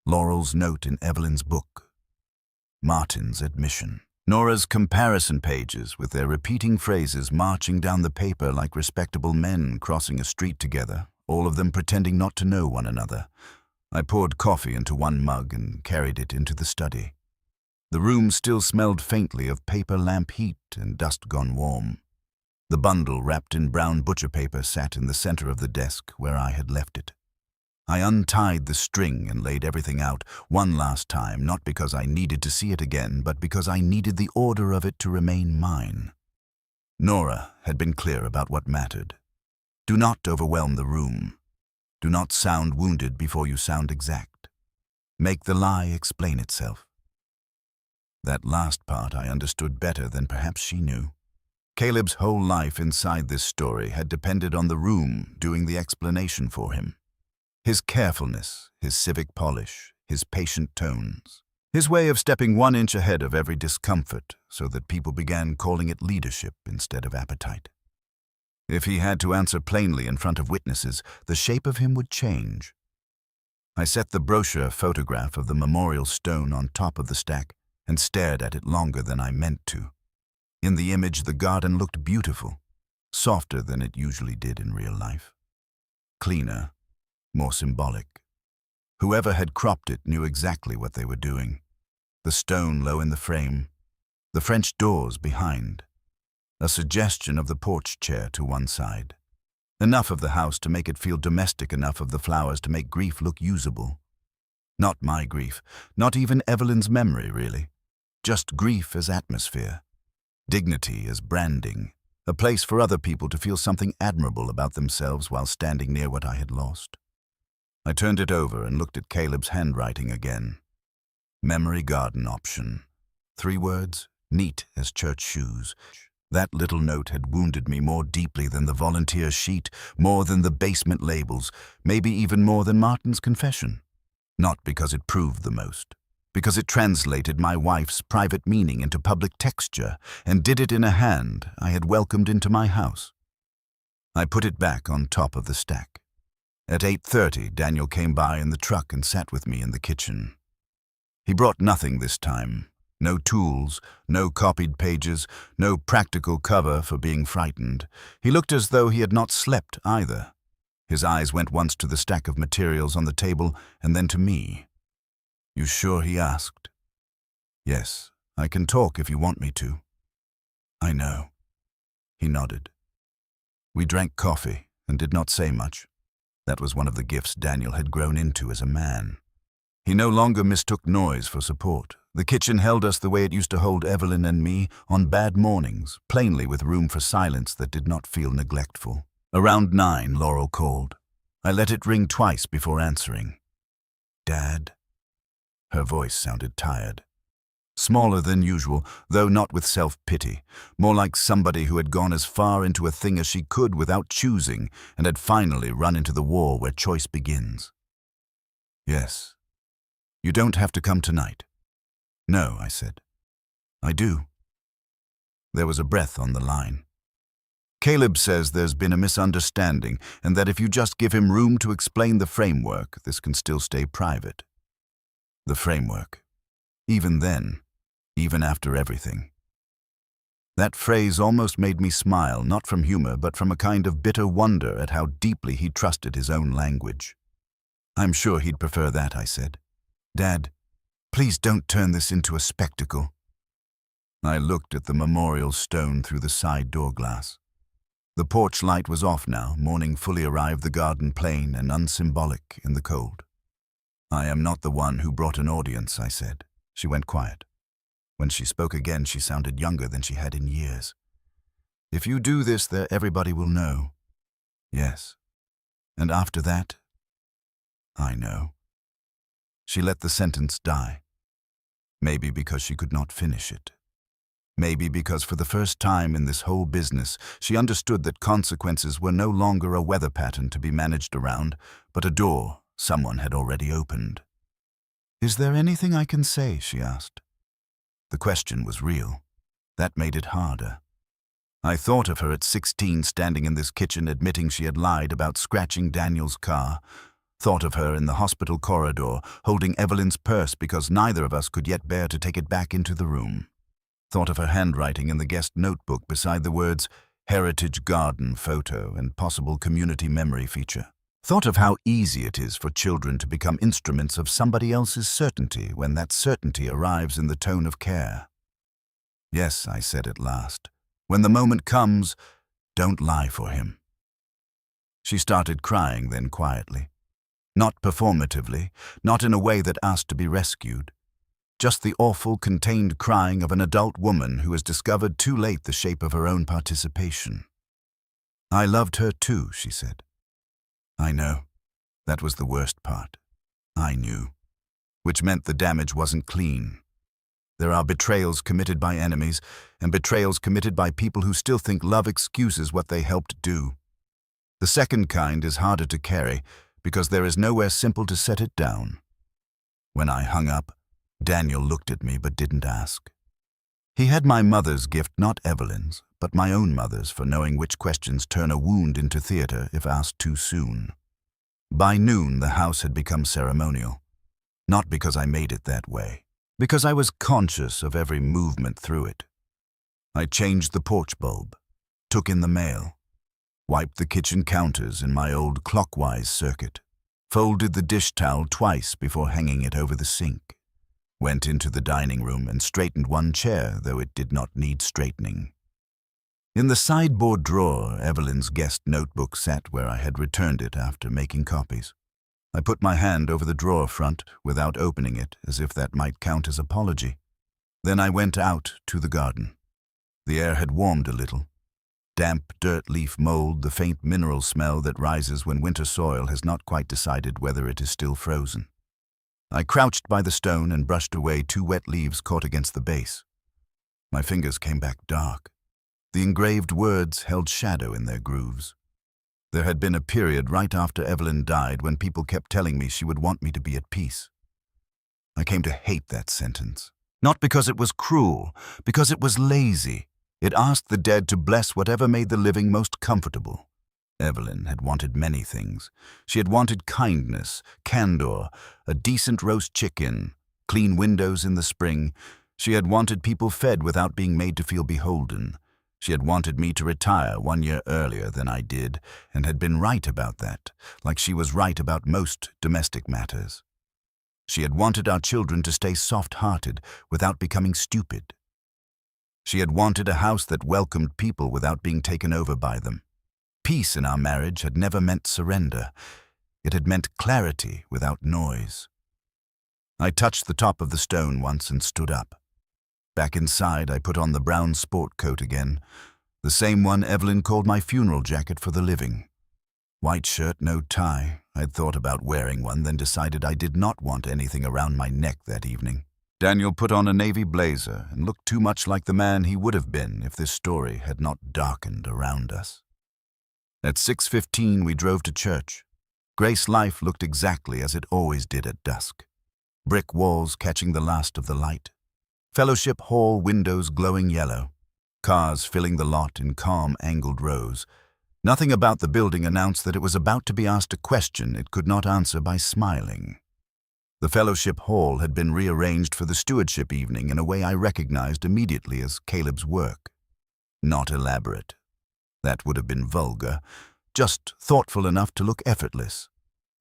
Laurel's note in Evelyn's book. Martin's admission. Nora's comparison pages with their repeating phrases marching down the paper like respectable men crossing a street together, all of them pretending not to know one another. I poured coffee into one mug and carried it into the study. The room still smelled faintly of paper lamp heat and dust gone warm. The bundle wrapped in brown butcher paper sat in the center of the desk where I had left it. I untied the string and laid everything out one last time, not because I needed to see it again, but because I needed the order of it to remain mine. Nora had been clear about what mattered. Do not overwhelm the room. Do not sound wounded before you sound exact. Make the lie explain itself. That last part I understood better than perhaps she knew. Caleb's whole life inside this story had depended on the room doing the explanation for him. His carefulness, his civic polish, his patient tones, his way of stepping 1 inch ahead of every discomfort so that people began calling it leadership instead of appetite. If he had to answer plainly in front of witnesses, the shape of him would change. I set the brochure photograph of the memorial stone on top of the stack and stared at it longer than I meant to. In the image, the garden looked beautiful, softer than it usually did in real life. Cleaner, more symbolic. Whoever had cropped it knew exactly what they were doing. The stone low in the frame, the French doors behind, a suggestion of the porch chair to one side. Enough of the house to make it feel domestic, enough of the flowers to make grief look usable. Not my grief, not even Evelyn's memory, really. Just grief as atmosphere, dignity as branding, a place for other people to feel something admirable about themselves while standing near what I had lost. I turned it over and looked at Caleb's handwriting again. Memory garden option. 3 words, neat as church shoes. That little note had wounded me more deeply than the volunteer sheet, more than the basement labels, maybe even more than Martin's confession. Not because it proved the most, because it translated my wife's private meaning into public texture, and did it in a hand I had welcomed into my house. I put it back on top of the stack. At 8:30, Daniel came by in the truck and sat with me in the kitchen. He brought nothing this time. No tools, no copied pages, no practical cover for being frightened. He looked as though he had not slept either. His eyes went once to the stack of materials on the table and then to me. "You sure?" he asked. "Yes, I can talk if you want me to." "I know." He nodded. We drank coffee and did not say much. That was one of the gifts Daniel had grown into as a man. He no longer mistook noise for support. The kitchen held us the way it used to hold Evelyn and me on bad mornings, plainly with room for silence that did not feel neglectful. Around 9, Laurel called. I let it ring twice before answering. "Dad?" Her voice sounded tired. Smaller than usual, though not with self-pity, more like somebody who had gone as far into a thing as she could without choosing and had finally run into the war where choice begins. "Yes. You don't have to come tonight." "No," I said. "I do." There was a breath on the line. "Caleb says there's been a misunderstanding and that if you just give him room to explain the framework, this can still stay private." The framework. Even then, even after everything. That phrase almost made me smile, not from humor, but from a kind of bitter wonder at how deeply he trusted his own language. "I'm sure he'd prefer that," I said. "Dad, please don't turn this into a spectacle." I looked at the memorial stone through the side door glass. The porch light was off now, morning fully arrived, the garden plain and unsymbolic in the cold. "I am not the one who brought an audience," I said. She went quiet. When she spoke again, she sounded younger than she had in years. "If you do this, there everybody will know." "Yes. And after that?" "I know." She let the sentence die. Maybe because she could not finish it. Maybe because for the first time in this whole business, she understood that consequences were no longer a weather pattern to be managed around, but a door someone had already opened. "Is there anything I can say?" she asked. The question was real. That made it harder. I thought of her at 16 standing in this kitchen admitting she had lied about scratching Daniel's car. Thought of her in the hospital corridor holding Evelyn's purse because neither of us could yet bear to take it back into the room. Thought of her handwriting in the guest notebook beside the words Heritage Garden Photo and possible community memory feature. Thought of how easy it is for children to become instruments of somebody else's certainty when that certainty arrives in the tone of care. "Yes," I said at last. "When the moment comes, don't lie for him." She started crying then quietly. Not performatively, not in a way that asked to be rescued. Just the awful, contained crying of an adult woman who has discovered too late the shape of her own participation. "I loved her too," she said. "I know. That was the worst part. I knew. Which meant the damage wasn't clean. There are betrayals committed by enemies, and betrayals committed by people who still think love excuses what they helped do. The second kind is harder to carry, because there is nowhere simple to set it down." When I hung up, Daniel looked at me but didn't ask. He had my mother's gift, not Evelyn's, but my own mother's, for knowing which questions turn a wound into theater if asked too soon. By noon, the house had become ceremonial. Not because I made it that way, because I was conscious of every movement through it. I changed the porch bulb, took in the mail, wiped the kitchen counters in my old clockwise circuit, folded the dish towel twice before hanging it over the sink, went into the dining room and straightened one chair, though it did not need straightening. In the sideboard drawer, Evelyn's guest notebook sat where I had returned it after making copies. I put my hand over the drawer front without opening it, as if that might count as apology. Then I went out to the garden. The air had warmed a little. Damp dirt leaf mold, the faint mineral smell that rises when winter soil has not quite decided whether it is still frozen. I crouched by the stone and brushed away 2 wet leaves caught against the base. My fingers came back dark. The engraved words held shadow in their grooves. There had been a period right after Evelyn died when people kept telling me she would want me to be at peace. I came to hate that sentence. Not because it was cruel, because it was lazy. It asked the dead to bless whatever made the living most comfortable. Evelyn had wanted many things. She had wanted kindness, candor, a decent roast chicken, clean windows in the spring. She had wanted people fed without being made to feel beholden. She had wanted me to retire 1 year earlier than I did, and had been right about that, like she was right about most domestic matters. She had wanted our children to stay soft-hearted without becoming stupid. She had wanted a house that welcomed people without being taken over by them. Peace in our marriage had never meant surrender. It had meant clarity without noise. I touched the top of the stone once and stood up. Back inside, I put on the brown sport coat again, the same one Evelyn called my funeral jacket for the living. White shirt, no tie. I'd thought about wearing one, then decided I did not want anything around my neck that evening. Daniel put on a navy blazer and looked too much like the man he would have been if this story had not darkened around us. At 6:15, we drove to church. Grace Life looked exactly as it always did at dusk. Brick walls catching the last of the light. Fellowship Hall windows glowing yellow. Cars filling the lot in calm, angled rows. Nothing about the building announced that it was about to be asked a question it could not answer by smiling. The Fellowship Hall had been rearranged for the stewardship evening in a way I recognized immediately as Caleb's work. Not elaborate. That would have been vulgar. Just thoughtful enough to look effortless.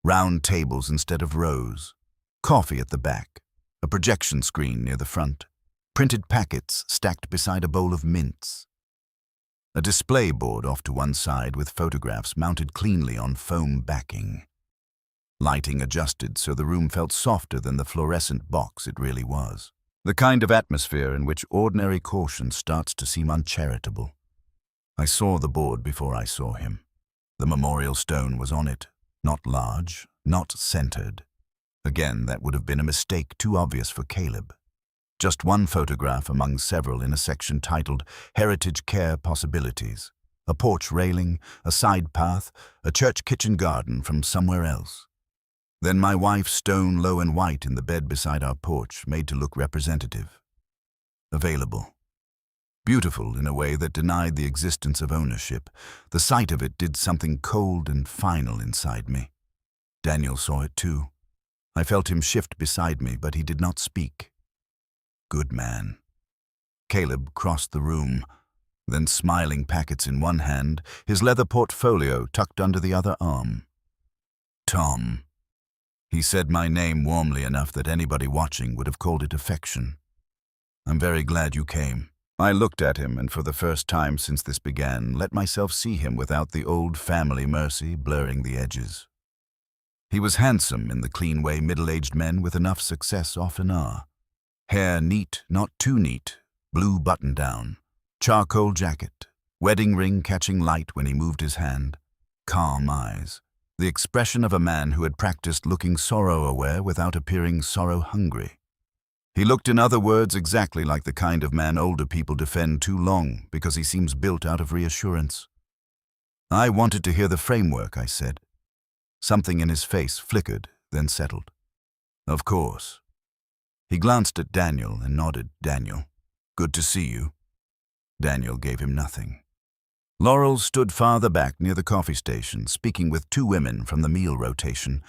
Round tables instead of rows. Coffee at the back. A projection screen near the front. Printed packets stacked beside a bowl of mints. A display board off to one side with photographs mounted cleanly on foam backing. Lighting adjusted so the room felt softer than the fluorescent box it really was. The kind of atmosphere in which ordinary caution starts to seem uncharitable. I saw the board before I saw him. The memorial stone was on it, not large, not centered. Again, that would have been a mistake too obvious for Caleb. Just one photograph among several in a section titled Heritage Care Possibilities. A porch railing, a side path, a church kitchen garden from somewhere else. Then my wife stone low and white in the bed beside our porch, made to look representative. Available. Beautiful in a way that denied the existence of ownership. The sight of it did something cold and final inside me. Daniel saw it too. I felt him shift beside me, but he did not speak. Good man. Caleb crossed the room, then smiling packets in one hand, his leather portfolio tucked under the other arm. Tom. He said my name warmly enough that anybody watching would have called it affection. I'm very glad you came. I looked at him and for the first time since this began, let myself see him without the old family mercy blurring the edges. He was handsome in the clean way middle-aged men with enough success often are. Hair neat, not too neat, blue button-down, charcoal jacket, wedding ring catching light when he moved his hand, calm eyes, the expression of a man who had practiced looking sorrow-aware without appearing sorrow-hungry. He looked, in other words, exactly like the kind of man older people defend too long because he seems built out of reassurance. I wanted to hear the framework, I said. Something in his face flickered, then settled. Of course. He glanced at Daniel and nodded. Daniel, good to see you. Daniel gave him nothing. Laurel stood farther back near the coffee station, speaking with two women from the meal rotation.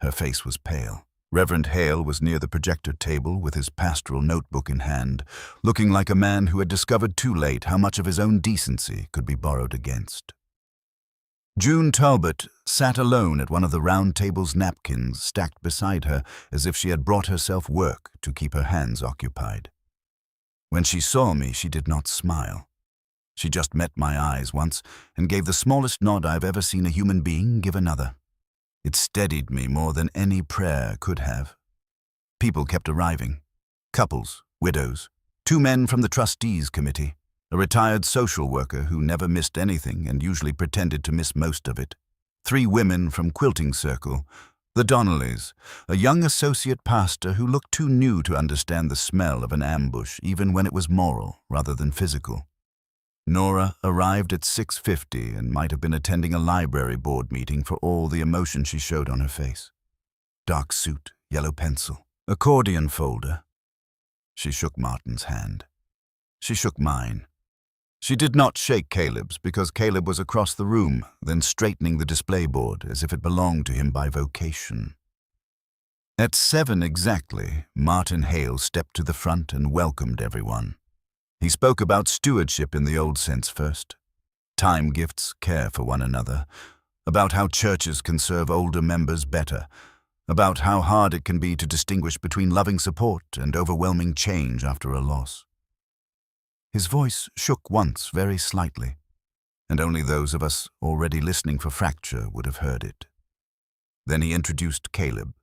Her face was pale. Reverend Hale was near the projector table with his pastoral notebook in hand, looking like a man who had discovered too late how much of his own decency could be borrowed against. June Talbot sat alone at one of the round table's napkins stacked beside her as if she had brought herself work to keep her hands occupied. When she saw me, she did not smile. She just met my eyes once and gave the smallest nod I've ever seen a human being give another. It steadied me more than any prayer could have. People kept arriving. Couples, widows, 2 men from the trustees committee, a retired social worker who never missed anything and usually pretended to miss most of it, 3 women from quilting circle, the Donnellys, a young associate pastor who looked too new to understand the smell of an ambush even when it was moral rather than physical. Nora arrived at 6:50 and might have been attending a library board meeting for all the emotion she showed on her face. Dark suit, yellow pencil, accordion folder. She shook Martin's hand. She shook mine. She did not shake Caleb's because Caleb was across the room, then straightening the display board as if it belonged to him by vocation. At 7 exactly, Martin Hale stepped to the front and welcomed everyone. He spoke about stewardship in the old sense first. Time gifts, care for one another. About how churches can serve older members better. About how hard it can be to distinguish between loving support and overwhelming change after a loss. His voice shook once very slightly, and only those of us already listening for fracture would have heard it. Then he introduced Caleb.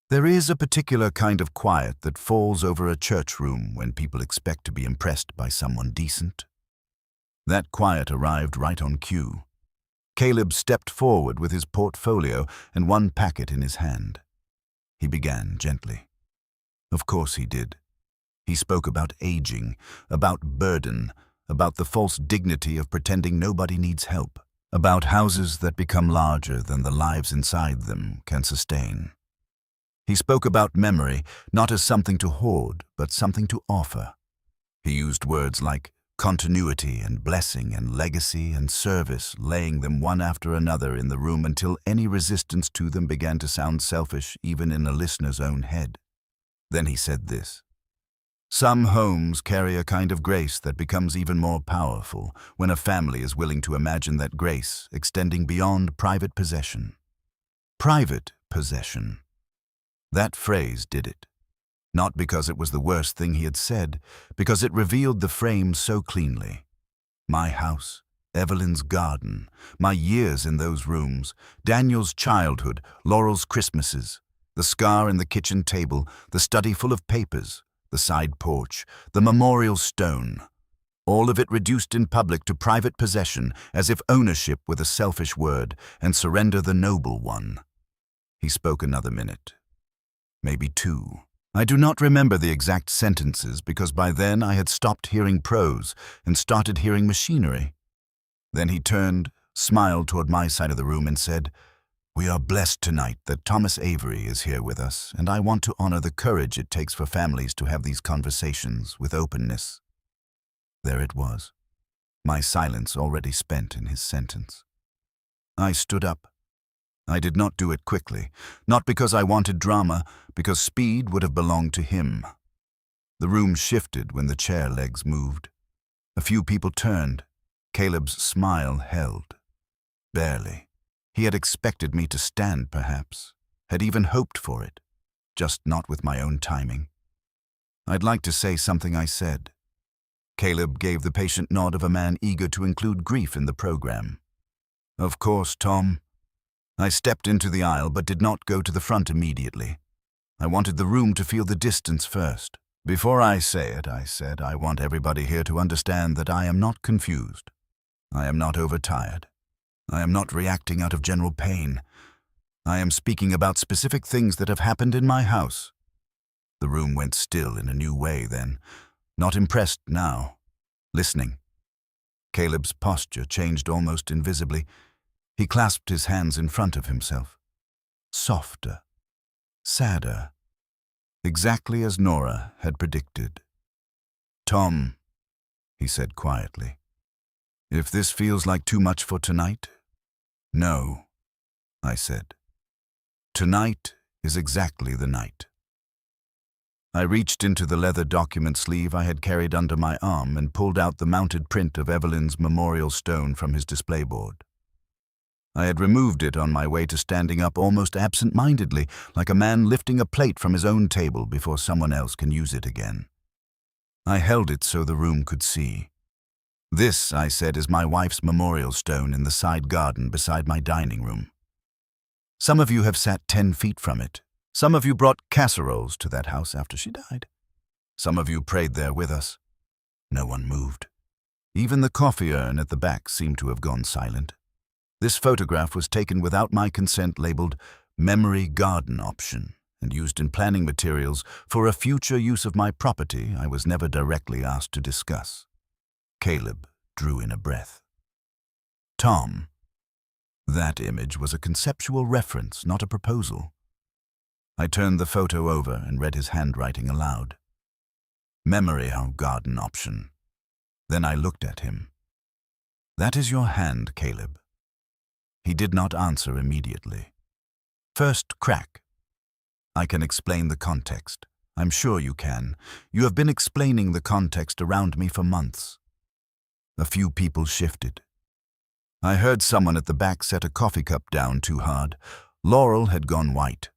There is a particular kind of quiet that falls over a church room when people expect to be impressed by someone decent. That quiet arrived right on cue. Caleb stepped forward with his portfolio and one packet in his hand. He began gently. Of course he did. He spoke about aging, about burden, about the false dignity of pretending nobody needs help, about houses that become larger than the lives inside them can sustain. He spoke about memory, not as something to hoard, but something to offer. He used words like continuity and blessing and legacy and service, laying them one after another in the room until any resistance to them began to sound selfish even in a listener's own head. Then he said this. Some homes carry a kind of grace that becomes even more powerful when a family is willing to imagine that grace extending beyond private possession. Private possession. That phrase did it. Not because it was the worst thing he had said, because it revealed the frame so cleanly. My house, Evelyn's garden, my years in those rooms, Daniel's childhood, Laurel's Christmases, the scar in the kitchen table, the study full of papers, the side porch, the memorial stone. All of it reduced in public to private possession, as if ownership were the selfish word and surrender the noble one. He spoke another minute. Maybe 2. I do not remember the exact sentences because by then I had stopped hearing prose and started hearing machinery. Then he turned, smiled toward my side of the room and said, "We are blessed tonight that Thomas Avery is here with us, and I want to honor the courage it takes for families to have these conversations with openness." There it was, my silence already spent in his sentence. I stood up. I did not do it quickly, not because I wanted drama, because speed would have belonged to him. The room shifted when the chair legs moved. A few people turned. Caleb's smile held. Barely. He had expected me to stand, perhaps, had even hoped for it, just not with my own timing. I'd like to say something I said. Caleb gave the patient nod of a man eager to include grief in the program. Of course, Tom. I stepped into the aisle but did not go to the front immediately. I wanted the room to feel the distance first. Before I say it, I said, I want everybody here to understand that I am not confused. I am not overtired. I am not reacting out of general pain. I am speaking about specific things that have happened in my house. The room went still in a new way then, not impressed now, listening. Caleb's posture changed almost invisibly. He clasped his hands in front of himself. Softer, sadder, exactly as Nora had predicted. Tom, he said quietly, if this feels like too much for tonight, no, I said. Tonight is exactly the night. I reached into the leather document sleeve I had carried under my arm and pulled out the mounted print of Evelyn's memorial stone from his display board. I had removed it on my way to standing up almost absent-mindedly, like a man lifting a plate from his own table before someone else can use it again. I held it so the room could see. "This," I said, "is my wife's memorial stone in the side garden beside my dining room. Some of you have sat 10 feet from it. Some of you brought casseroles to that house after she died. Some of you prayed there with us." No one moved. Even the coffee urn at the back seemed to have gone silent. This photograph was taken without my consent, labeled "Memory Garden Option," and used in planning materials for a future use of my property I was never directly asked to discuss. Caleb drew in a breath. "Tom, that image was a conceptual reference, not a proposal." I turned the photo over and read his handwriting aloud. "Memory Garden Option." Then I looked at him. "That is your hand, Caleb." He did not answer immediately. "First crack. I can explain the context. I'm sure you can. You have been explaining the context around me for months." A few people shifted. I heard someone at the back set a coffee cup down too hard. Laurel had gone white.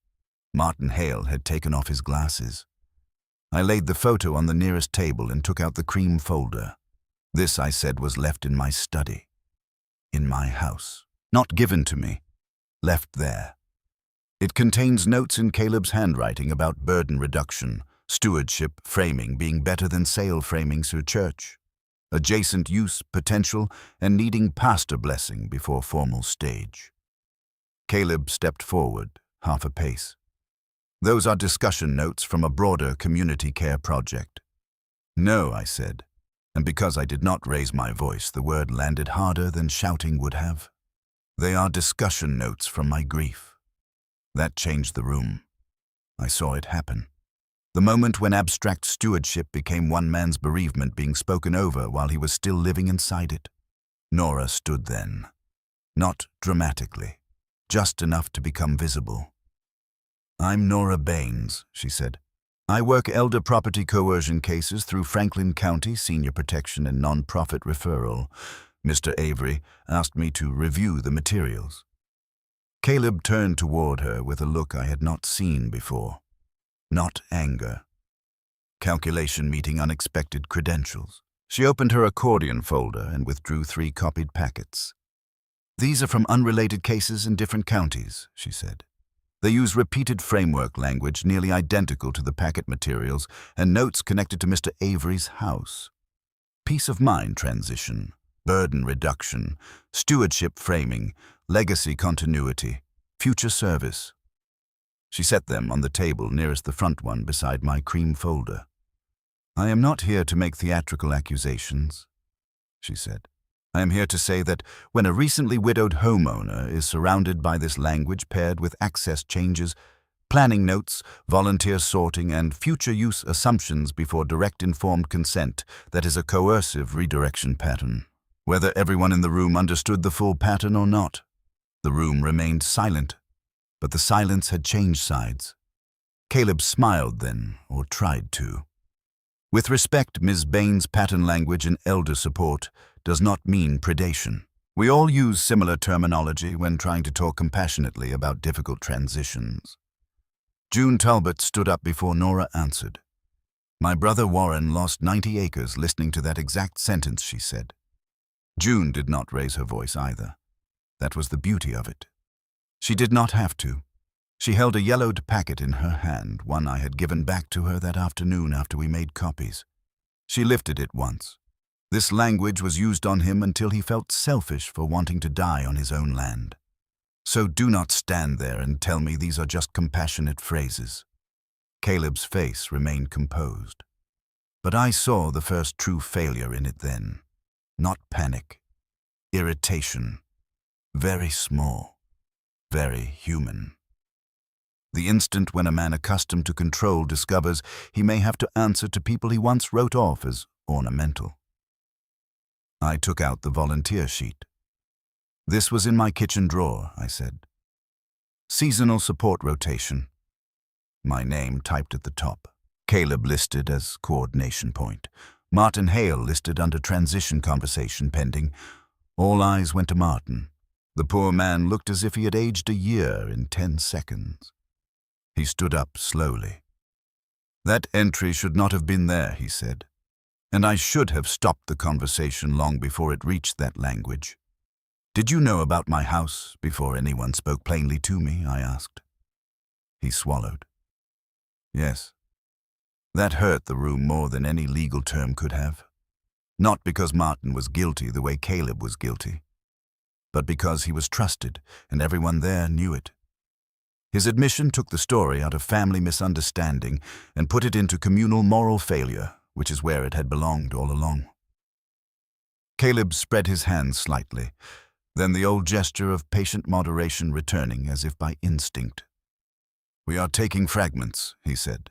Martin Hale had taken off his glasses. I laid the photo on the nearest table and took out the cream folder. This, I said, was left in my study. In my house. Not given to me. Left there. It contains notes in Caleb's handwriting about burden reduction, stewardship, framing being better than sale framing through church, adjacent use potential, and needing pastor blessing before formal stage. Caleb stepped forward, half a pace. "Those are discussion notes from a broader community care project." "No," I said, and because I did not raise my voice, the word landed harder than shouting would have. "They are discussion notes from my grief." That changed the room. I saw it happen. The moment when abstract stewardship became one man's bereavement being spoken over while he was still living inside it. Nora stood then. Not dramatically, just enough to become visible. "I'm Nora Baines," she said. "I work elder property coercion cases through Franklin County Senior Protection and Nonprofit Referral. Mr. Avery asked me to review the materials." Caleb turned toward her with a look I had not seen before. Not anger. Calculation meeting unexpected credentials. She opened her accordion folder and withdrew 3 copied packets. "These are from unrelated cases in different counties," she said. "They use repeated framework language nearly identical to the packet materials and notes connected to Mr. Avery's house. Peace of mind transition, burden reduction, stewardship framing, legacy continuity, future service." She set them on the table nearest the front one beside my cream folder. "I am not here to make theatrical accusations," she said. "I am here to say that when a recently widowed homeowner is surrounded by this language paired with access changes, planning notes, volunteer sorting, and future use assumptions before direct informed consent, that is a coercive redirection pattern. Whether everyone in the room understood the full pattern or not, the room remained silent, but the silence had changed sides. Caleb smiled then, or tried to. "With respect, Ms. Baines' pattern language and elder support does not mean predation. We all use similar terminology when trying to talk compassionately about difficult transitions." June Talbot stood up before Nora answered. "My brother Warren lost 90 acres listening to that exact sentence," she said. June did not raise her voice either. That was the beauty of it. She did not have to. She held a yellowed packet in her hand, one I had given back to her that afternoon after we made copies. She lifted it once. This language was used on him until he felt selfish for wanting to die on his own land. So do not stand there and tell me these are just compassionate phrases. Caleb's face remained composed. But I saw the first true failure in it then. Not panic. Irritation. Very small. Very human. The instant when a man accustomed to control discovers he may have to answer to people he once wrote off as ornamental. I took out the volunteer sheet. "This was in my kitchen drawer," I said. "Seasonal support rotation. My name typed at the top. Caleb listed as coordination point. Martin Hale listed under transition conversation pending. All eyes went to Martin. The poor man looked as if he had aged a year in 10 seconds. He stood up slowly. That entry should not have been there, he said, and I should have stopped the conversation long before it reached that language. Did you know about my house before anyone spoke plainly to me? I asked. He swallowed. Yes. That hurt the room more than any legal term could have. Not because Martin was guilty the way Caleb was guilty, but because he was trusted and everyone there knew it. His admission took the story out of family misunderstanding and put it into communal moral failure, which is where it had belonged all along. Caleb spread his hands slightly, then the old gesture of patient moderation returning as if by instinct. We are taking fragments, he said,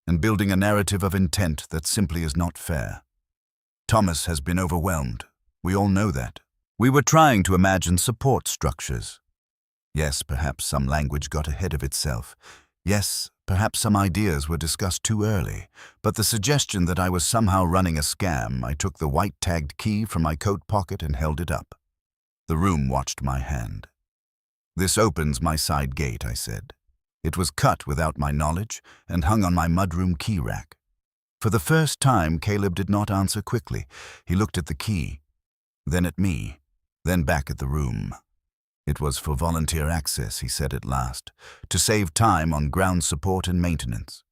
and building a narrative of intent that simply is not fair. Thomas has been overwhelmed. We all know that. We were trying to imagine support structures. Yes, perhaps some language got ahead of itself. Yes, perhaps some ideas were discussed too early. But the suggestion that I was somehow running a scam, I took the white-tagged key from my coat pocket and held it up. The room watched my hand. This opens my side gate, I said. It was cut without my knowledge and hung on my mudroom key rack. For the first time, Caleb did not answer quickly. He looked at the key, then at me, then back at the room. It was for volunteer access, he said at last, to save time on ground support and maintenance.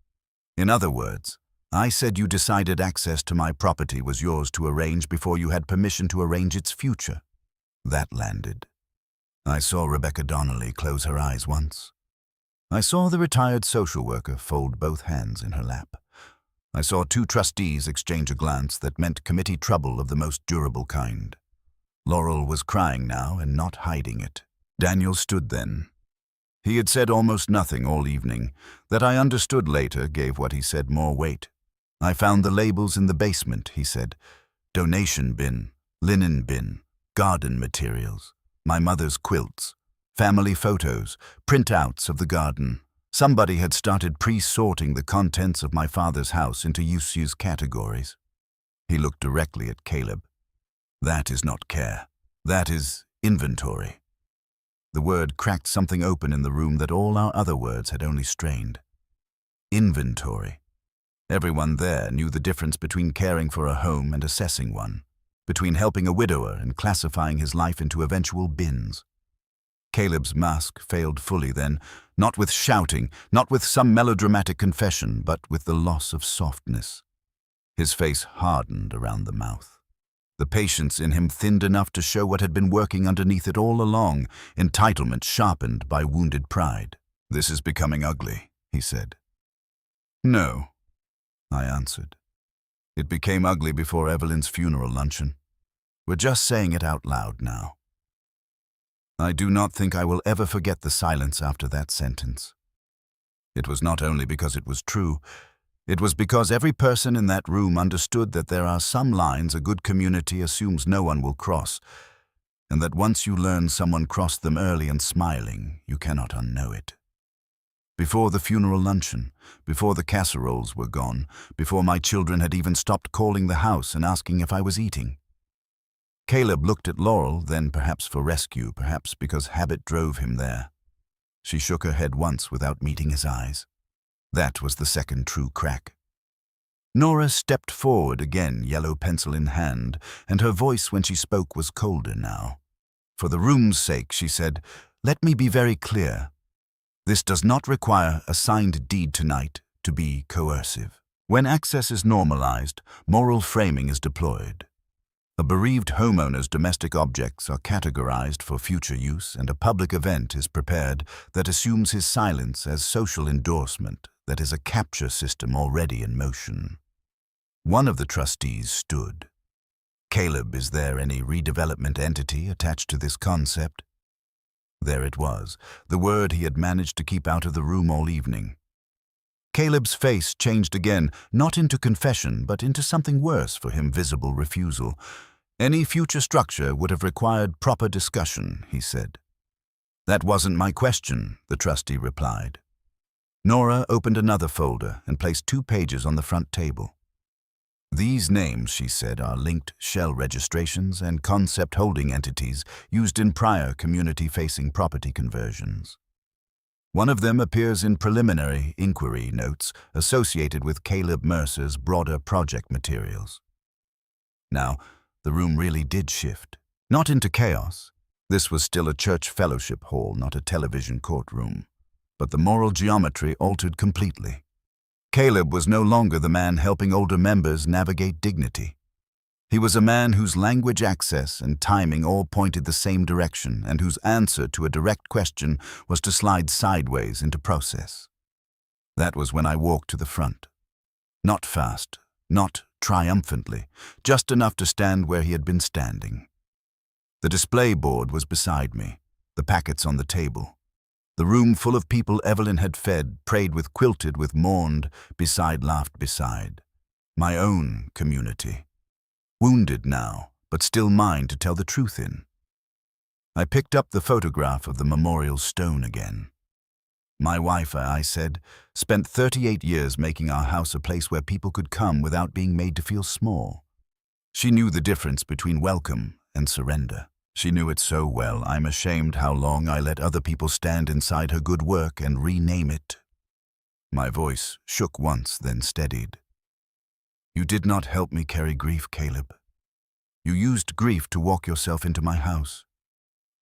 In other words, I said you decided access to my property was yours to arrange before you had permission to arrange its future. That landed. I saw Rebecca Donnelly close her eyes once. I saw the retired social worker fold both hands in her lap. I saw 2 trustees exchange a glance that meant committee trouble of the most durable kind. Laurel was crying now and not hiding it. Daniel stood then. He had said almost nothing all evening. That I understood later gave what he said more weight. I found the labels in the basement, he said. Donation bin, linen bin, garden materials, my mother's quilts, family photos, printouts of the garden. Somebody had started pre-sorting the contents of my father's house into use categories. He looked directly at Caleb. That is not care. That is inventory. The word cracked something open in the room that all our other words had only strained. Inventory. Everyone there knew the difference between caring for a home and assessing one, between helping a widower and classifying his life into eventual bins. Caleb's mask failed fully then, not with shouting, not with some melodramatic confession, but with the loss of softness. His face hardened around the mouth. The patience in him thinned enough to show what had been working underneath it all along, entitlement sharpened by wounded pride. This is becoming ugly, he said. No, I answered. It became ugly before Evelyn's funeral luncheon. We're just saying it out loud now. I do not think I will ever forget the silence after that sentence. It was not only because it was true, it was because every person in that room understood that there are some lines a good community assumes no one will cross, and that once you learn someone crossed them early and smiling, you cannot unknow it. Before the funeral luncheon, before the casseroles were gone, before my children had even stopped calling the house and asking if I was eating. Caleb looked at Laurel, then perhaps for rescue, perhaps because habit drove him there. She shook her head once without meeting his eyes. That was the second true crack. Nora stepped forward again, yellow pencil in hand, and her voice when she spoke was colder now. For the room's sake, she said, let me be very clear. This does not require a signed deed tonight to be coercive. When access is normalized, moral framing is deployed. A bereaved homeowner's domestic objects are categorized for future use, and a public event is prepared that assumes his silence as social endorsement, that is a capture system already in motion. One of the trustees stood. Caleb, is there any redevelopment entity attached to this concept? There it was, the word he had managed to keep out of the room all evening. Caleb's face changed again, not into confession, but into something worse for him, visible refusal. Any future structure would have required proper discussion, he said. That wasn't my question, the trustee replied. Nora opened another folder and placed 2 pages on the front table. These names, she said, are linked shell registrations and concept holding entities used in prior community-facing property conversions. One of them appears in preliminary inquiry notes associated with Caleb Mercer's broader project materials. Now, the room really did shift. Not into chaos. This was still a church fellowship hall, not a television courtroom. But the moral geometry altered completely. Caleb was no longer the man helping older members navigate dignity. He was a man whose language access and timing all pointed the same direction and whose answer to a direct question was to slide sideways into process. That was when I walked to the front. Not fast, not triumphantly, just enough to stand where he had been standing. The display board was beside me, the packets on the table. The room full of people Evelyn had fed, prayed with, quilted with, mourned beside, laughed beside. My own community. Wounded now, but still mine to tell the truth in. I picked up the photograph of the memorial stone again. My wife, I said, spent 38 years making our house a place where people could come without being made to feel small. She knew the difference between welcome and surrender. She knew it so well, I'm ashamed how long I let other people stand inside her good work and rename it. My voice shook once, then steadied. You did not help me carry grief, Caleb. You used grief to walk yourself into my house.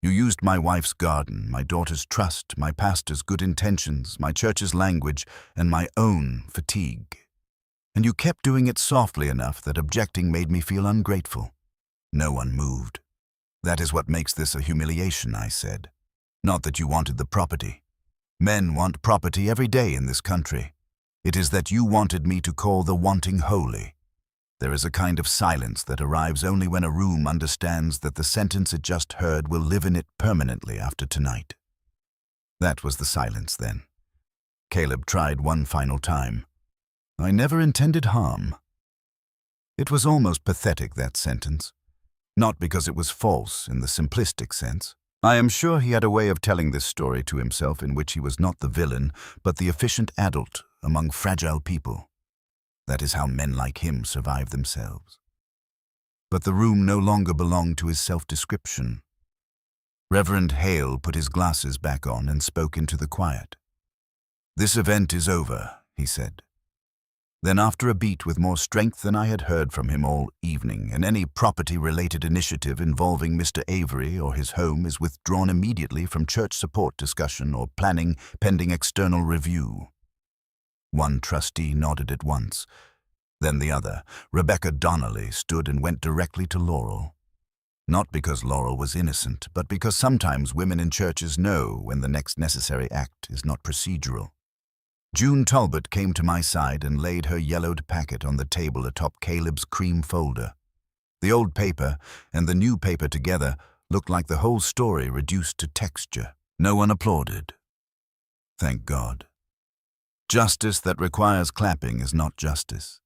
You used my wife's garden, my daughter's trust, my pastor's good intentions, my church's language, and my own fatigue. And you kept doing it softly enough that objecting made me feel ungrateful. No one moved. That is what makes this a humiliation, I said. Not that you wanted the property. Men want property every day in this country. It is that you wanted me to call the wanting holy. There is a kind of silence that arrives only when a room understands that the sentence it just heard will live in it permanently after tonight. That was the silence then. Caleb tried one final time. I never intended harm. It was almost pathetic, that sentence. Not because it was false in the simplistic sense. I am sure he had a way of telling this story to himself in which he was not the villain, but the efficient adult among fragile people. That is how men like him survive themselves. But the room no longer belonged to his self-description. Reverend Hale put his glasses back on and spoke into the quiet. This event is over, he said. Then after a beat with more strength than I had heard from him all evening, and any property-related initiative involving Mr. Avery or his home is withdrawn immediately from church support discussion or planning pending external review. One trustee nodded at once. Then the other, Rebecca Donnelly, stood and went directly to Laurel. Not because Laurel was innocent, but because sometimes women in churches know when the next necessary act is not procedural. June Talbot came to my side and laid her yellowed packet on the table atop Caleb's cream folder. The old paper and the new paper together looked like the whole story reduced to texture. No one applauded. Thank God. Justice that requires clapping is not justice.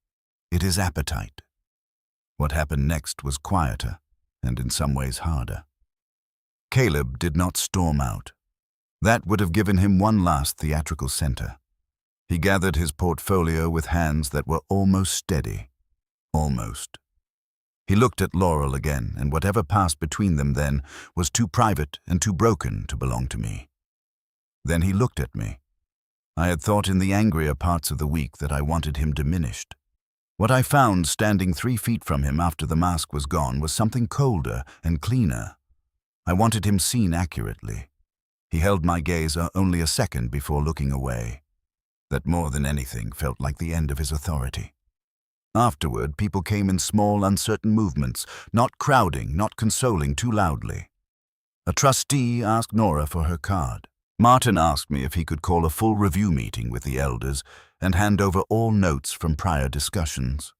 It is appetite. What happened next was quieter, and in some ways harder. Caleb did not storm out. That would have given him one last theatrical center. He gathered his portfolio with hands that were almost steady. Almost. He looked at Laurel again, and whatever passed between them then was too private and too broken to belong to me. Then he looked at me. I had thought in the angrier parts of the week that I wanted him diminished. What I found standing 3 feet from him after the mask was gone was something colder and cleaner. I wanted him seen accurately. He held my gaze only a second before looking away. That more than anything felt like the end of his authority. Afterward, people came in small, uncertain movements, not crowding, not consoling too loudly. A trustee asked Nora for her card. Martin asked me if he could call a full review meeting with the elders and hand over all notes from prior discussions.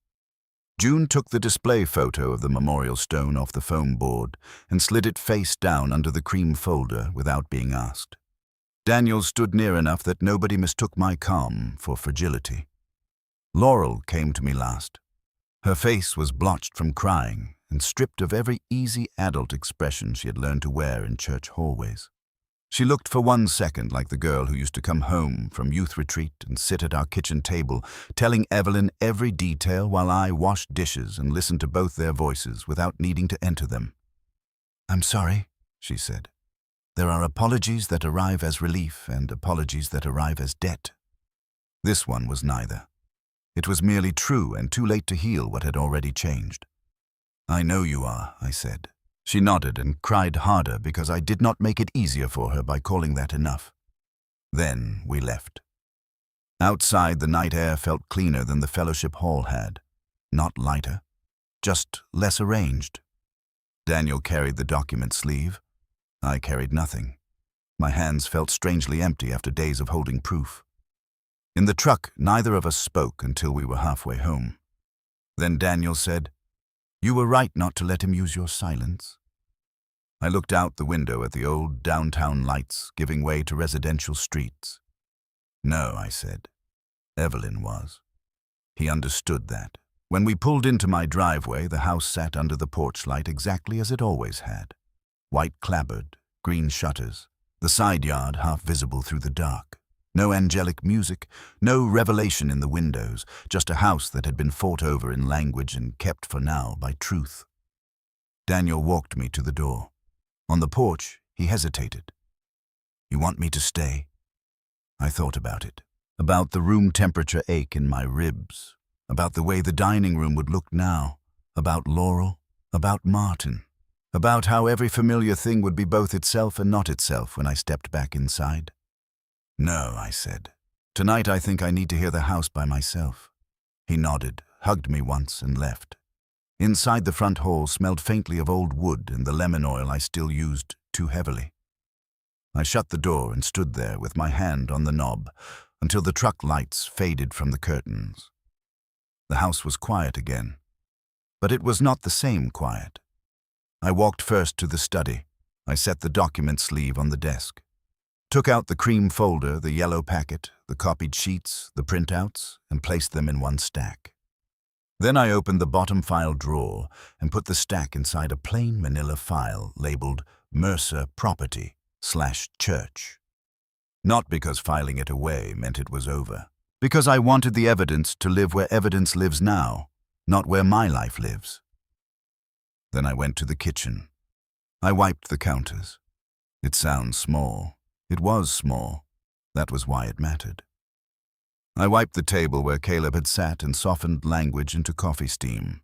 June took the display photo of the memorial stone off the foam board and slid it face down under the cream folder without being asked. Daniel stood near enough that nobody mistook my calm for fragility. Laurel came to me last. Her face was blotched from crying and stripped of every easy adult expression she had learned to wear in church hallways. She looked for 1 second like the girl who used to come home from youth retreat and sit at our kitchen table, telling Evelyn every detail while I washed dishes and listened to both their voices without needing to enter them. "I'm sorry," she said. "There are apologies that arrive as relief and apologies that arrive as debt." This one was neither. It was merely true and too late to heal what had already changed. "I know you are," I said. She nodded and cried harder because I did not make it easier for her by calling that enough. Then we left. Outside, the night air felt cleaner than the fellowship hall had. Not lighter, just less arranged. Daniel carried the document sleeve. I carried nothing. My hands felt strangely empty after days of holding proof. In the truck, neither of us spoke until we were halfway home. Then Daniel said, "You were right not to him use your silence." I looked out the window at the old downtown lights giving way to residential streets. "No," I said. Evelyn was. He understood that. When we pulled into my driveway, the house sat under the porch light exactly as it always had. White clapboard, green shutters, the side yard half visible through the dark. No angelic music, no revelation in the windows, just a house that had been fought over in language and kept for now by truth. Daniel walked me to the door. On the porch, he hesitated. "You want me to stay?" I thought about it. About the room temperature ache in my ribs. About the way the dining room would look now. About Laurel. About Martin. About how every familiar thing would be both itself and not itself when I stepped back inside. "No," I said. "Tonight I think I need to hear the house by myself." He nodded, hugged me once, and left. Inside, the front hall smelled faintly of old wood and the lemon oil I still used too heavily. I shut the door and stood there with my hand on the knob until the truck lights faded from the curtains. The house was quiet again, but it was not the same quiet. I walked first to the study. I set the document sleeve on the desk. Took out the cream folder, the yellow packet, the copied sheets, the printouts, and placed them in one stack. Then I opened the bottom file drawer and put the stack inside a plain manila file labeled Mercer Property/Church. Not because filing it away meant it was over. Because I wanted the evidence to live where evidence lives now, not where my life lives. Then I went to the kitchen. I wiped the counters. It sounds small. It was small. That was why it mattered. I wiped the table where Caleb had sat and softened language into coffee steam.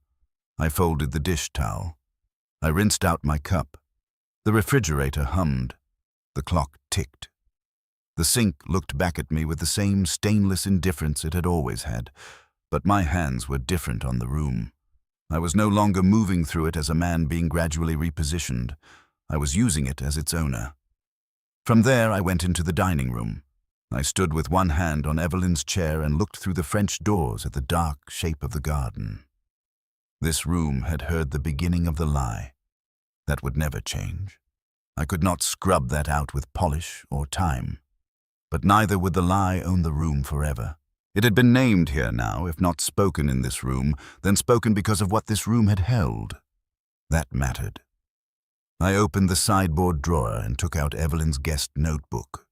I folded the dish towel. I rinsed out my cup. The refrigerator hummed. The clock ticked. The sink looked back at me with the same stainless indifference it had always had, but my hands were different on the room. I was no longer moving through it as a man being gradually repositioned. I was using it as its owner. From there, I went into the dining room. I stood with one hand on Evelyn's chair and looked through the French doors at the dark shape of the garden. This room had heard the beginning of the lie. That would never change. I could not scrub that out with polish or time. But neither would the lie own the room forever. It had been named here now, if not spoken in this room, then spoken because of what this room had held. That mattered. I opened the sideboard drawer and took out Evelyn's guest notebook.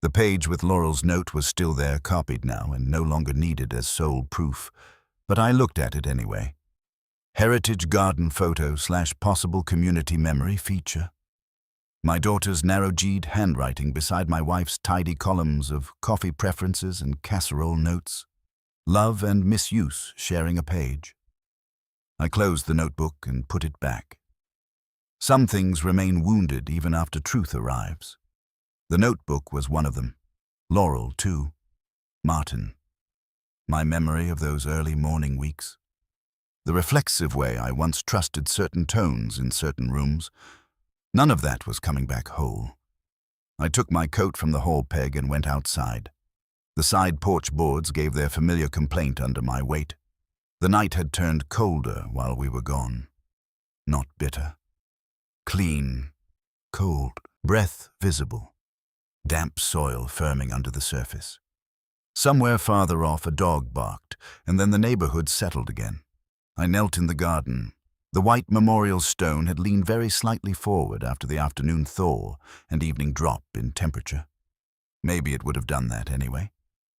The page with Laurel's note was still there, copied now, and no longer needed as sole proof, but I looked at it anyway. Heritage garden photo/possible community memory feature. My daughter's narrow-G'd handwriting beside my wife's tidy columns of coffee preferences and casserole notes. Love and misuse sharing a page. I closed the notebook and put it back. Some things remain wounded even after truth arrives. The notebook was one of them. Laurel, too. Martin. My memory of those early morning weeks. The reflexive way I once trusted certain tones in certain rooms. None of that was coming back whole. I took my coat from the hall peg and went outside. The side porch boards gave their familiar complaint under my weight. The night had turned colder while we were gone. Not bitter. Clean. Cold. Breath visible. Damp soil firming under the surface. Somewhere farther off a dog barked, and then the neighborhood settled again. I knelt in the garden. The white memorial stone had leaned very slightly forward after the afternoon thaw and evening drop in temperature. Maybe it would have done that anyway.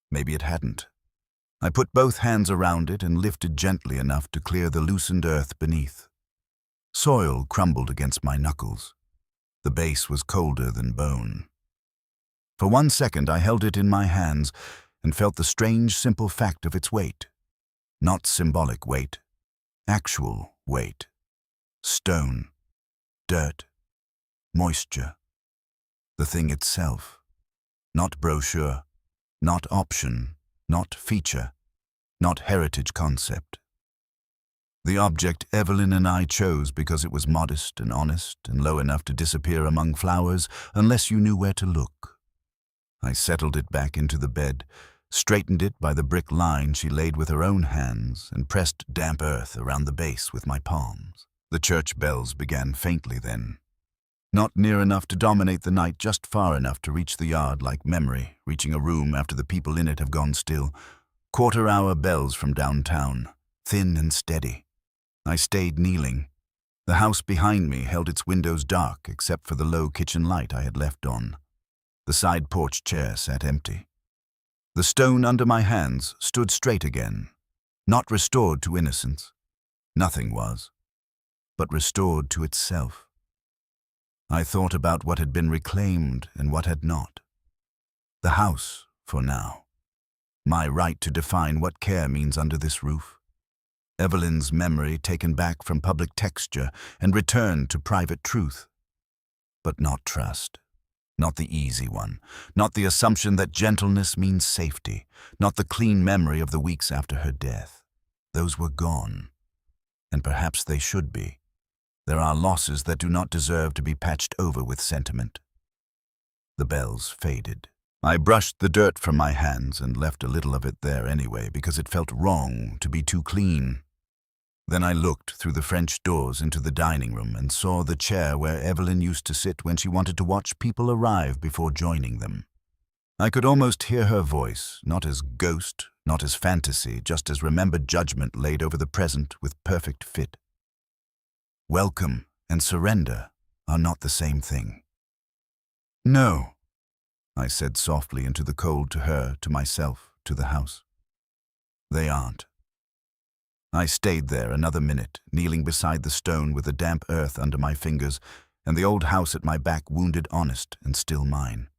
Maybe it hadn't. I put both hands around it and lifted gently enough to clear the loosened earth beneath. Soil crumbled against my knuckles. The base was colder than bone. For 1 second I held it in my hands and felt the strange, simple fact of its weight. Not symbolic weight, actual weight. Stone, dirt, moisture. The thing itself. Not brochure, not option, not feature, not heritage concept. The object Evelyn and I chose because it was modest and honest and low enough to disappear among flowers unless you knew where to look. I settled it back into the bed, straightened it by the brick line she laid with her own hands, and pressed damp earth around the base with my palms. The church bells began faintly then. Not near enough to dominate the night, just far enough to reach the yard like memory, reaching a room after the people in it have gone still. Quarter-hour bells from downtown, thin and steady. I stayed kneeling. The house behind me held its windows dark except for the low kitchen light I had left on. The side porch chair sat empty. The stone under my hands stood straight again, not restored to innocence. Nothing was, but restored to itself. I thought about what had been reclaimed and what had not. The house, for now. My right to define what care means under this roof. Evelyn's memory taken back from public texture and returned to private truth. But not trust. Not the easy one. Not the assumption that gentleness means safety. Not the clean memory of the weeks after her death. Those were gone. And perhaps they should be. There are losses that do not deserve to be patched over with sentiment. The bells faded. I brushed the dirt from my hands and left a little of it there anyway because it felt wrong to be too clean. Then I looked through the French doors into the dining room and saw the chair where Evelyn used to sit when she wanted to watch people arrive before joining them. I could almost hear her voice, not as ghost, not as fantasy, just as remembered judgment laid over the present with perfect fit. Welcome and surrender are not the same thing. No, I said softly into the cold to her, to myself, to the house. They aren't. I stayed there another minute, kneeling beside the stone with the damp earth under my fingers and the old house at my back wounded honest and still mine.